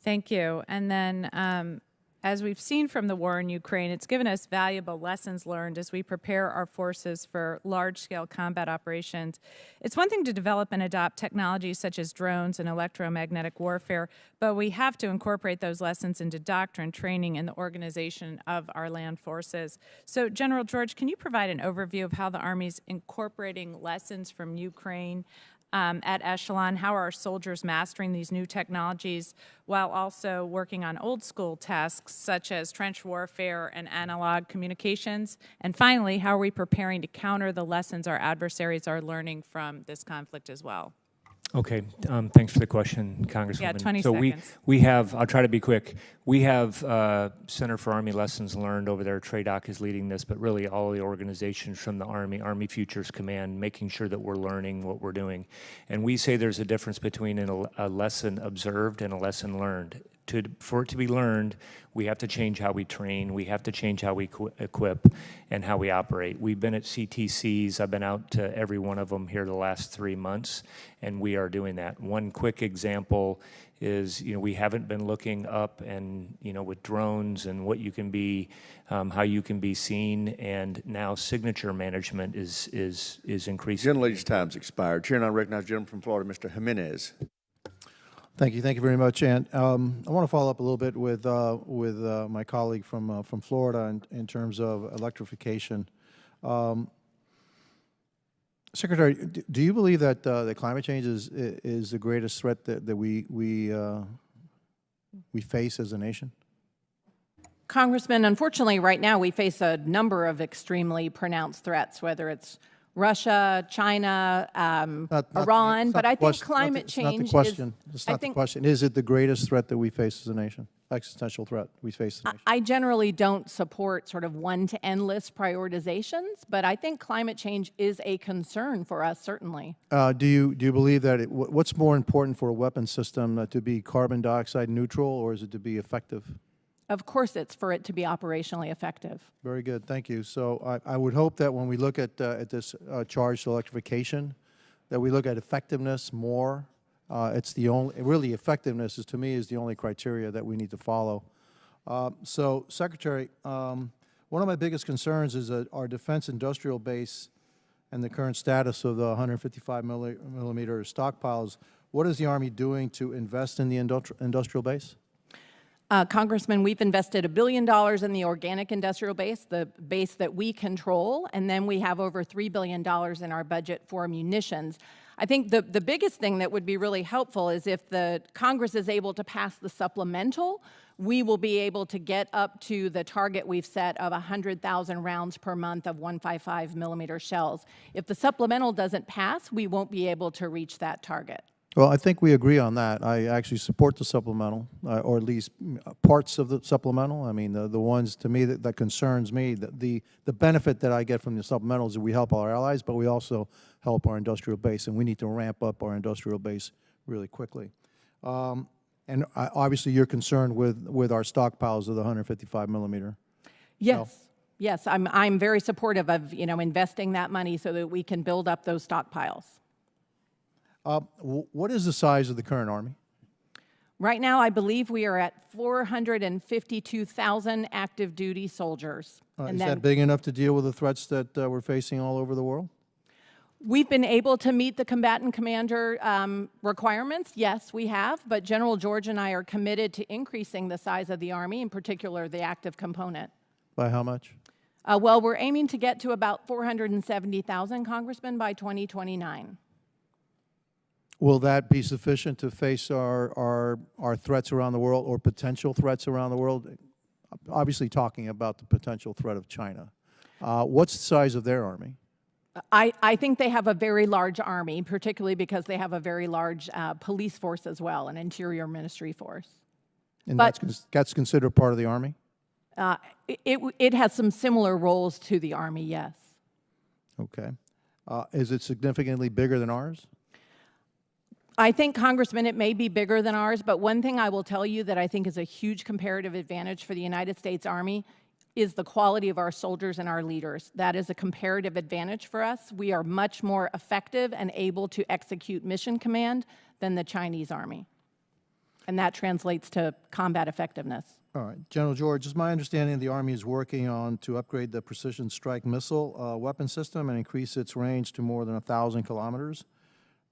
Thank you. And then, as we've seen from the war in Ukraine, it's given us valuable lessons learned as we prepare our forces for large-scale combat operations. It's one thing to develop and adopt technologies such as drones and electromagnetic warfare, but we have to incorporate those lessons into doctrine, training, and the organization of our land forces. So, General George, can you provide an overview of how the Army's incorporating lessons from Ukraine at echelon? How are our soldiers mastering these new technologies while also working on old school tasks such as trench warfare and analog communications? And finally, how are we preparing to counter the lessons our adversaries are learning from this conflict as well? Okay, thanks for the question, Congresswoman. Yeah, 20 so seconds. we have, I'll try to be quick. We have Center for Army Lessons Learned over there. TRADOC is leading this, but really all the organizations from the Army Futures Command, making sure that we're learning what we're doing. And we say there's a difference between a lesson observed and a lesson learned. For it to be learned, we have to change how we train, we have to change how we equip, and how we operate. We've been at CTCs, I've been out to every one of them here the last 3 months, and we are doing that. One quick example is, we haven't been looking up and, with drones and what you can be, how you can be seen, and now signature management is increasing. Gentle lady's time's expired. Chair, and I recognize the gentleman from Florida, Mr. Jimenez. Thank you very much. And I want to follow up a little bit with my colleague from Florida in terms of electrification. Secretary, do you believe that the climate change is the greatest threat that we face as a nation? Congressman, unfortunately, right now we face a number of extremely pronounced threats, whether it's Russia, China, Iran, but I think climate change is... It's not the question. Is it the greatest threat that we face as a nation? Existential threat we face as a nation? I generally don't support sort of one-to-end list prioritizations, but I think climate change is a concern for us, certainly. Do you believe that what's more important for a weapon system, to be carbon dioxide neutral, or is it to be effective? Of course, it's for it to be operationally effective. Very good, thank you. So I would hope that when we look at this charge to electrification, that we look at effectiveness more. It's the only, really effectiveness is, to me, is the only criteria that we need to follow. So, Secretary, one of my biggest concerns is that our defense industrial base and the current status of the 155 millimeter stockpiles. What is the Army doing to invest in the industrial base? Congressman, we've invested $1 billion in the organic industrial base, the base that we control, and then we have over $3 billion in our budget for munitions. I think the biggest thing that would be really helpful is if the Congress is able to pass the supplemental, we will be able to get up to the target we've set of 100,000 rounds per month of 155 millimeter shells. If the supplemental doesn't pass, we won't be able to reach that target. Well, I think we agree on that. I actually support the supplemental, or at least parts of the supplemental. I mean, the ones to me that concerns me, the benefit that I get from the supplemental is that we help our allies, but we also help our industrial base, and we need to ramp up our industrial base really quickly. And obviously, you're concerned with our stockpiles of the 155 millimeter. Yes. Yes, I'm very supportive of, investing that money so that we can build up those stockpiles. What is the size of the current Army? Right now, I believe we are at 452,000 active duty soldiers. Is that big enough to deal with the threats that we're facing all over the world? We've been able to meet the combatant commander requirements. Yes, we have, but General George and I are committed to increasing the size of the Army, in particular the active component. By how much? Well, we're aiming to get to about 470,000, Congressman, by 2029. Will that be sufficient to face our threats around the world or potential threats around the world? Obviously talking about the potential threat of China. What's the size of their Army? I think they have a very large Army, particularly because they have a very large police force as well, an Interior Ministry force. And that's considered part of the Army? It has some similar roles to the Army, yes. Okay. Is it significantly bigger than ours? I think, Congressman, it may be bigger than ours, but one thing I will tell you that I think is a huge comparative advantage for the United States Army is the quality of our soldiers and our leaders. That is a comparative advantage for us. We are much more effective and able to execute mission command than the Chinese Army. And that translates to combat effectiveness. All right. General George, it's my understanding the Army is working on to upgrade the precision strike missile weapon system and increase its range to more than 1,000 kilometers.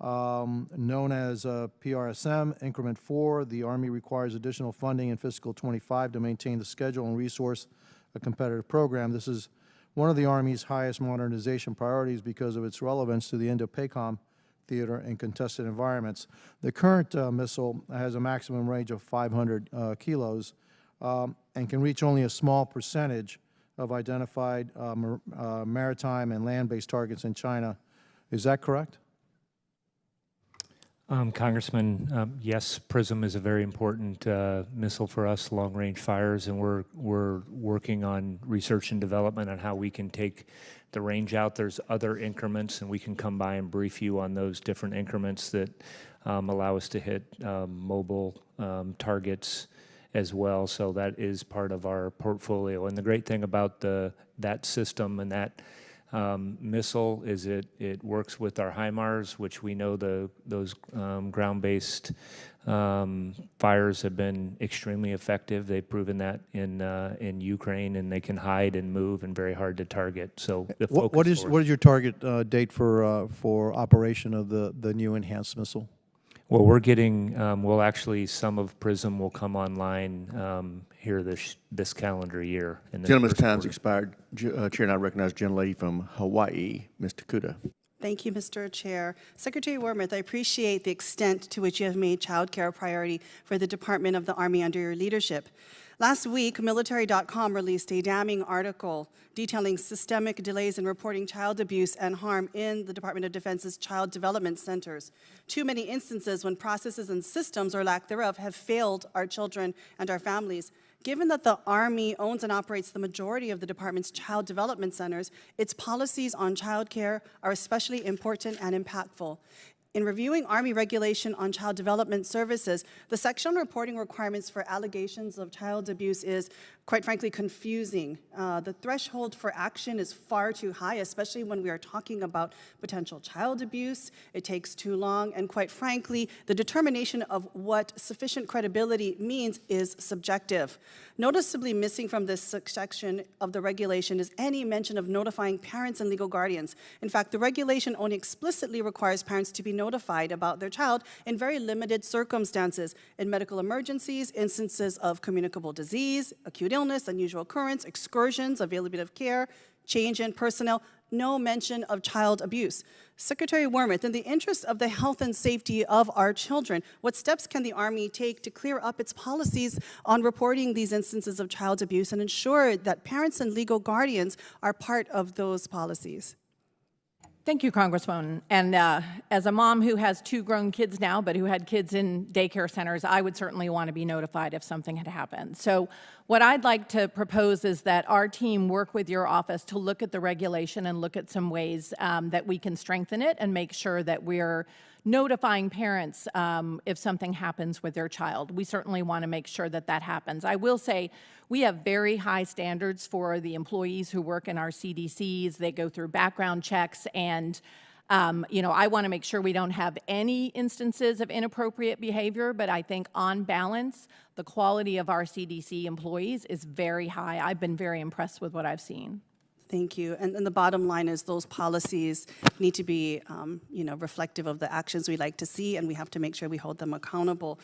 Known as PRSM Increment 4, the Army requires additional funding in fiscal 25 to maintain the schedule and resource a competitive program. This is one of the Army's highest modernization priorities because of its relevance to the Indo-PACOM theater and contested environments. The current missile has a maximum range of 500 kilos and can reach only a small percentage of identified maritime and land-based targets in China. Is that correct? Congressman, yes, PRISM is a very important missile for us, long-range fires, and we're working on research and development on how we can take the range out. There's other increments, and we can come by and brief you on those different increments that allow us to hit mobile targets as well. So that is part of our portfolio. And the great thing about that system and that missile is it works with our HIMARS, which we know those ground-based fires have been extremely effective. They've proven that in Ukraine, and they can hide and move and very hard to target. So the what is your target date for operation of the new enhanced missile? Well, we're getting, some of PRISM will come online here this calendar year. Gentleman's time's expired. Chair, and I recognize gentlelady from Hawaii, Ms. Takuda. Thank you, Mr. Chair. Secretary Wormuth, I appreciate the extent to which you have made child care a priority for the Department of the Army under your leadership. Last week, military.com released a damning article detailing systemic delays in reporting child abuse and harm in the Department of Defense's child development centers. Too many instances when processes and systems, or lack thereof, have failed our children and our families. Given that the Army owns and operates the majority of the department's child development centers, its policies on child care are especially important and impactful. In reviewing Army regulation on child development services, the section on reporting requirements for allegations of child abuse is, quite frankly, confusing. The threshold for action is far too high, especially when we are talking about potential child abuse. It takes too long, and quite frankly, the determination of what sufficient credibility means is subjective. Noticeably missing from this section of the regulation is any mention of notifying parents and legal guardians. In fact, the regulation only explicitly requires parents to be notified about their child in very limited circumstances, in medical emergencies, instances of communicable disease, acute illness, unusual occurrence, excursions, availability of care, change in personnel, no mention of child abuse. Secretary Wormuth, in the interest of the health and safety of our children, what steps can the Army take to clear up its policies on reporting these instances of child abuse and ensure that parents and legal guardians are part of those policies? Thank you, Congresswoman. And as a mom who has 2 grown kids now, but who had kids in daycare centers, I would certainly want to be notified if something had happened. So what I'd like to propose is that our team work with your office to look at the regulation and look at some ways that we can strengthen it and make sure that we're notifying parents if something happens with their child. We certainly want to make sure that that happens. I will say we have very high standards for the employees who work in our CDCs. They go through background checks, and I want to make sure we don't have any instances of inappropriate behavior, but I think on balance, the quality of our CDC employees is very high. I've been very impressed with what I've seen. Thank you. And the bottom line is those policies need to be, reflective of the actions we like to see, and we have to make sure we hold them accountable.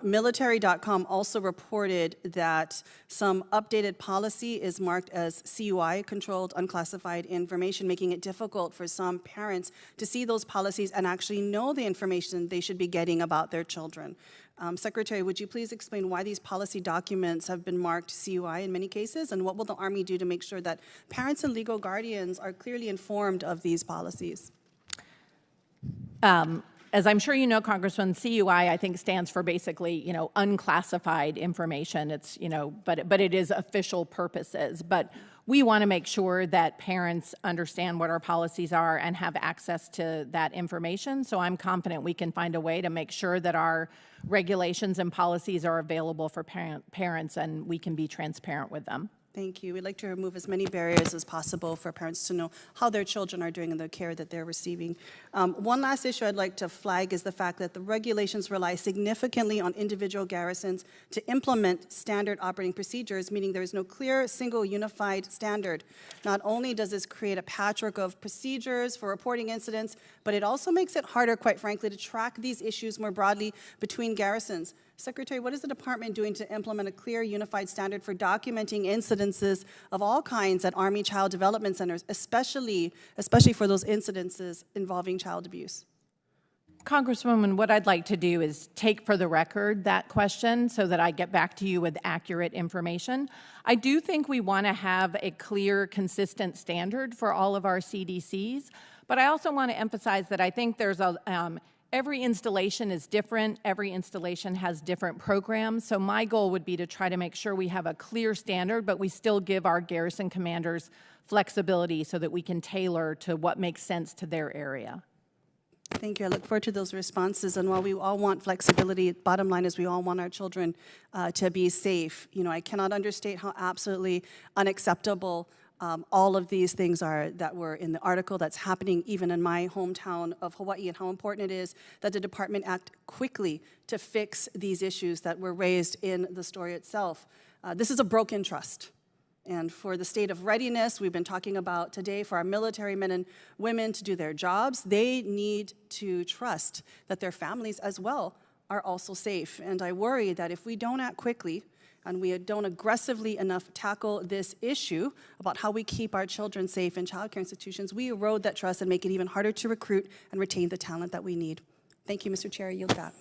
Military.com also reported that some updated policy is marked as CUI, controlled unclassified information, making it difficult for some parents to see those policies and actually know the information they should be getting about their children. Secretary, would you please explain why these policy documents have been marked CUI in many cases, and what will the Army do to make sure that parents and legal guardians are clearly informed of these policies? As I'm sure you know, Congressman, CUI I think stands for basically, unclassified information. It's, but it is official purposes. But we want to make sure that parents understand what our policies are and have access to that information. So I'm confident we can find a way to make sure that our regulations and policies are available for parents and we can be transparent with them. Thank you. We'd like to remove as many barriers as possible for parents to know how their children are doing in the care that they're receiving. One last issue I'd like to flag is the fact that the regulations rely significantly on individual garrisons to implement standard operating procedures, meaning there is no clear, single, unified standard. Not only does this create a patchwork of procedures for reporting incidents, but it also makes it harder, quite frankly, to track these issues more broadly between garrisons. Secretary, what is the department doing to implement a clear, unified standard for documenting incidences of all kinds at Army Child Development Centers, especially for those incidences involving child abuse? Congresswoman, what I'd like to do is take for the record that question so that I get back to you with accurate information. I do think we want to have a clear, consistent standard for all of our CDCs, but I also want to emphasize that I think there's every installation is different. Every installation has different programs. So my goal would be to try to make sure we have a clear standard, but we still give our garrison commanders flexibility so that we can tailor to what makes sense to their area. Thank you. I look forward to those responses. And while we all want flexibility, bottom line is we all want our children to be safe. I cannot understate how absolutely unacceptable all of these things are that were in the article that's happening even in my hometown of Hawaii, and how important it is that the department act quickly to fix these issues that were raised in the story itself. This is a broken trust. And for the state of readiness we've been talking about today, for our military men and women to do their jobs, they need to trust that their families as well are also safe. And I worry that if we don't act quickly, and we don't aggressively enough tackle this issue about how we keep our children safe in child care institutions, we erode that trust and make it even harder to recruit and retain the talent that we need. Thank you, Mr. Chair. I yield back.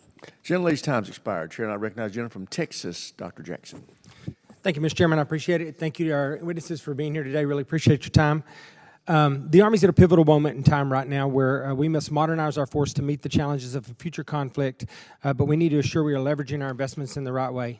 Gentlelady's time's expired. Chair, and I recognize the gentleman from Texas, Dr. Jackson. Thank you, Mr. Chairman. I appreciate it. Thank you to our witnesses for being here today. Really appreciate your time. The Army's at a pivotal moment in time right now where we must modernize our force to meet the challenges of a future conflict, but we need to assure we are leveraging our investments in the right way.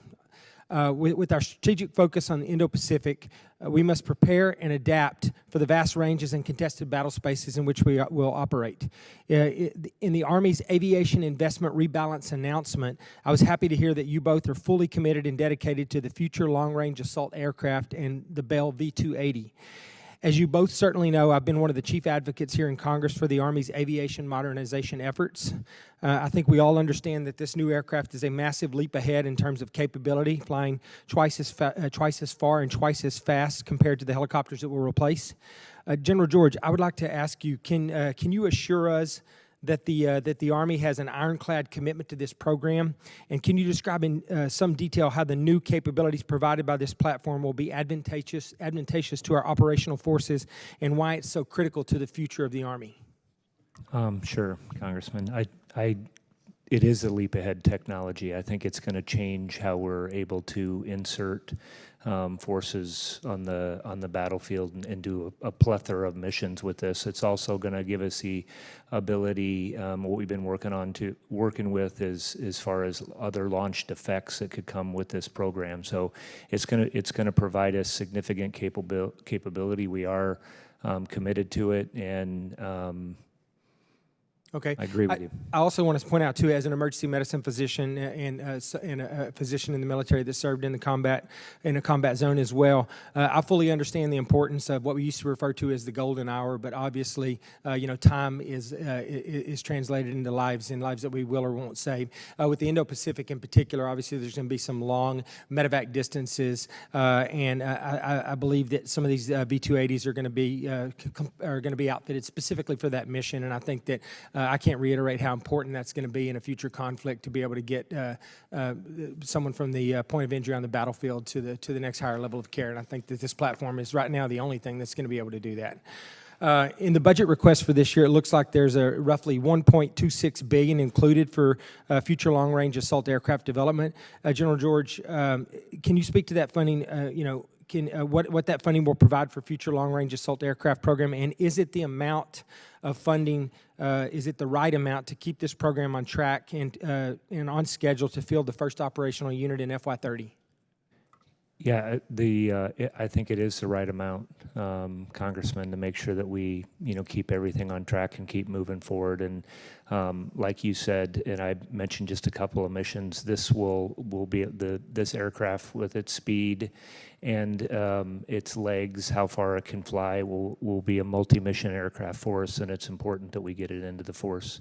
With our strategic focus on the Indo-Pacific, we must prepare and adapt for the vast ranges and contested battle spaces in which we will operate. In the Army's aviation investment rebalance announcement, I was happy to hear that you both are fully committed and dedicated to the future long-range assault aircraft and the Bell V-280. As you both certainly know, I've been one of the chief advocates here in Congress for the Army's aviation modernization efforts. I think we all understand that this new aircraft is a massive leap ahead in terms of capability, flying twice as far and twice as fast compared to the helicopters it will replace. General George, I would like to ask you, can you assure us that the Army has an ironclad commitment to this program? And can you describe in some detail how the new capabilities provided by this platform will be advantageous to our operational forces and why it's so critical to the future of the Army? Sure, Congressman. It is a leap ahead technology. I think it's going to change how we're able to insert forces on the battlefield and do a plethora of missions with this. It's also going to give us the ability, what we've been working with is as far as other launched effects that could come with this program. So it's going to provide us significant capability. We are committed to it, and Okay. I agree with you. I also want to point out, too, as an emergency medicine physician and a physician in the military that served in a combat zone as well, I fully understand the importance of what we used to refer to as the golden hour, but obviously, time is translated into lives, and lives that we will or won't save. With the Indo-Pacific in particular, obviously, there's going to be some long medevac distances, and I believe that some of these V-280s are going to be outfitted specifically for that mission, and I think that I can't reiterate how important that's going to be in a future conflict to be able to get someone from the point of injury on the battlefield to the next higher level of care. And I think that this platform is right now the only thing that's going to be able to do that. In the budget request for this year, it looks like there's a roughly $1.26 billion included for future long-range assault aircraft development. General George, can you speak to that funding? What that funding will provide for future long-range assault aircraft program, and is it the amount of funding? Is it the right amount to keep this program on track and on schedule to field the first operational unit in FY30? Yeah, I think it is the right amount, Congressman, to make sure that we, keep everything on track and keep moving forward. And like you said, and I mentioned just a couple of missions, this will be this aircraft with its speed and its legs, how far it can fly, will be a multi-mission aircraft for us, and it's important that we get it into the force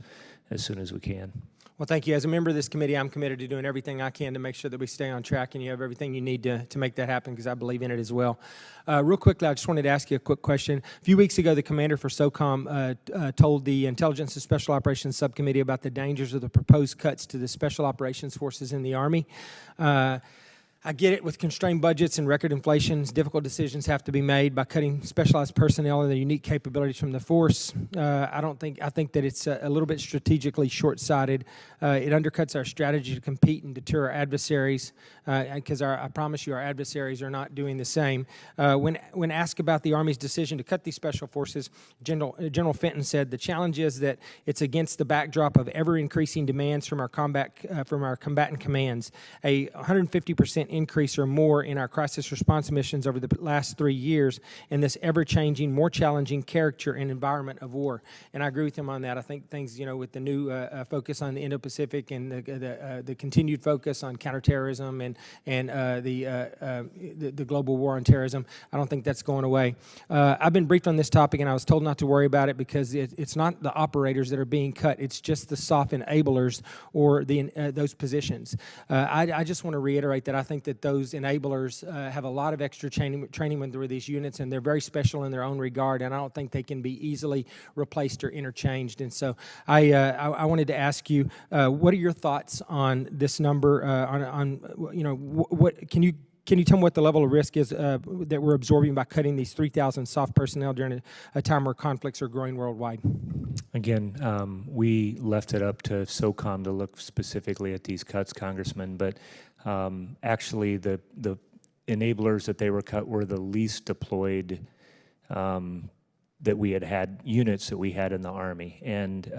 as soon as we can. Well, thank you. As a member of this committee, I'm committed to doing everything I can to make sure that we stay on track and you have everything you need to make that happen, because I believe in it as well. Real quickly, I just wanted to ask you a quick question. A few weeks ago, the commander for SOCOM told the Intelligence and Special Operations Subcommittee about the dangers of the proposed cuts to the Special Operations Forces in the Army. I get it, with constrained budgets and record inflations, difficult decisions have to be made by cutting specialized personnel and their unique capabilities from the force. I think that it's a little bit strategically short-sighted. It undercuts our strategy to compete and deter our adversaries, because I promise you our adversaries are not doing the same. When asked about the Army's decision to cut these special forces, General Fenton said, "The challenge is that it's against the backdrop of ever-increasing demands from our combatant commands. A 150% increase or more in our crisis response missions over the last 3 years in this ever-changing, more challenging character and environment of war." And I agree with him on that. I think things, with the new focus on the Indo-Pacific and the continued focus on counterterrorism and the global war on terrorism, I don't think that's going away. I've been briefed on this topic, and I was told not to worry about it because it's not the operators that are being cut. It's just the soft enablers or those positions. I just want to reiterate that I think that those enablers have a lot of extra training when through these units, and they're very special in their own regard, and I don't think they can be easily replaced or interchanged. And so I wanted to ask you, what are your thoughts on this number? What can you tell me what the level of risk is that we're absorbing by cutting these 3,000 soft personnel during a time where conflicts are growing worldwide? Again, we left it up to SOCOM to look specifically at these cuts, Congressman, but actually the enablers that they were cut were the least deployed that we had units that we had in the Army, and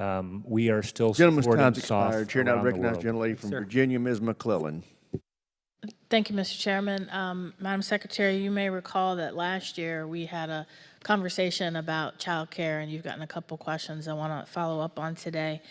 we are still Gentleman's supporting time's soft expired. Chair now around the recognizes world. gentlelady from Virginia, Ms. McClellan. Thank you, Mr. Chairman. Madam Secretary, you may recall that last year we had a conversation about child care, and you've gotten a couple questions I want to follow up on today.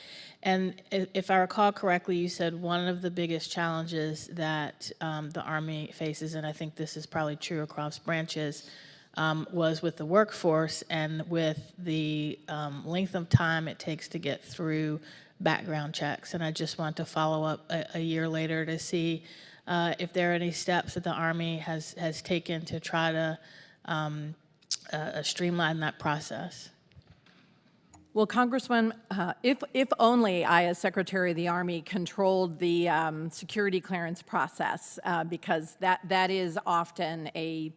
And if I recall correctly, you said one of the biggest challenges that the Army faces, and I think this is probably true across branches, was with the workforce and with the length of time it takes to get through background checks. And I just want to follow up a year later to see if there are any steps that the Army has taken to try to streamline that process. Well, Congressman, if only I, as Secretary of the Army, controlled the security clearance process, because that is often a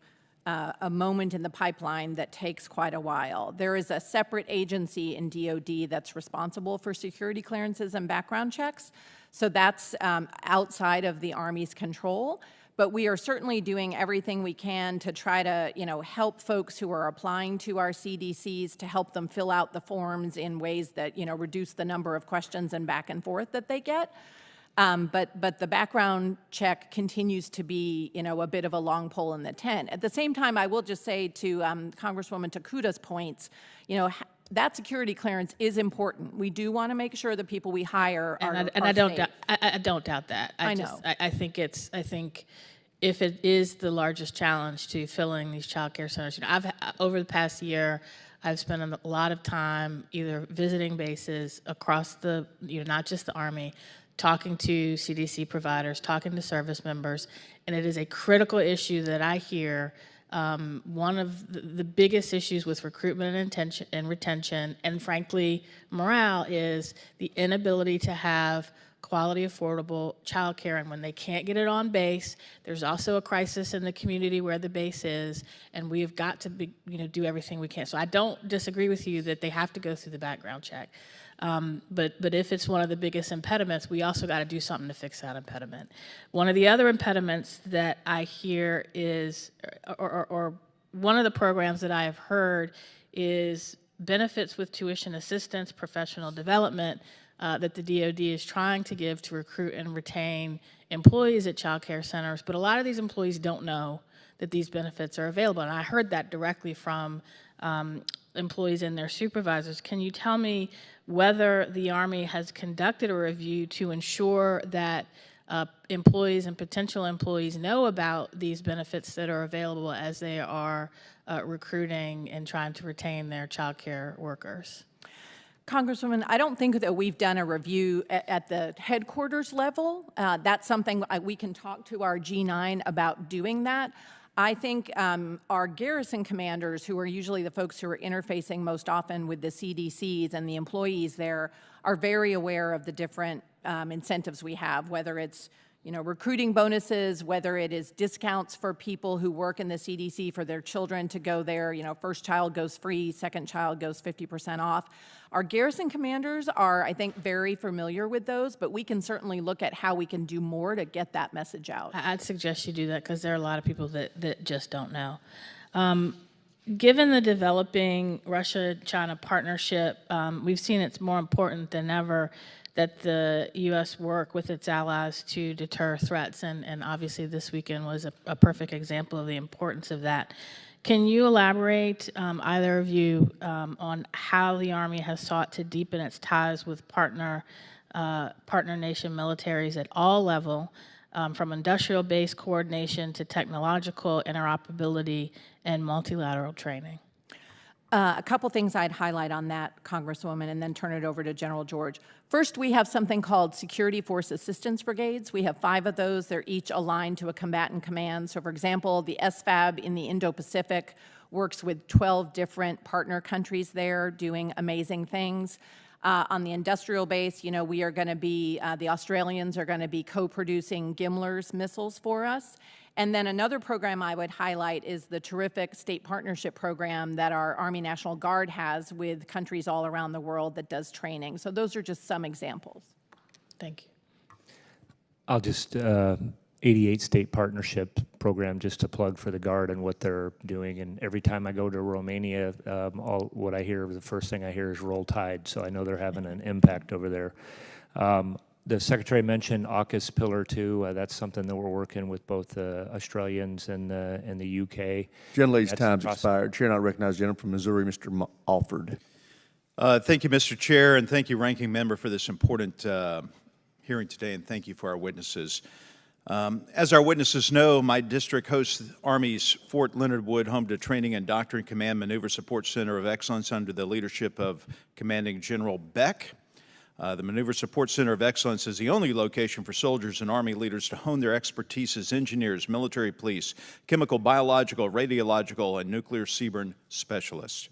moment in the pipeline that takes quite a while. There is a separate agency in DOD that's responsible for security clearances and background checks, so that's outside of the Army's control. But we are certainly doing everything we can to try to, help folks who are applying to our CDCs, to help them fill out the forms in ways that, reduce the number of questions and back and forth that they get. But the background check continues to be, a bit of a long pole in the tent. At the same time, I will just say to Congresswoman Takuta's points, that security clearance is important. We do want to make sure the people we hire are I don't doubt that. I know. think if it is the largest challenge to filling these child care centers, over the past year, I've spent a lot of time either visiting bases across the, not just the Army, talking to CDC providers, talking to service members, and it is a critical issue that I hear. One of the biggest issues with recruitment and retention, and frankly, morale, is the inability to have quality, affordable childcare. And when they can't get it on base, there's also a crisis in the community where the base is, and we've got to do everything we can. So I don't disagree with you that they have to go through the background check. But if it's one of the biggest impediments, we also got to do something to fix that impediment. One of the other impediments that I hear is, or one of the programs that I have heard is benefits with tuition assistance, professional development, that the DoD is trying to give to recruit and retain employees at child care centers. But a lot of these employees don't know that these benefits are available. And I heard that directly from employees and their supervisors. Can you tell me whether the Army has conducted a review to ensure that employees and potential employees know about these benefits that are available as they are recruiting and trying to retain their child care workers? Congresswoman, I don't think that we've done a review at the headquarters level. That's something we can talk to our G9 about doing that. I think our garrison commanders, who are usually the folks who are interfacing most often with the CDCs and the employees there, are very aware of the different incentives we have, whether it's recruiting bonuses, whether it is discounts for people who work in the CDC for their children to go there. First child goes free, second child goes 50% off. Our garrison commanders are, I think, very familiar with those, but we can certainly look at how we can do more to get that message out. I'd suggest you do that because there are a lot of people that just don't know. Given the developing Russia-China partnership, we've seen it's more important than ever that the U.S. work with its allies to deter threats, and obviously this weekend was a perfect example of the importance of that. Can you elaborate, either of you, on how the Army has sought to deepen its ties with partner nation militaries at all levels, from industrial base coordination to technological interoperability and multilateral training? A couple things I'd highlight on that, Congresswoman, and then turn it over to General George. First, we have something called Security Force Assistance Brigades. We have 5 of those. They're each aligned to a combatant command. So, for example, the SFAB in the Indo-Pacific works with 12 different partner countries there doing amazing things. On the industrial base, we are going to be, the Australians are going to be co-producing Gimler's missiles for us. And then another program I would highlight is the terrific state partnership program that our Army National Guard has with countries all around the world that does training. So those are just some examples. Thank you. I'll just, 88 state partnership program, just to plug for the Guard and what they're doing. And every time I go to Romania, what I hear, the first thing I hear is Roll Tide. So I know they're having an impact over there. The Secretary mentioned AUKUS Pillar 2. That's something that we're working with both the Australians and the UK. Gentlelady's time's expired. Chair not recognize the gentleman from Missouri, Mr. Alford. Thank you, Mr. Chair, and thank you, Ranking Member, for this important hearing today, and thank you for our witnesses. As our witnesses know, my district hosts the Army's Fort Leonard Wood Home to Training and Doctrine Command Maneuver Support Center of Excellence under the leadership of Commanding General Beck. The Maneuver Support Center of Excellence is the only location for soldiers and Army leaders to hone their expertise as engineers, military police, chemical, biological, radiological, and nuclear CBRN specialists.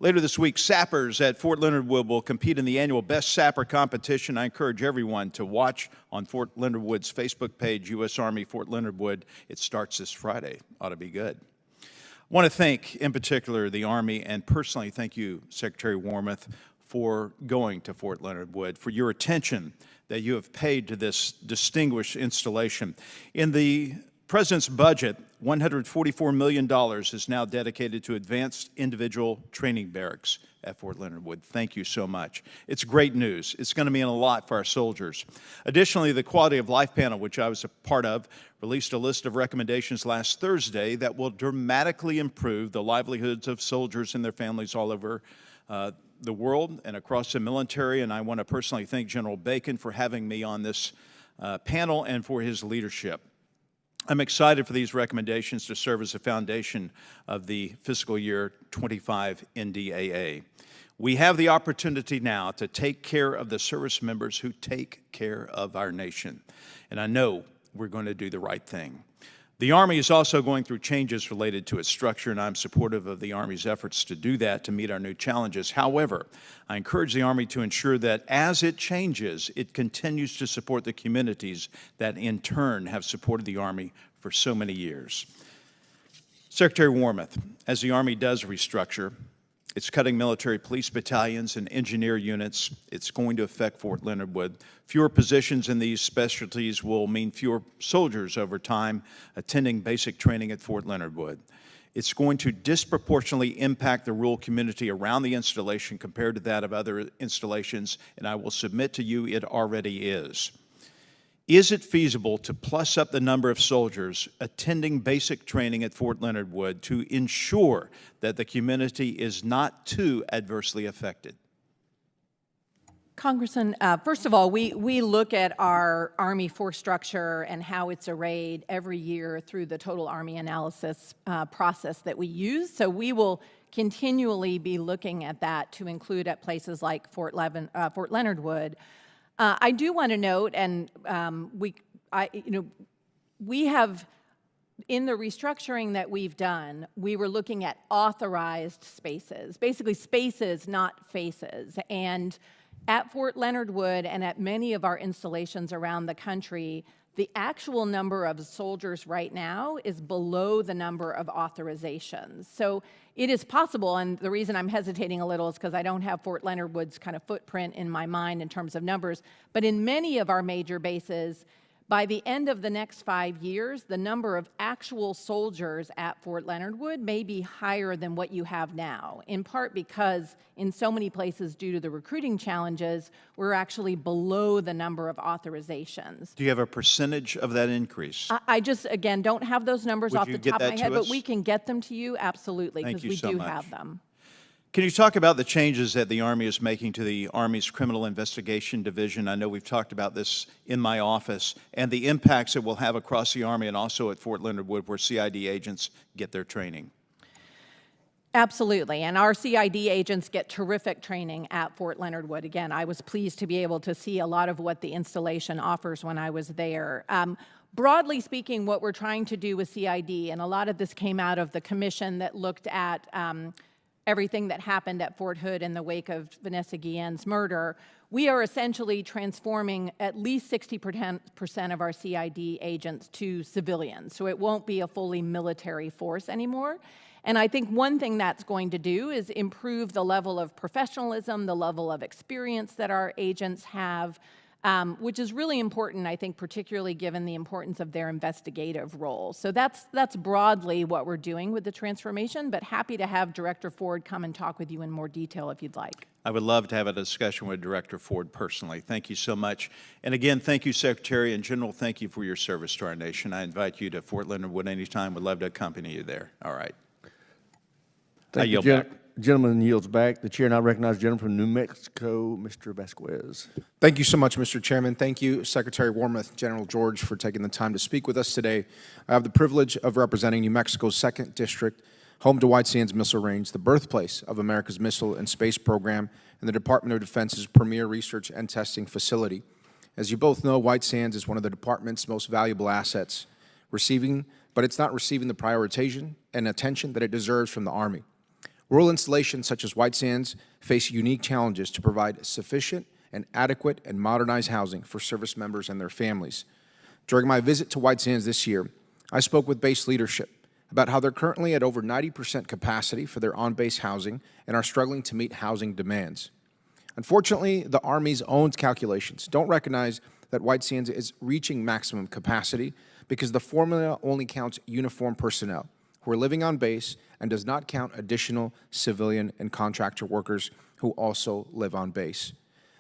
Later this week, sappers at Fort Leonard Wood will compete in the annual Best Sapper competition. I encourage everyone to watch on Fort Leonard Wood's Facebook page, U.S. Army Fort Leonard Wood. It starts this Friday. Ought to be good. I want to thank, in particular, the Army, and personally thank you, Secretary Wormuth, for going to Fort Leonard Wood, for your attention that you have paid to this distinguished installation. In the President's budget, $144 million is now dedicated to advanced individual training barracks at Fort Leonard Wood. Thank you so much. It's great news. It's going to mean a lot for our soldiers. Additionally, the Quality of Life Panel, which I was a part of, released a list of recommendations last Thursday that will dramatically improve the livelihoods of soldiers and their families all over the world and across the military, and I want to personally thank General Bacon for having me on this panel and for his leadership. I'm excited for these recommendations to serve as the foundation of the fiscal year 25 NDAA. We have the opportunity now to take care of the service members who take care of our nation, and I know we're going to do the right thing. The Army is also going through changes related to its structure, and I'm supportive of the Army's efforts to do that to meet our new challenges. However, I encourage the Army to ensure that as it changes, it continues to support the communities that in turn have supported the Army for so many years. Secretary Wormuth, as the Army does restructure, it's cutting military police battalions and engineer units. It's going to affect Fort Leonard Wood. Fewer positions in these specialties will mean fewer soldiers over time attending basic training at Fort Leonard Wood. It's going to disproportionately impact the rural community around the installation compared to that of other installations, and I will submit to you it already is. Is it feasible to plus up the number of soldiers attending basic training at Fort Leonard Wood to ensure that the community is not too adversely affected? Congressman, first of all, we look at our Army force structure and how it's arrayed every year through the total Army analysis process that we use. So we will continually be looking at that to include at places like Fort Leonard Wood. I do want to note, and we have, in the restructuring that we've done, we were looking at authorized spaces, basically spaces, not faces. And at Fort Leonard Wood and at many of our installations around the country, the actual number of soldiers right now is below the number of authorizations. So it is possible, and the reason I'm hesitating a little is because I don't have Fort Leonard Wood's kind of footprint in my mind in terms of numbers, but in many of our major bases, by the end of the next 5 years, the number of actual soldiers at Fort Leonard Wood may be higher than what you have now, in part because in so many places due to the recruiting challenges, we're actually below the number of authorizations. Do you have a percentage of that increase? I just, again, don't have those numbers off the top of my head, but us? we can get them to you, absolutely, Thank because you we so do much. have them. Can you talk about the changes that the Army is making to the Army's Criminal Investigation Division? I know we've talked about this in my office, and the impacts it will have across the Army and also at Fort Leonard Wood, where CID agents get their training. Absolutely, and our CID agents get terrific training at Fort Leonard Wood. Again, I was pleased to be able to see a lot of what the installation offers when I was there. Broadly speaking, what we're trying to do with CID, and a lot of this came out of the commission that looked at everything that happened at Fort Hood in the wake of Vanessa Guillen's murder, we are essentially transforming at least 60% of our CID agents to civilians. So it won't be a fully military force anymore. And I think one thing that's going to do is improve the level of professionalism, the level of experience that our agents have, which is really important, I think, particularly given the importance of their investigative role. So that's broadly what we're doing with the transformation, but happy to have Director Ford come and talk with you in more detail if you'd like. I would love to have a discussion with Director Ford personally. Thank you so much. And again, thank you, Secretary. And General, thank you for your service to our nation. I invite you to Fort Leonard Wood anytime. Would love to accompany you there. All right. Thank you, gentleman yields back. The chair now recognizes the gentleman from New Mexico, Mr. Vasquez. Thank you so much, Mr. Chairman. Thank you, Secretary Wormuth, General George, for taking the time to speak with us today. I have the privilege of representing New Mexico's 2nd District, home to White Sands Missile Range, the birthplace of America's Missile and Space Program, and the Department of Defense's premier research and testing facility. As you both know, White Sands is one of the department's most valuable assets, but it's not receiving the prioritization and attention that it deserves from the Army. Rural installations such as White Sands face unique challenges to provide sufficient and adequate and modernized housing for service members and their families. During my visit to White Sands this year, I spoke with base leadership about how they're currently at over 90% capacity for their on-base housing and are struggling to meet housing demands. Unfortunately, the Army's own calculations don't recognize that White Sands is reaching maximum capacity because the formula only counts uniformed personnel who are living on base and does not count additional civilian and contractor workers who also live on base.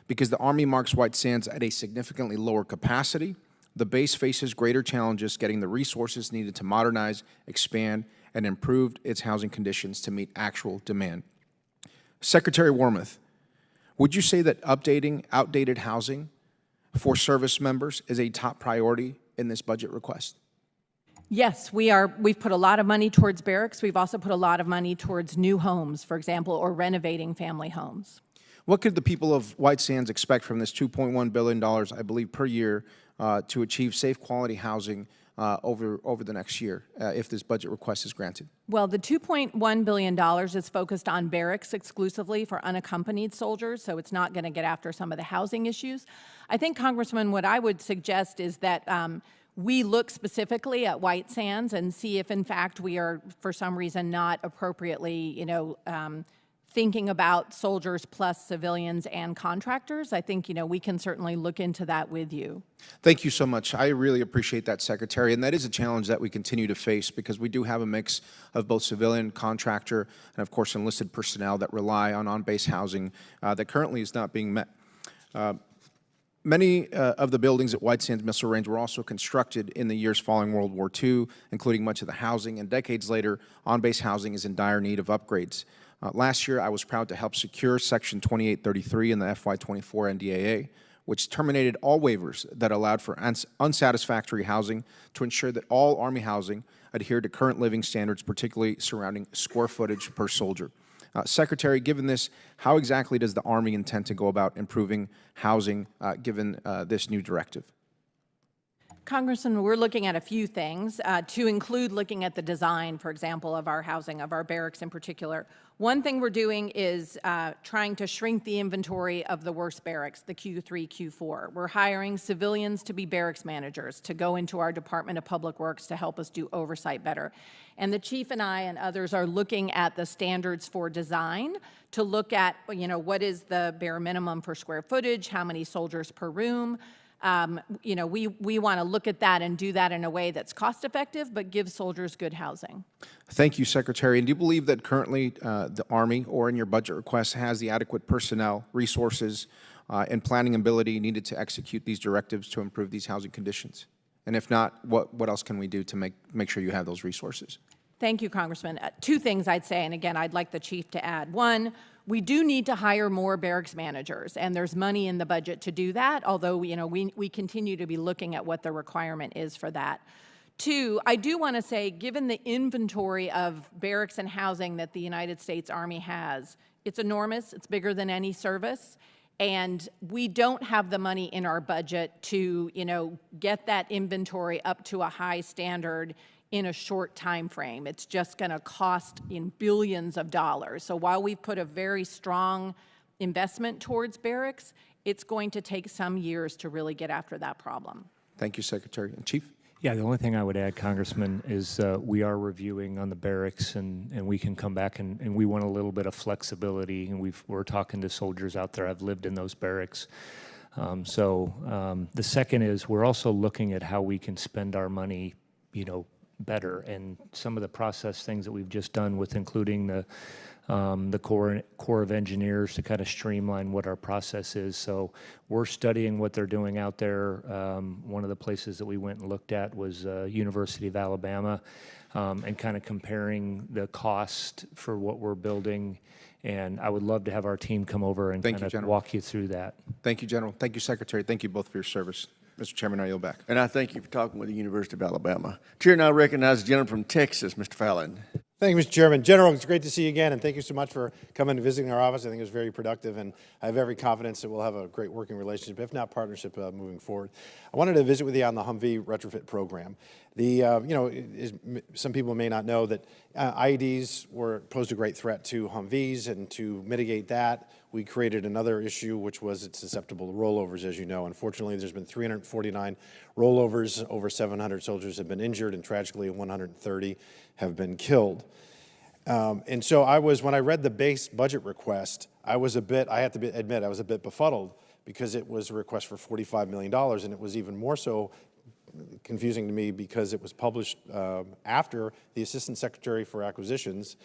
Because the Army marks White Sands at a significantly lower capacity, the base faces greater challenges getting the resources needed to modernize, expand, and improve its housing conditions to meet actual demand. Secretary Wormuth, Would you say that updating outdated housing for service members is a top priority in this budget request? Yes, we've put a lot of money towards barracks. We've also put a lot of money towards new homes, for example, or renovating family homes. What could the people of White Sands expect from this $2.1 billion, I believe, per year to achieve safe quality housing over the next year if this budget request is granted? Well, the $2.1 billion is focused on barracks exclusively for unaccompanied soldiers, so it's not going to get after some of the housing issues. I think, Congressman, what I would suggest is that we look specifically at White Sands and see if, in fact, we are, for some reason, not appropriately, thinking about soldiers plus civilians and contractors. I think, we can certainly look into that with you. Thank you so much. I really appreciate that, Secretary, and that is a challenge that we continue to face because we do have a mix of both civilian, contractor, and of course enlisted personnel that rely on base housing that currently is not being met. Many of the buildings at White Sands Missile Range were also constructed in the years following World War II, including much of the housing, and decades later, on-base housing is in dire need of upgrades. Last year, I was proud to help secure Section 2833 in the FY24 NDAA, which terminated all waivers that allowed for unsatisfactory housing to ensure that all Army housing adhered to current living standards, particularly surrounding square footage per soldier. Secretary, given this, how exactly does the Army intend to go about improving housing given this new directive? Congressman, we're looking at a few things, to include looking at the design, for example, of our housing, of our barracks in particular. One thing we're doing is trying to shrink the inventory of the worst barracks, the Q3, Q4. We're hiring civilians to be barracks managers, to go into our Department of Public Works to help us do oversight better. And the chief and I and others are looking at the standards for design to look at, what is the bare minimum for square footage, how many soldiers per room. We want to look at that and do that in a way that's cost-effective but gives soldiers good housing. Thank you, Secretary. And do you believe that currently the Army, or in your budget request, has the adequate personnel, resources, and planning ability needed to execute these directives to improve these housing conditions? And if not, what else can we do to make sure you have those resources? Thank you, Congressman. Two things I'd say, and again, I'd like the chief to add. One, we do need to hire more barracks managers, and there's money in the budget to do that, although we continue to be looking at what the requirement is for that. Two, I do want to say, given the inventory of barracks and housing that the United States Army has, it's enormous, it's bigger than any service, and we don't have the money in our budget to, get that inventory up to a high standard in a short time frame. It's just going to cost in billions of dollars. So while we've put a very strong investment towards barracks, it's going to take some years to really get after that problem. Thank you, Secretary. And Chief? Yeah, the only thing I would add, Congressman, is we are reviewing on the barracks, and we can come back, and we want a little bit of flexibility, and we're talking to soldiers out there. I've lived in those barracks. The second is we're also looking at how we can spend our money, better, and some of the process things that we've just done with including the Corps of Engineers to kind of streamline what our process is. So we're studying what they're doing out there. One of the places that we went and looked at was University of Alabama, and kind of comparing the cost for what we're building. And I would love to have our team come over and kind of walk you through that. Thank you, General. Thank you, Secretary. Thank you both for your service. Mr. Chairman, I yield back. And I thank you for talking with the University of Alabama. Chair now recognizes the gentleman from Texas, Mr. Fallon. Thank you, Mr. Chairman. General, it's great to see you again, and thank you so much for coming and visiting our office. I think it was very productive, and I have every confidence that we'll have a great working relationship, if not partnership, moving forward. I wanted to visit with you on the Humvee retrofit program. Some people may not know that IEDs posed a great threat to Humvees, and to mitigate that, we created another issue, which was it's susceptible to rollovers, as you know. Unfortunately, there's been 349 rollovers. Over 700 soldiers have been injured, and tragically 130 have been killed. And so when I read the base budget request, I have to admit, I was a bit befuddled, because it was a request for $45 million, and it was even more so confusing to me because it was published after the Assistant Secretary for Acquisitions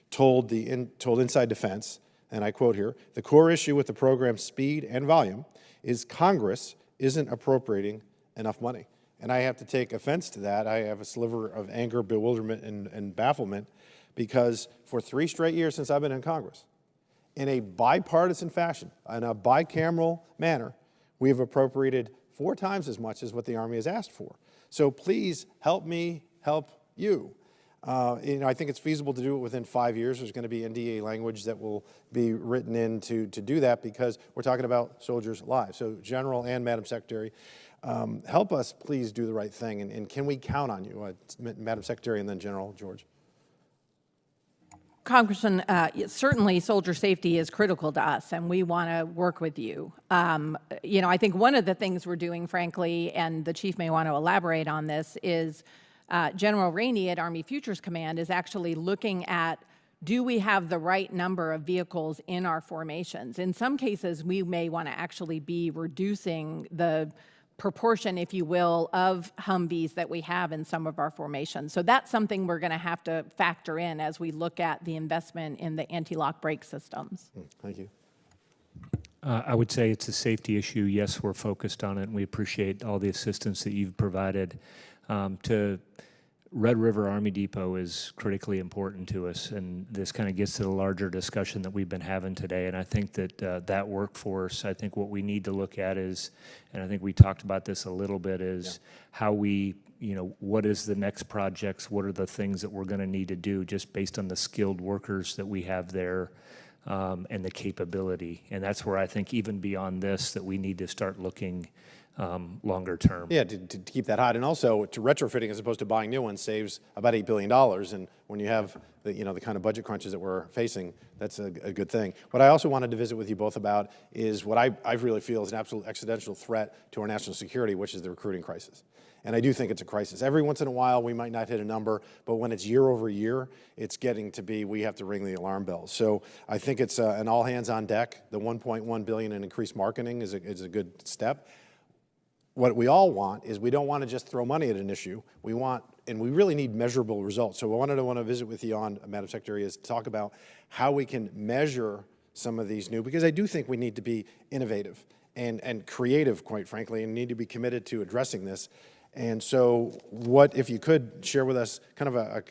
told Inside Defense, and I quote here, "The core issue with the program's speed and volume is Congress isn't appropriating enough money." And I have to take offense to that. I have a sliver of anger, bewilderment, and bafflement, because for 3 straight years since I've been in Congress, in a bipartisan fashion, in a bicameral manner, we have appropriated 4 times as much as what the Army has asked for. So please help me help you. I think it's feasible to do it within 5 years. There's going to be NDA language that will be written in to do that because we're talking about soldiers' lives. So General and Madam Secretary, help us please do the right thing, and can we count on you? Madam Secretary and then General George. Congressman, certainly soldier safety is critical to us, and we want to work with you. I think one of the things we're doing, frankly, and the chief may want to elaborate on this, is General Rainey at Army Futures Command is actually looking at, do we have the right number of vehicles in our formations? In some cases, we may want to actually be reducing the proportion, if you will, of Humvees that we have in some of our formations. So that's something we're going to have to factor in as we look at the investment in the anti-lock brake systems. Thank you. I would say it's a safety issue. Yes, we're focused on it, and we appreciate all the assistance that you've provided. To Red River Army Depot is critically important to us, and this kind of gets to the larger discussion that we've been having today. And I think that that workforce, I think what we need to look at is, and I think we talked about this a little bit, is how we, what is the next projects, what are the things that we're going to need to do just based on the skilled workers that we have there and the capability. And that's where I think even beyond this that we need to start looking longer term. Yeah, to keep that hot, and also to retrofitting as opposed to buying new ones saves about $8 billion. And when you have the kind of budget crunches that we're facing, that's a good thing. What I also wanted to visit with you both about is what I really feel is an absolute existential threat to our national security, which is the recruiting crisis. And I do think it's a crisis. Every once in a while, we might not hit a number, but when it's year over year, it's getting to be, we have to ring the alarm bells. So I think it's an all hands on deck. The $1.1 billion in increased marketing is a good step. What we all want is we don't want to just throw money at an issue. We want, and we really need measurable results. So I want to visit with you on, Madam Secretary, is to talk about how we can measure some of these new, because I do think we need to be innovative and creative, quite frankly, and need to be committed to addressing this. And so what, if you could share with us kind of a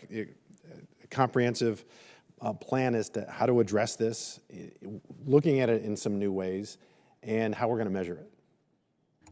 comprehensive plan as to how to address this, looking at it in some new ways, and how we're going to measure it.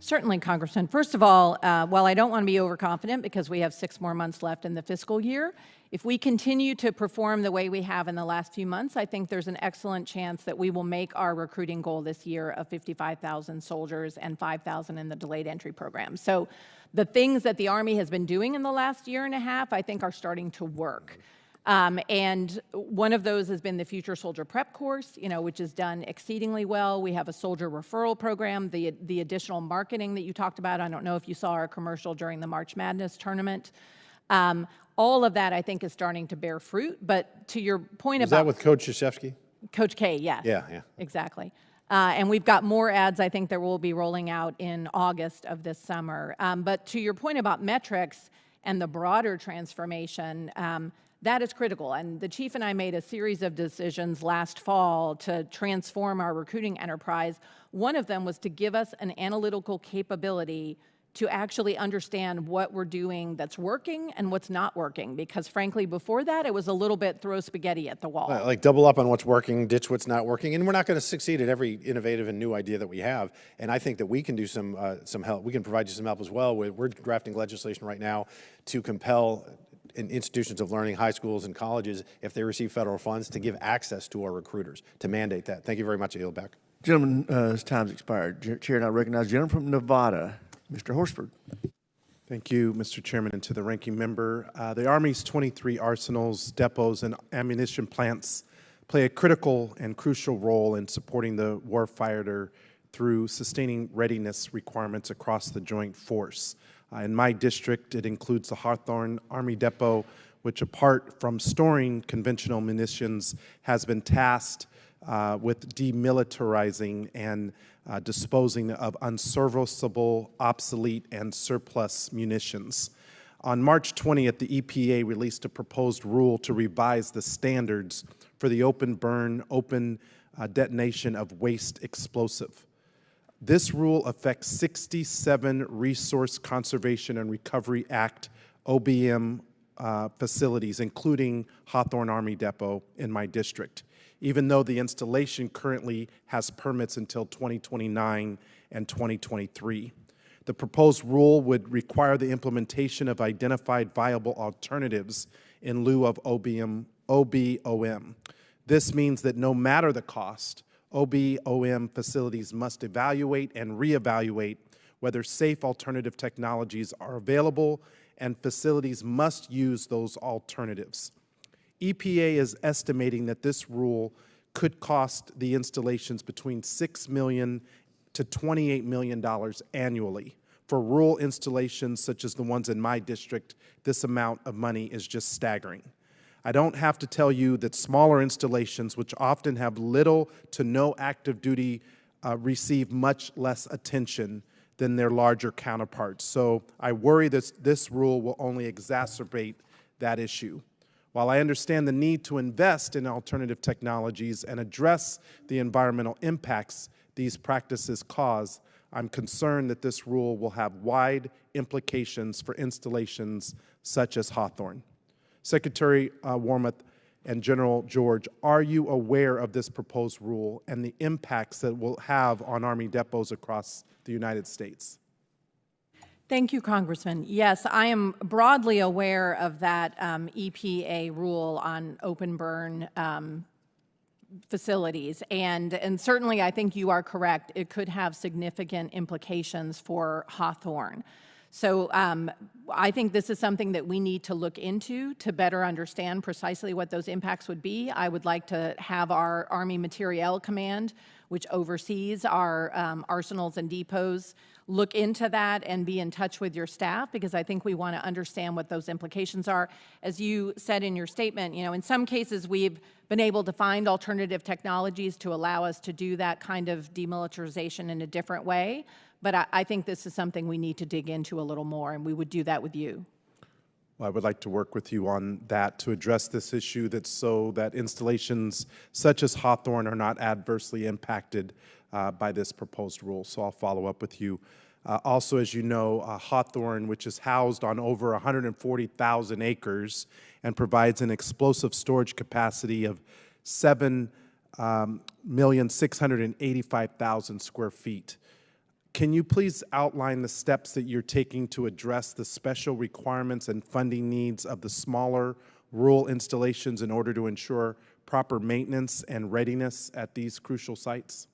Certainly, Congressman. First of all, while I don't want to be overconfident because we have 6 more months left in the fiscal year, if we continue to perform the way we have in the last few months, I think there's an excellent chance that we will make our recruiting goal this year of 55,000 soldiers and 5,000 in the delayed entry program. So the things that the Army has been doing in the last year and a half, I think, are starting to work. And one of those has been the Future Soldier Prep course, which is done exceedingly well. We have a soldier referral program, the additional marketing that you talked about. I don't know if you saw our commercial during the March Madness tournament. All of that, I think, is starting to bear fruit. But to your point about— Is that with Coach Krzyzewski? Coach K, yes. Yeah. Exactly. And we've got more ads, I think, that will be rolling out in August of this summer. But to your point about metrics and the broader transformation, that is critical, and the chief and I made a series of decisions last fall to transform our recruiting enterprise. One of them was to give us an analytical capability to actually understand what we're doing that's working and what's not working, because frankly, before that, it was a little bit throw spaghetti at the wall. Like double up on what's working, ditch what's not working, and we're not going to succeed at every innovative and new idea that we have, and I think that we can do some help. We can provide you some help as well. We're drafting legislation right now to compel in institutions of learning, high schools and colleges, if they receive federal funds, to give access to our recruiters, to mandate that. Thank you very much. I yield back. Gentlemen, his time's expired. Chair, and I recognize the gentleman from Nevada, Mr. Horsford. Thank you, Mr. Chairman, and to the ranking member. The Army's 23 arsenals, depots, and ammunition plants play a critical and crucial role in supporting the warfighter through sustaining readiness requirements across the joint force. In my district, it includes the Hawthorne Army Depot, which, apart from storing conventional munitions, has been tasked with demilitarizing and disposing of unserviceable, obsolete, and surplus munitions. On March 20th, the EPA released a proposed rule to revise the standards for the open burn, open detonation of waste explosive. This rule affects 67 Resource Conservation and Recovery Act OBM facilities, including Hawthorne Army Depot in my district. even though the installation currently has permits until 2029 and 2023. The proposed rule would require the implementation of identified viable alternatives in lieu of OBOM. This means that no matter the cost, OBOM facilities must evaluate and reevaluate whether safe alternative technologies are available, and facilities must use those alternatives. EPA is estimating that this rule could cost the installations between $6 million to $28 million annually. For rural installations such as the ones in my district, this amount of money is just staggering. I don't have to tell you that smaller installations, which often have little to no active duty, receive much less attention than their larger counterparts. So I worry that this rule will only exacerbate that issue. While I understand the need to invest in alternative technologies and address the environmental impacts these practices cause, I'm concerned that this rule will have wide implications for installations such as Hawthorne. Secretary Wormuth and General George, are you aware of this proposed rule and the impacts that it will have on Army depots across the United States? Thank you, Congressman. Yes, I am broadly aware of that EPA rule on open burn facilities, and certainly I think you are correct. It could have significant implications for Hawthorne. So I think this is something that we need to look into to better understand precisely what those impacts would be. I would like to have our Army Materiel Command, which oversees our arsenals and depots, look into that and be in touch with your staff, because I think we want to understand what those implications are. As you said in your statement, in some cases we've been able to find alternative technologies to allow us to do that kind of demilitarization in a different way. But I think this is something we need to dig into a little more, and we would do that with you. Well, I would like to work with you on that to address this issue so that installations such as Hawthorne are not adversely impacted by this proposed rule. So I'll follow up with you. Also, as you know, Hawthorne, which is housed on over 140,000 acres and provides an explosive storage capacity of 7,685,000 square feet. Can you please outline the steps that you're taking to address the special requirements and funding needs of the smaller rural installations in order to ensure proper maintenance and readiness at these crucial sites?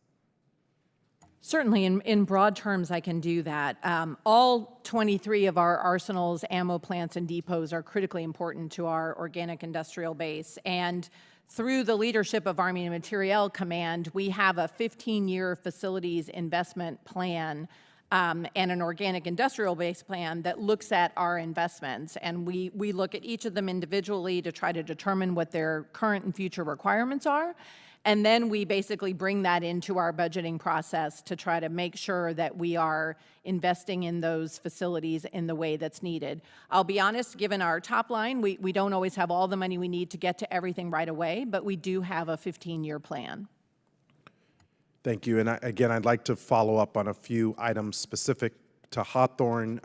Certainly, in broad terms, I can do that. All 23 of our arsenals, ammo plants, and depots are critically important to our organic industrial base. And through the leadership of Army Materiel Command, we have a 15-year facilities investment plan and an organic industrial base plan that looks at our investments. And we look at each of them individually to try to determine what their current and future requirements are. And then we basically bring that into our budgeting process to try to make sure that we are investing in those facilities in the way that's needed. I'll be honest, given our top line, we don't always have all the money we need to get to everything right away, but we do have a 15-year plan. Thank you. And again, I'd like to follow up on a few items specific to Hawthorne,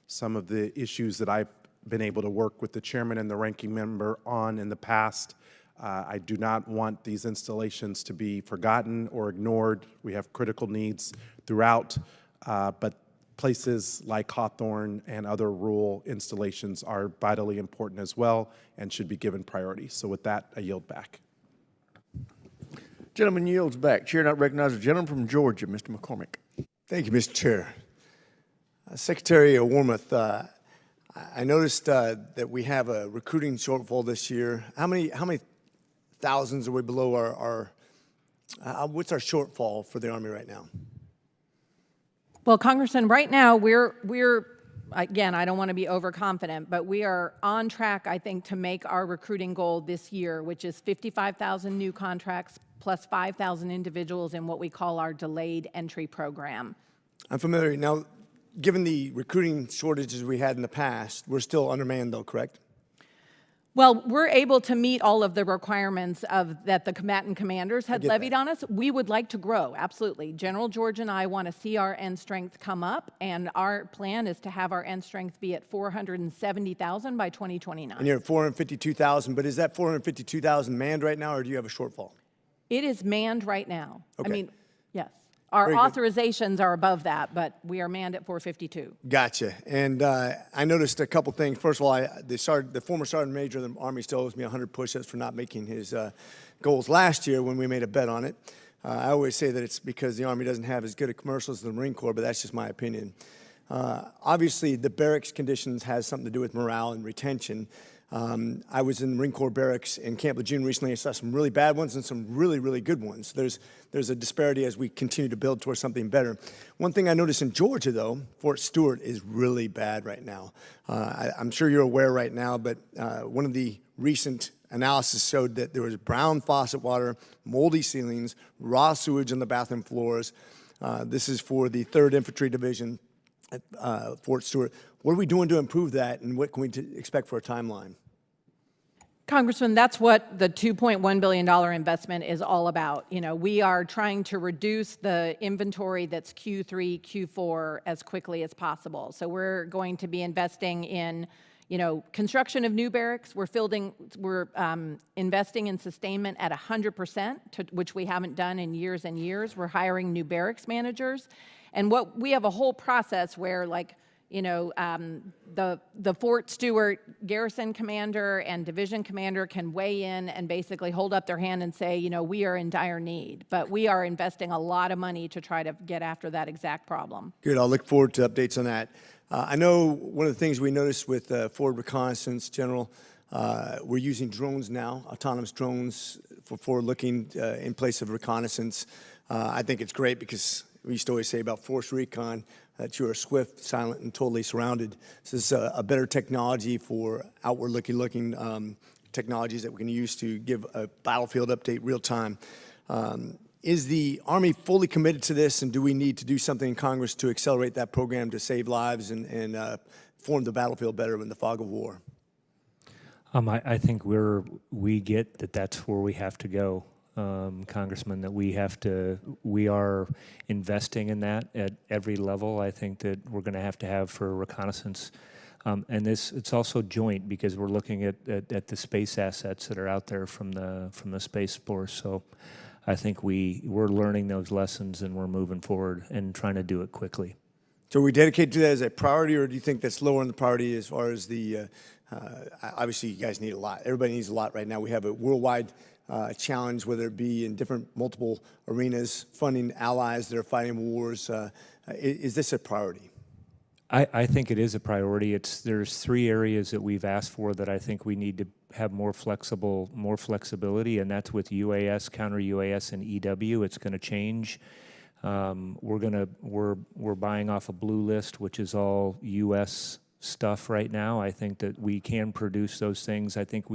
some of the issues that I've been able to work with the chairman and the ranking member on in the past. I do not want these installations to be forgotten or ignored. We have critical needs throughout, but places like Hawthorne and other rural installations are vitally important as well and should be given priority. So with that, I yield back. Gentleman yields back. Chair not recognize the gentleman from Georgia, Mr. McCormick. Thank you, Mr. Chair. Secretary Wormuth, I noticed that we have a recruiting shortfall this year. How many thousands are we below what's our shortfall for the Army right now? Well, Congressman, right now we're again, I don't want to be overconfident, but we are on track, I think, to make our recruiting goal this year, which is 55,000 new contracts plus 5,000 individuals in what we call our delayed entry program. I'm familiar. Now, given the recruiting shortages we had in the past, we're still undermanned though, correct? Well, we're able to meet all of the requirements that the combatant commanders had levied on us. We would like to grow, absolutely. General George and I want to see our end strength come up, and our plan is to have our end strength be at 470,000 by 2029. And you're at 452,000, but is that 452,000 manned right now, or do you have a shortfall? It is manned right now. Okay. I mean, yes. Our Very good. authorizations are above that, but we are manned at 452. Gotcha. And I noticed a couple things. First of all, the former sergeant major of the Army still owes me 100 push-ups for not making his goals last year when we made a bet on it. I always say that it's because the Army doesn't have as good a commercials as the Marine Corps, but that's just my opinion. Obviously, the barracks conditions has something to do with morale and retention. I was in the Marine Corps barracks in Camp Lejeune recently. I saw some really bad ones and some really, really good ones. There's a disparity as we continue to build towards something better. One thing I noticed in Georgia, though, Fort Stewart is really bad right now. I'm sure you're aware right now, but one of the recent analysis showed that there was brown faucet water, moldy ceilings, raw sewage on the bathroom floors. This is for the 3rd Infantry Division at Fort Stewart. What are we doing to improve that, and what can we expect for a timeline? Congressman, that's what the $2.1 billion investment is all about. You know, we are trying to reduce the inventory that's Q3, Q4 as quickly as possible. So we're going to be investing in, you know, construction of new barracks. We're investing in sustainment at 100%, which we haven't done in years and years. We're hiring new barracks managers. And we have a whole process where, like, you know, the Fort Stewart garrison commander and division commander can weigh in and basically hold up their hand and say, you know, we are in dire need. But we are investing a lot of money to try to get after that exact problem. Good. I'll look forward to updates on that. I know one of the things we noticed with forward reconnaissance, General, we're using drones now, autonomous drones for forward looking in place of reconnaissance. I think it's great because we used to always say about force recon that you are swift, silent, and totally surrounded. This is a better technology for outward looking technologies that we can use to give a battlefield update real time. Is the Army fully committed to this, and do we need to do something in Congress to accelerate that program to save lives and form the battlefield better in the fog of war? I think we get that that's where we have to go, Congressman, that we are investing in that at every level. I think that we're going to have for reconnaissance. And it's also joint because we're looking at the space assets that are out there from the Space Force. So I think we're learning those lessons and we're moving forward and trying to do it quickly. So are we dedicated to that as a priority, or do you think that's lower on the priority as far as the, obviously you guys need a lot. Everybody needs a lot right now. We have a worldwide challenge, whether it be in multiple arenas, funding allies that are fighting wars. Is this a priority? I think it is a priority. There's 3 areas that we've asked for that I think we need to have more flexibility, and that's with UAS, counter UAS, and EW. It's going to change. We're buying off a blue list, which is all U.S. stuff right now. I think that we can produce those things. I think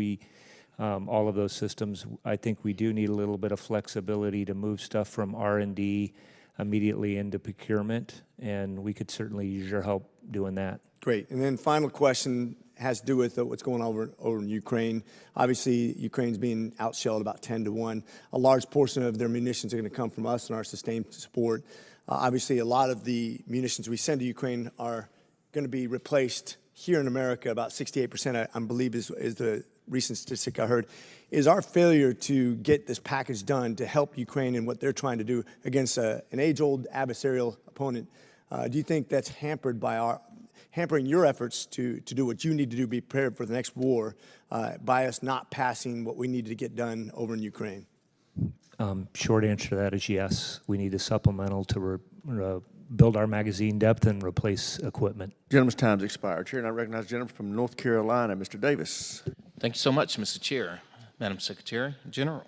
all of those systems. I think we do need a little bit of flexibility to move stuff from R&D immediately into procurement, and we could certainly use your help doing that. Great. And then final question has to do with what's going on over in Ukraine. Obviously, Ukraine's being outshelled about 10-1. A large portion of their munitions are going to come from us and our sustained support. Obviously, a lot of the munitions we send to Ukraine are going to be replaced here in America. About 68%, I believe, is the recent statistic I heard. Is our failure to get this package done to help Ukraine in what they're trying to do against an age-old adversarial opponent, do you think that's hampering your efforts to do what you need to do, be prepared for the next war, by us not passing what we need to get done over in Ukraine? Short answer to that is yes. We need a supplemental to build our magazine depth and replace equipment. Gentleman's time's expired. Chair, and I recognize the gentleman from North Carolina, Mr. Davis. Thank you so much, Mr. Chair, Madam Secretary General.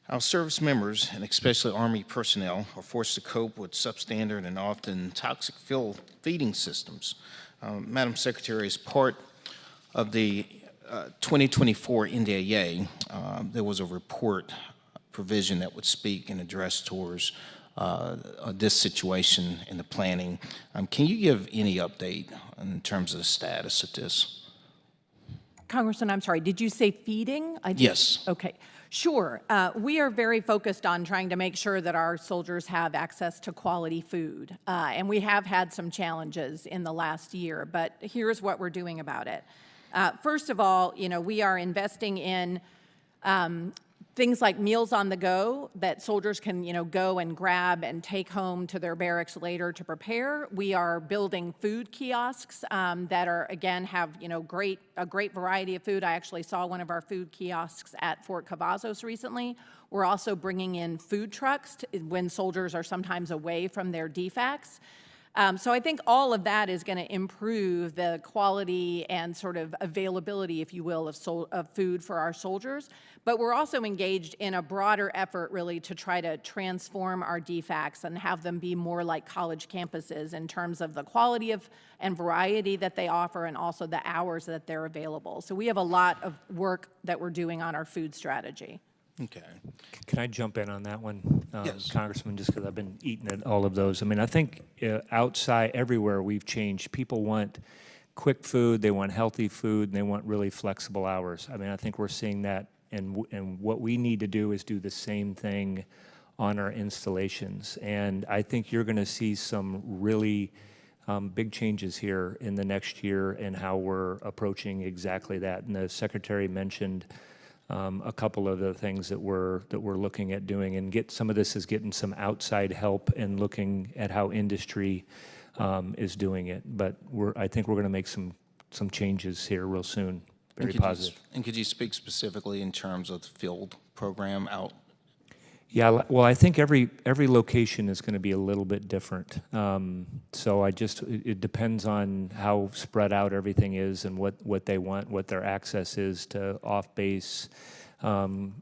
Our service members, and especially Army personnel, are forced to cope with substandard and often toxic feeding systems. Madam Secretary, as part of the 2024 NDAA, there was a report provision that would speak and address towards this situation in the planning. Can you give any update in terms of the status of this? Congressman, I'm sorry, did you say feeding? Yes. Okay. Sure. We are very focused on trying to make sure that our soldiers have access to quality food. And we have had some challenges in the last year, but here's what we're doing about it. First of all, we are investing in Things like meals on the go that soldiers can, go and grab and take home to their barracks later to prepare. We are building food kiosks that are, again, have, a great variety of food. I actually saw one of our food kiosks at Fort Cavazos recently. We're also bringing in food trucks when soldiers are sometimes away from their DFACs. So I think all of that is going to improve the quality and sort of availability, if you will, of food for our soldiers. But we're also engaged in a broader effort really to try to transform our DFACs and have them be more like college campuses in terms of the quality of and variety that they offer and also the hours that they're available. So we have a lot of work that we're doing on our food strategy. Okay. Can I jump in on that one, Yes. Congressman, just because I've been eating at all of those. I mean, I think outside, everywhere we've changed, people want quick food, they want healthy food, and they want really flexible hours. I mean, I think we're seeing that, and what we need to do is do the same thing on our installations. And I think you're going to see some really big changes here in the next year in how we're approaching exactly that. And the Secretary mentioned a couple of the things that we're looking at doing, and some of this is getting some outside help and looking at how industry is doing it. But I think we're going to make some changes here real soon. Very positive. And could you speak specifically in terms of the field program out? Yeah, well, I think every location is going to be a little bit different. So it depends on how spread out everything is and what they want, what their access is to off base. And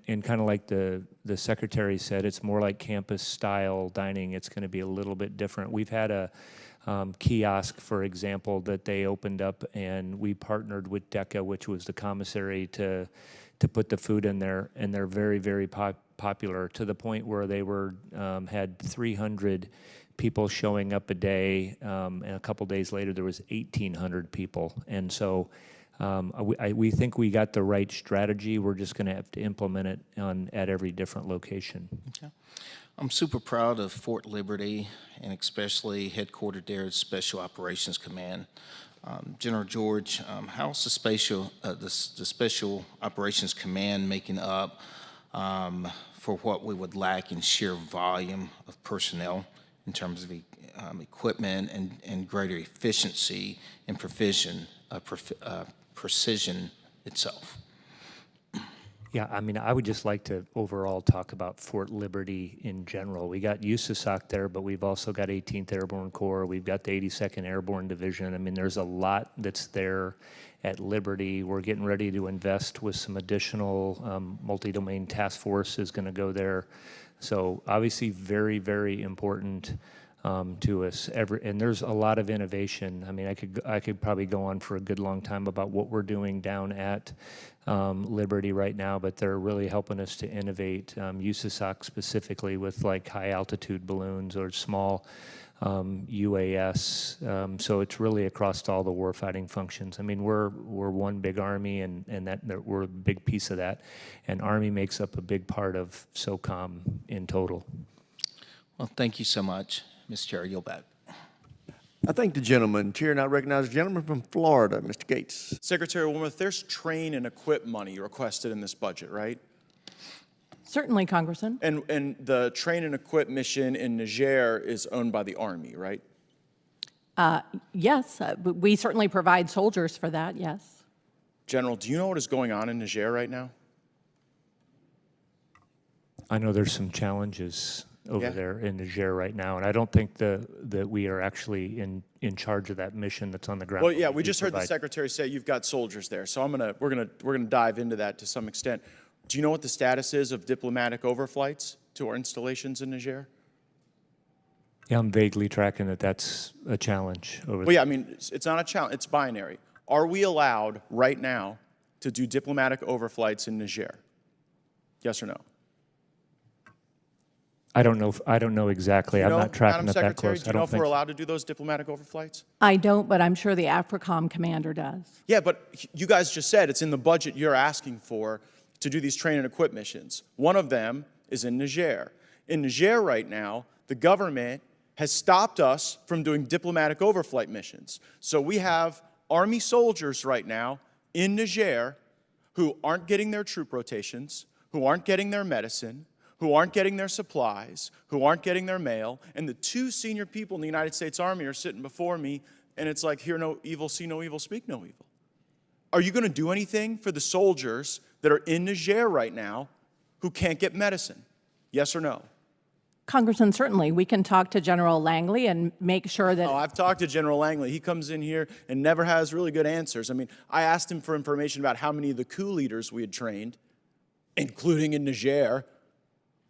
kind of like the Secretary said, it's more like campus style dining. It's going to be a little bit different. We've had a kiosk, for example, that they opened up, and we partnered with DECA, which was the commissary, to put the food in there, and they're very, very popular, to the point where they had 300 people showing up a day, and a couple days later there was 1,800 people. And so we think we got the right strategy. We're just going to have to implement it at every different location. Okay. I'm super proud of Fort Liberty, and especially headquartered there at Special Operations Command. General George, how's the Special Operations Command making up for what we would lack in sheer volume of personnel in terms of equipment and greater efficiency and precision itself? Yeah, I mean, I would just like to overall talk about Fort Liberty in general. We got U.S.A there, but we've also got 18th Airborne Corps. We've got the 82nd Airborne Division. I mean, there's a lot that's there at Liberty. We're getting ready to invest with some additional multi-domain task force is going to go there. So obviously very, very important to us. And there's a lot of innovation. I mean, I could probably go on for a good long time about what we're doing down at Liberty right now, but they're really helping us to innovate. U.S.A specifically with like high altitude balloons or small UAS. So it's really across all the warfighting functions. I mean, we're one big Army, and that we're a big piece of that. And Army makes up a big part of SOCOM in total. Well, thank you so much. Mr. Chair, you'll back. I thank the gentleman. Chair now recognizes the gentleman from Florida, Mr. Gates. Secretary Wormuth, there's train and equip money requested in this budget, right? Certainly, Congressman. And the train and equip mission in Niger is owned by the Army, right? Yes, we certainly provide soldiers for that, yes. General, do you know what is going on in Niger right now? I know there's some challenges over there in Niger right now, and I don't think that we are actually in charge of that mission that's on the ground. Well, yeah, we just heard the Secretary say you've got soldiers there, so we're gonna dive into that to some extent. Do you know what the status is of diplomatic overflights to our installations in Niger? Yeah, I'm vaguely tracking that that's a challenge over there. Well, yeah, I mean, it's not a challenge, it's binary. Are we allowed right now to do diplomatic overflights in Niger? Yes or no? I don't know exactly. I'm not tracking it that close. Do you know if we're allowed to do those diplomatic overflights? I don't, but I'm sure the AFRICOM commander does. Yeah, but you guys just said it's in the budget you're asking for to do these train and equip missions. One of them is in Niger. In Niger right now, the government has stopped us from doing diplomatic overflight missions. So we have Army soldiers right now in Niger who aren't getting their troop rotations, who aren't getting their medicine, who aren't getting their supplies, who aren't getting their mail, and the 2 senior people in the United States Army are sitting before me, and it's like, hear no evil, see no evil, speak no evil. Are you going to do anything for the soldiers that are in Niger right now who can't get medicine? Yes or no? Congressman, certainly. We can talk to General Langley and make sure that... Oh, I've talked to General Langley. He comes in here and never has really good answers. I mean, I asked him for information about how many of the coup leaders we had trained, including in Niger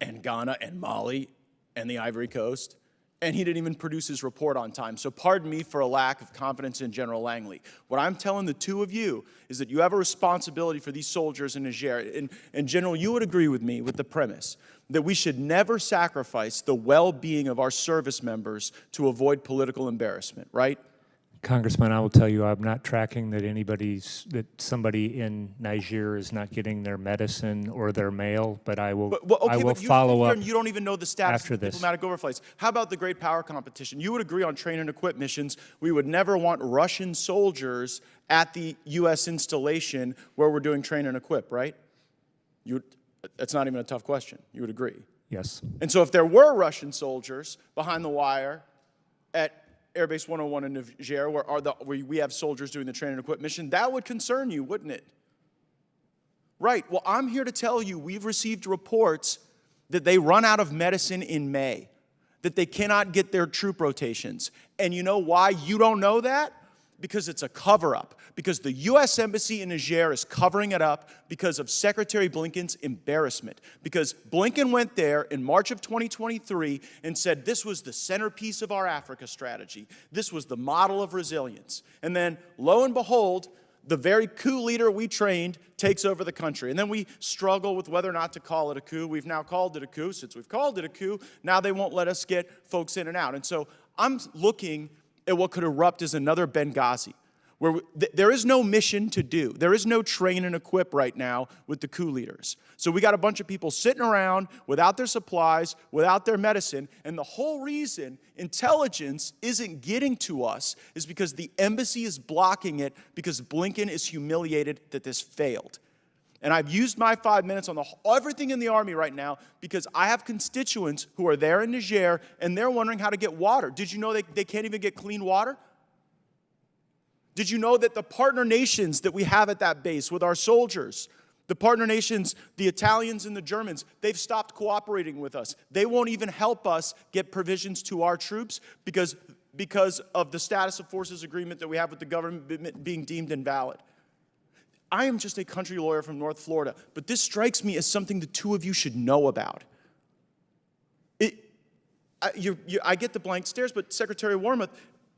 and Ghana and Mali and the Ivory Coast, and he didn't even produce his report on time. So pardon me for a lack of confidence in General Langley. What I'm telling the 2 of you is that you have a responsibility for these soldiers in Niger. And General, you would agree with me with the premise that we should never sacrifice the well-being of our service members to avoid political embarrassment, right? Congressman, I will tell you, I'm not tracking that somebody in Niger is not getting their medicine or their mail, but I will, follow up. You don't even know the status after of the this. diplomatic overflights. How about the great power competition? You would agree on train and equip missions. We would never want Russian soldiers at the U.S. installation where we're doing train and equip, right? That's not even a tough question. You would agree? Yes. And so if there were Russian soldiers behind the wire at Airbase 101 in Niger, where we have soldiers doing the train and equip mission, that would concern you, wouldn't it? Right. Well, I'm here to tell you we've received reports that they run out of medicine in May, that they cannot get their troop rotations. And you know why you don't know that? Because it's a cover-up. Because the U.S. Embassy in Niger is covering it up because of Secretary Blinken's embarrassment. Because Blinken went there in March of 2023 and said this was the centerpiece of our Africa strategy. This was the model of resilience. And then, lo and behold, the very coup leader we trained takes over the country. And then we struggle with whether or not to call it a coup. We've now called it a coup. Since we've called it a coup, now they won't let us get folks in and out. And so I'm looking at what could erupt as another Benghazi, where there is no mission to do. There is no train and equip right now with the coup leaders. So we got a bunch of people sitting around without their supplies, without their medicine, and the whole reason intelligence isn't getting to us is because the embassy is blocking it because Blinken is humiliated that this failed. And I've used my 5 minutes on everything in the Army right now because I have constituents who are there in Niger and they're wondering how to get water. Did you know they can't even get clean water? Did you know that the partner nations that we have at that base with our soldiers, the partner nations, the Italians and the Germans, they've stopped cooperating with us. They won't even help us get provisions to our troops because of the status of forces agreement that we have with the government being deemed invalid. I am just a country lawyer from North Florida, but this strikes me as something the 2 of you should know about. I get the blank stares, but Secretary Wormuth,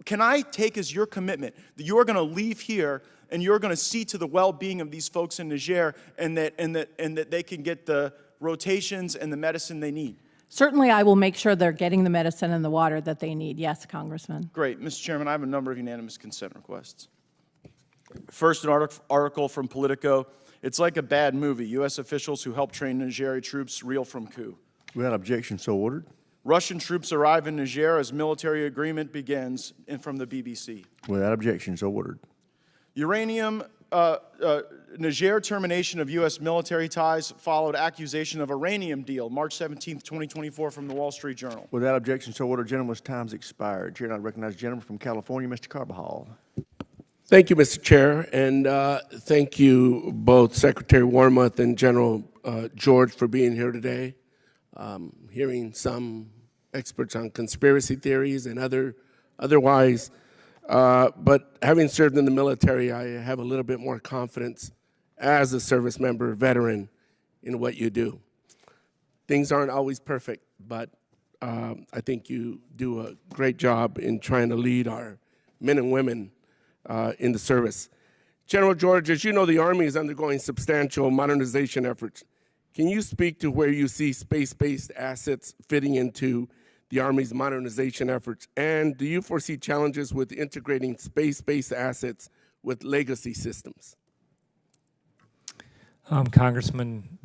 can I take as your commitment that you are going to leave here and you're going to see to the well-being of these folks in Niger and that they can get the rotations and the medicine they need? Certainly, I will make sure they're getting the medicine and the water that they need. Yes, Congressman. Great. Mr. Chairman, I have a number of unanimous consent requests. First, an article from Politico. It's like a bad movie. U.S. officials who helped train Nigerian troops reel from coup. Without objection, so ordered. Russian troops arrive in Niger as military agreement begins, and from the BBC. Without objection, so ordered. Uranium, Niger termination of U.S. military ties followed accusation of uranium deal, March 17, 2024, from the Wall Street Journal. Without objection, so ordered. Gentleman's time's expired. Chair, I recognize the gentleman from California, Mr. Carbajal. Thank you, Mr. Chair, and thank you both Secretary Wormuth and General George for being here today. Hearing some experts on conspiracy theories and otherwise, but having served in the military, I have a little bit more confidence as a service member, veteran, in what you do. Things aren't always perfect, but I think you do a great job in trying to lead our men and women in the service. General George, as you know, the Army is undergoing substantial modernization efforts. Can you speak to where you see space-based assets fitting into the Army's modernization efforts? And do you foresee challenges with integrating space-based assets with legacy systems? Congressman,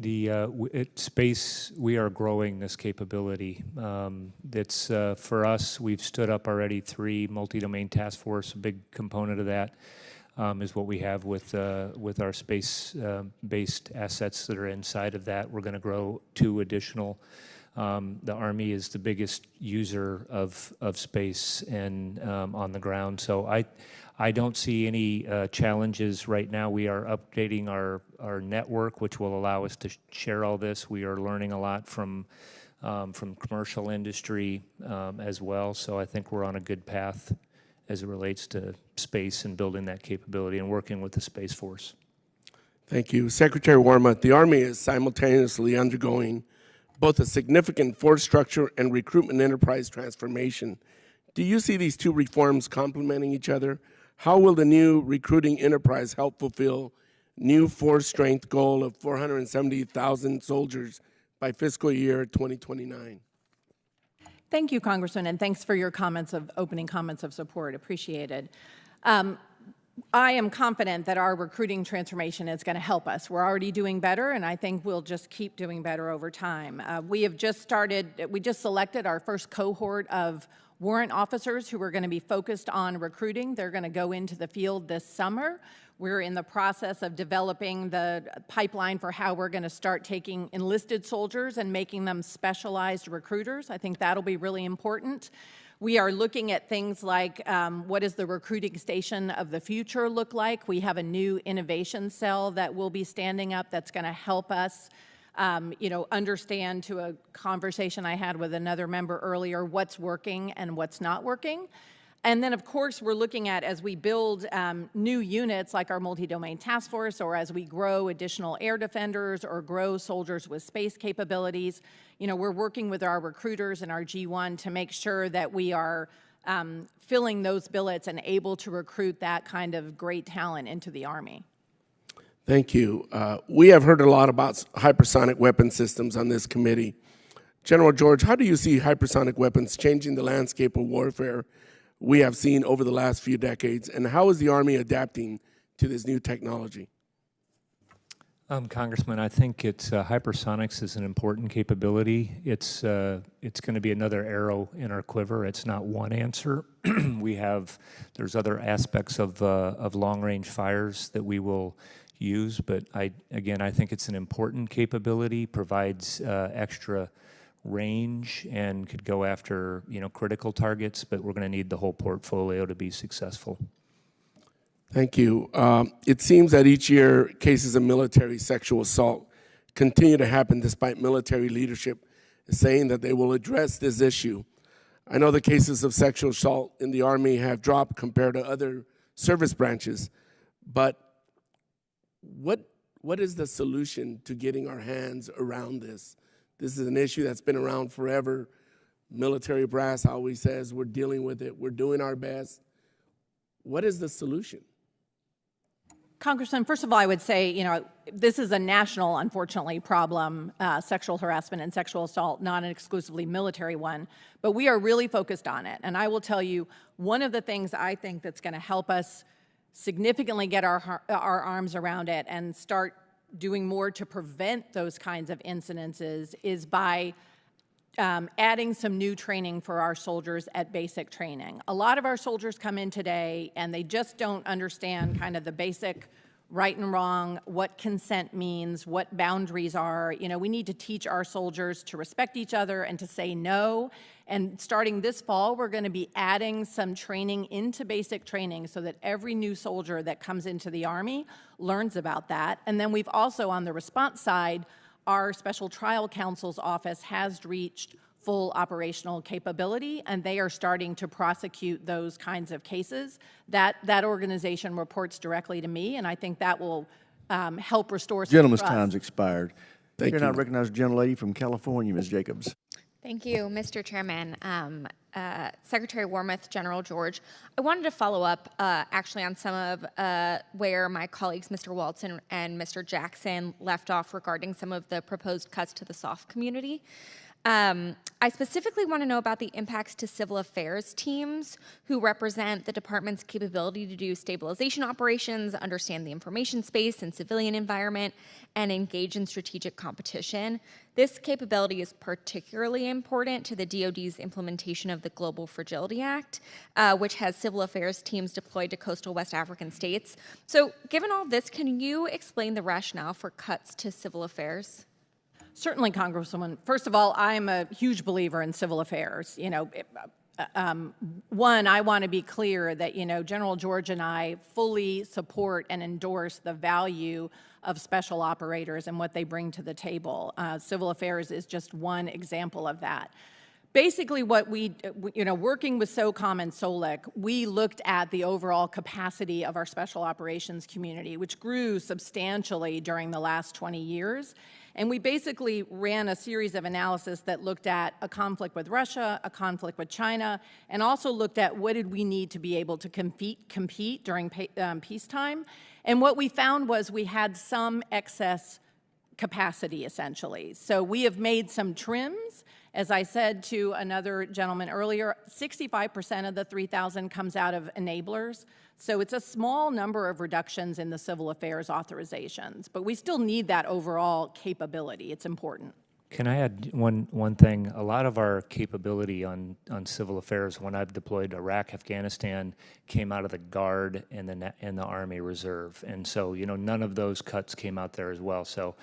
space, we are growing this capability. It's for us, we've stood up already 3 multi-domain task force, a big component of that. is what we have with our space-based assets that are inside of that. We're going to grow 2 additional. The Army is the biggest user of space and on the ground, so I don't see any challenges right now. We are updating our network, which will allow us to share all this. We are learning a lot from commercial industry as well, so I think we're on a good path as it relates to space and building that capability and working with the Space Force. Thank you. Secretary Wormuth, the Army is simultaneously undergoing both a significant force structure and recruitment enterprise transformation. Do you see these 2 reforms complementing each other? How will the new recruiting enterprise help fulfill new force strength goal of 470,000 soldiers by fiscal year 2029? Thank you, Congressman, and thanks for your opening comments of support. Appreciated. I am confident that our recruiting transformation is going to help us. We're already doing better, and I think we'll just keep doing better over time. We just selected our first cohort of warrant officers who are going to be focused on recruiting. They're going to go into the field this summer. We're in the process of developing the pipeline for how we're going to start taking enlisted soldiers and making them specialized recruiters. I think that'll be really important. We are looking at things like what does the recruiting station of the future look like? We have a new innovation cell that will be standing up that's going to help us understand, to a conversation I had with another member earlier, what's working and what's not working. And then, of course, we're looking at, as we build new units like our multi-domain task force, or as we grow additional air defenders or grow soldiers with space capabilities, we're working with our recruiters and our G1 to make sure that we are filling those billets and able to recruit that kind of great talent into the Army. Thank you. We have heard a lot about hypersonic weapon systems on this committee. General George, how do you see hypersonic weapons changing the landscape of warfare we have seen over the last few decades, and how is the Army adapting to this new technology? Congressman, I think hypersonics is an important capability. It's going to be another arrow in our quiver. It's not one answer. There's other aspects of long-range fires that we will use, but I think it's an important capability, provides extra range and could go after critical targets, but we're going to need the whole portfolio to be successful. Thank you. It seems that each year cases of military sexual assault continue to happen despite military leadership saying that they will address this issue. I know the cases of sexual assault in the Army have dropped compared to other service branches, but what is the solution to getting our hands around this? This is an issue that's been around forever. Military brass always says we're dealing with it, we're doing our best. What is the solution? Congressman, first of all, I would say, this is a national, unfortunately, problem, sexual harassment and sexual assault, not an exclusively military one, but we are really focused on it. And I will tell you, one of the things I think that's going to help us significantly get our arms around it and start doing more to prevent those kinds of incidences is by adding some new training for our soldiers at basic training. A lot of our soldiers come in today and they just don't understand kind of the basic right and wrong, what consent means, what boundaries are. We need to teach our soldiers to respect each other and to say no. And starting this fall, we're going to be adding some training into basic training so that every new soldier that comes into the Army learns about that. And then we've also, on the response side, our Special Trial Counsel's office has reached full operational capability, and they are starting to prosecute those kinds of cases. That organization reports directly to me, and I think that will help restore some Gentleman's trust. time's expired. Thank you. Here, I recognize the gentlelady from California, Ms. Jacobs. Thank you, Mr. Chairman. Secretary Wormuth, General George, I wanted to follow up actually on some of where my colleagues, Mr. Walton and Mr. Jackson, left off regarding some of the proposed cuts to the SOF community. I specifically want to know about the impacts to civil affairs teams who represent the department's capability to do stabilization operations, understand the information space and civilian environment, and engage in strategic competition. This capability is particularly important to the DoD's implementation of the Global Fragility Act, which has civil affairs teams deployed to coastal West African states. So given all this, can you explain the rationale for cuts to civil affairs? Certainly, Congresswoman. First of all, I'm a huge believer in civil affairs. One, I want to be clear that, General George and I fully support and endorse the value of special operators and what they bring to the table. Civil affairs is just one example of that. Basically, what working with SOCOM and SOLIC, we looked at the overall capacity of our special operations community, which grew substantially during the last 20 years. And we basically ran a series of analysis that looked at a conflict with Russia, a conflict with China, and also looked at what did we need to be able to compete during peacetime. And what we found was we had some excess capacity, essentially. So we have made some trims. As I said to another gentleman earlier, 65% of the 3,000 comes out of enablers. So it's a small number of reductions in the civil affairs authorizations, but we still need that overall capability. It's important. Can I add one thing? A lot of our capability on civil affairs, when I've deployed Iraq, Afghanistan, came out of the Guard and the Army Reserve. And so, none of those cuts came out there as well. So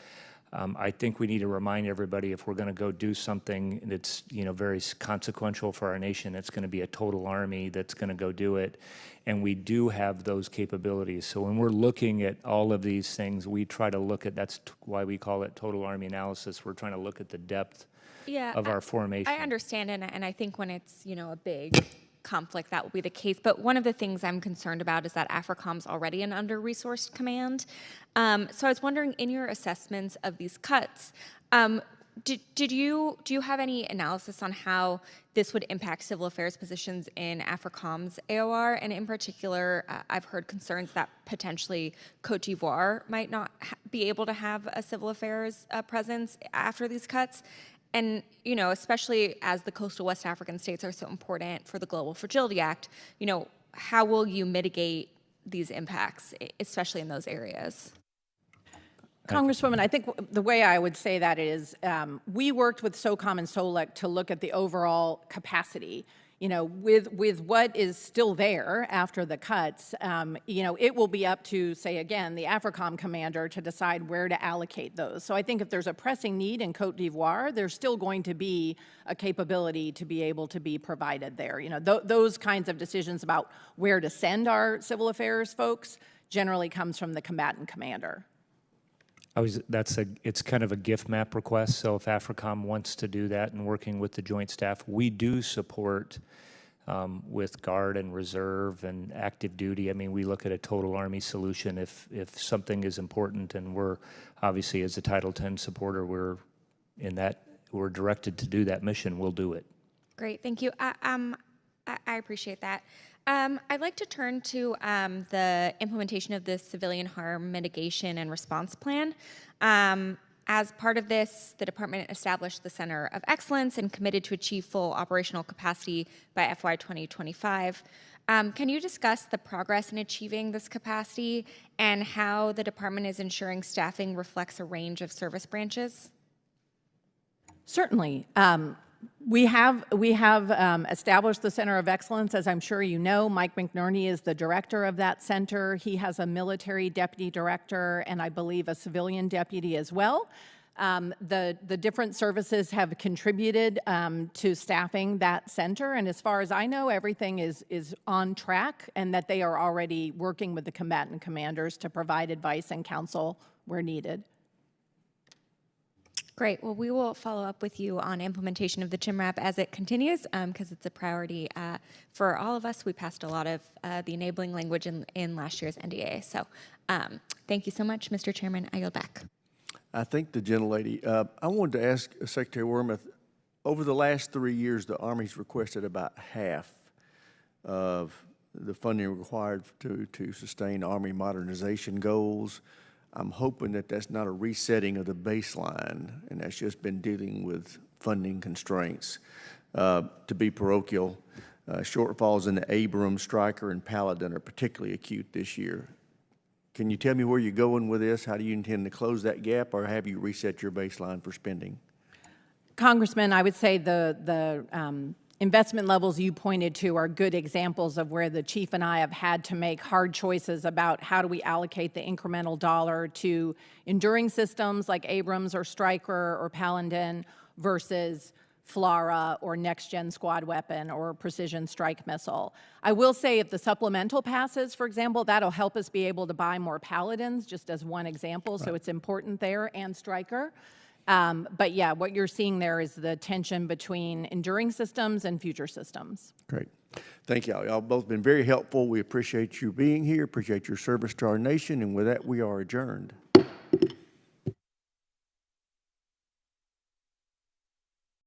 I think we need to remind everybody, if we're going to go do something that's very consequential for our nation, it's going to be a total Army that's going to go do it, and we do have those capabilities. So when we're looking at all of these things, we try to look at, that's why we call it total Army analysis. We're trying to look at the depth of our formation. I understand, and I think when it's a big conflict, that will be the case. But one of the things I'm concerned about is that AFRICOM's already an under-resourced command. So I was wondering, in your assessments of these cuts, do you have any analysis on how this would impact civil affairs positions in AFRICOM's AOR? And in particular, I've heard concerns that potentially Cote d'Ivoire might not be able to have a civil affairs presence after these cuts. And, especially as the coastal West African states are so important for the Global Fragility Act, how will you mitigate these impacts, especially in those areas? Congresswoman, I think the way I would say that is we worked with SOCOM and SOLIC to look at the overall capacity. With what is still there after the cuts, it will be up to, say again, the AFRICOM commander to decide where to allocate those. So I think if there's a pressing need in Cote d'Ivoire, there's still going to be a capability to be able to be provided there. Those kinds of decisions about where to send our civil affairs folks generally comes from the combatant commander. It's kind of a gift map request. So if AFRICOM wants to do that and working with the Joint Staff, we do support with Guard and Reserve and active duty. I mean, we look at a total Army solution. If something is important, and we're obviously, as a Title X supporter, we're directed to do that mission, we'll do it. Great, thank you. I appreciate that. I'd like to turn to the implementation of the Civilian Harm Mitigation and Response Plan. As part of this, the department established the Center of Excellence and committed to achieve full operational capacity by FY 2025. Can you discuss the progress in achieving this capacity and how the department is ensuring staffing reflects a range of service branches? Certainly. We have established the Center of Excellence. As I'm sure you know, Mike McNerney is the director of that center. He has a military deputy director and I believe a civilian deputy as well. The different services have contributed to staffing that center, and as far as I know, everything is on track, and that they are already working with the combatant commanders to provide advice and counsel where needed. Great. Well, we will follow up with you on implementation of the CHMRAP as it continues, because it's a priority for all of us. We passed a lot of the enabling language in last year's NDA. So thank you so much, Mr. Chairman. I yield back. I think the gentlelady, I wanted to ask Secretary Wormuth, over the last 3 years, the Army's requested about half of the funding required to sustain Army modernization goals. I'm hoping that that's not a resetting of the baseline, and that's just been dealing with funding constraints. To be parochial, shortfalls in the Abrams, Stryker, and Paladin are particularly acute this year. Can you tell me where you're going with this? How do you intend to close that gap, or have you reset your baseline for spending? Congressman, I would say the investment levels you pointed to are good examples of where the chief and I have had to make hard choices about how do we allocate the incremental dollar to enduring systems like Abrams or Stryker or Paladin versus FLRAA or next-gen squad weapon or precision strike missile. I will say if the supplemental passes, for example, that'll help us be able to buy more Paladins, just as one example, so it's important there, and Stryker. But yeah, what you're seeing there is the tension between enduring systems and future systems. Great. Thank y'all. Y'all both been very helpful. We appreciate you being here, appreciate your service to our nation, and with that, we are adjourned.